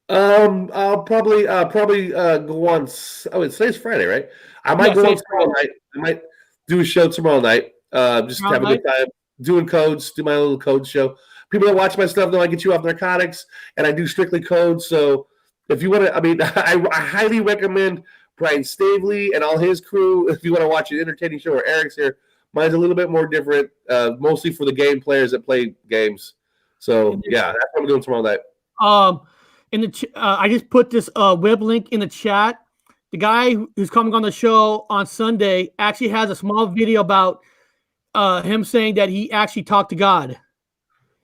I'll probably go on. Today's Friday, right? I might go on tomorrow night. I might do a show tomorrow night. Just have a good time doing codes. Do my little code show. People that watch my stuff know I get you off narcotics, and I do strictly codes. So if you want to, I highly recommend Brian Stavely and all his crew. If you want to watch an entertaining show, or Eric's here, mine's a little bit more different, mostly for the game players that play games. So yeah, that's what I'm doing tomorrow night. I just put this web link in the chat. The guy who's coming on the show on Sunday actually has a small video about him saying that he actually talked to God.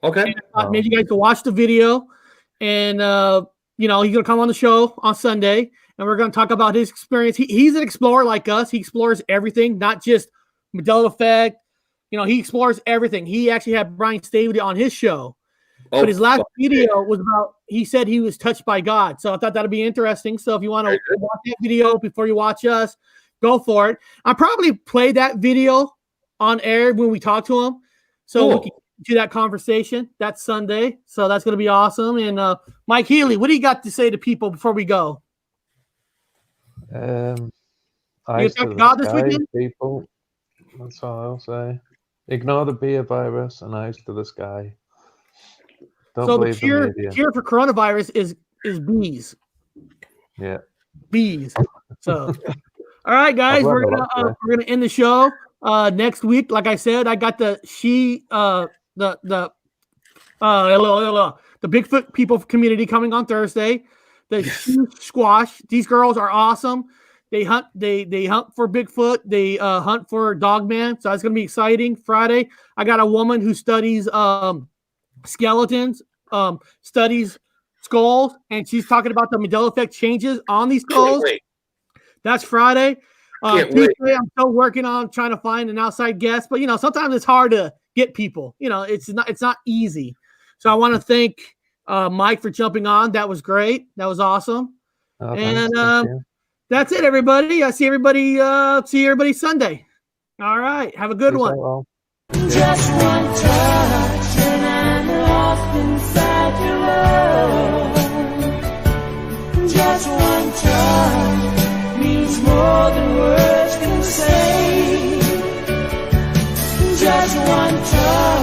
Okay. Maybe you guys can watch the video and he's going to come on the show on Sunday, and we're going to talk about his experience. He's an explorer like us. He explores everything, not just Mandela effect. He explores everything. He actually had Brian Staveley on his show. But his last video was about, he said he was touched by God. So I thought that'd be interesting. So if you want to watch that video before you watch us, go for it. I'll probably play that video on air when we talk to him. So we can do that conversation. That's Sunday. So that's going to be awesome. And Mike Healy, what do you got to say to people before we go? You talk to God this weekend? People. That's all I'll say. Ignore the beer virus and eyes to the sky. Don't so believe the cure for coronavirus is bees. Yeah. Bees. So all right, guys, we're gonna end the show next week. Like I said, I got the Bigfoot people community coming on Thursday. The She Squash. These girls are awesome. They hunt for Bigfoot. They hunt for Dogman. So it's gonna be exciting. Friday, I got a woman who studies skeletons, studies skulls, and she's talking about the Mandela effect changes on these skulls. That's Friday. Tuesday, I'm still working on trying to find an outside guest, but sometimes it's hard to get people. It's not easy. So I want to thank Mike for jumping on. That was great. That was awesome. And that's it, everybody. I see everybody. See everybody Sunday. All right. Have a good one. Just one touch and I'm lost inside your love. Just one touch means more than words can say. Just one touch.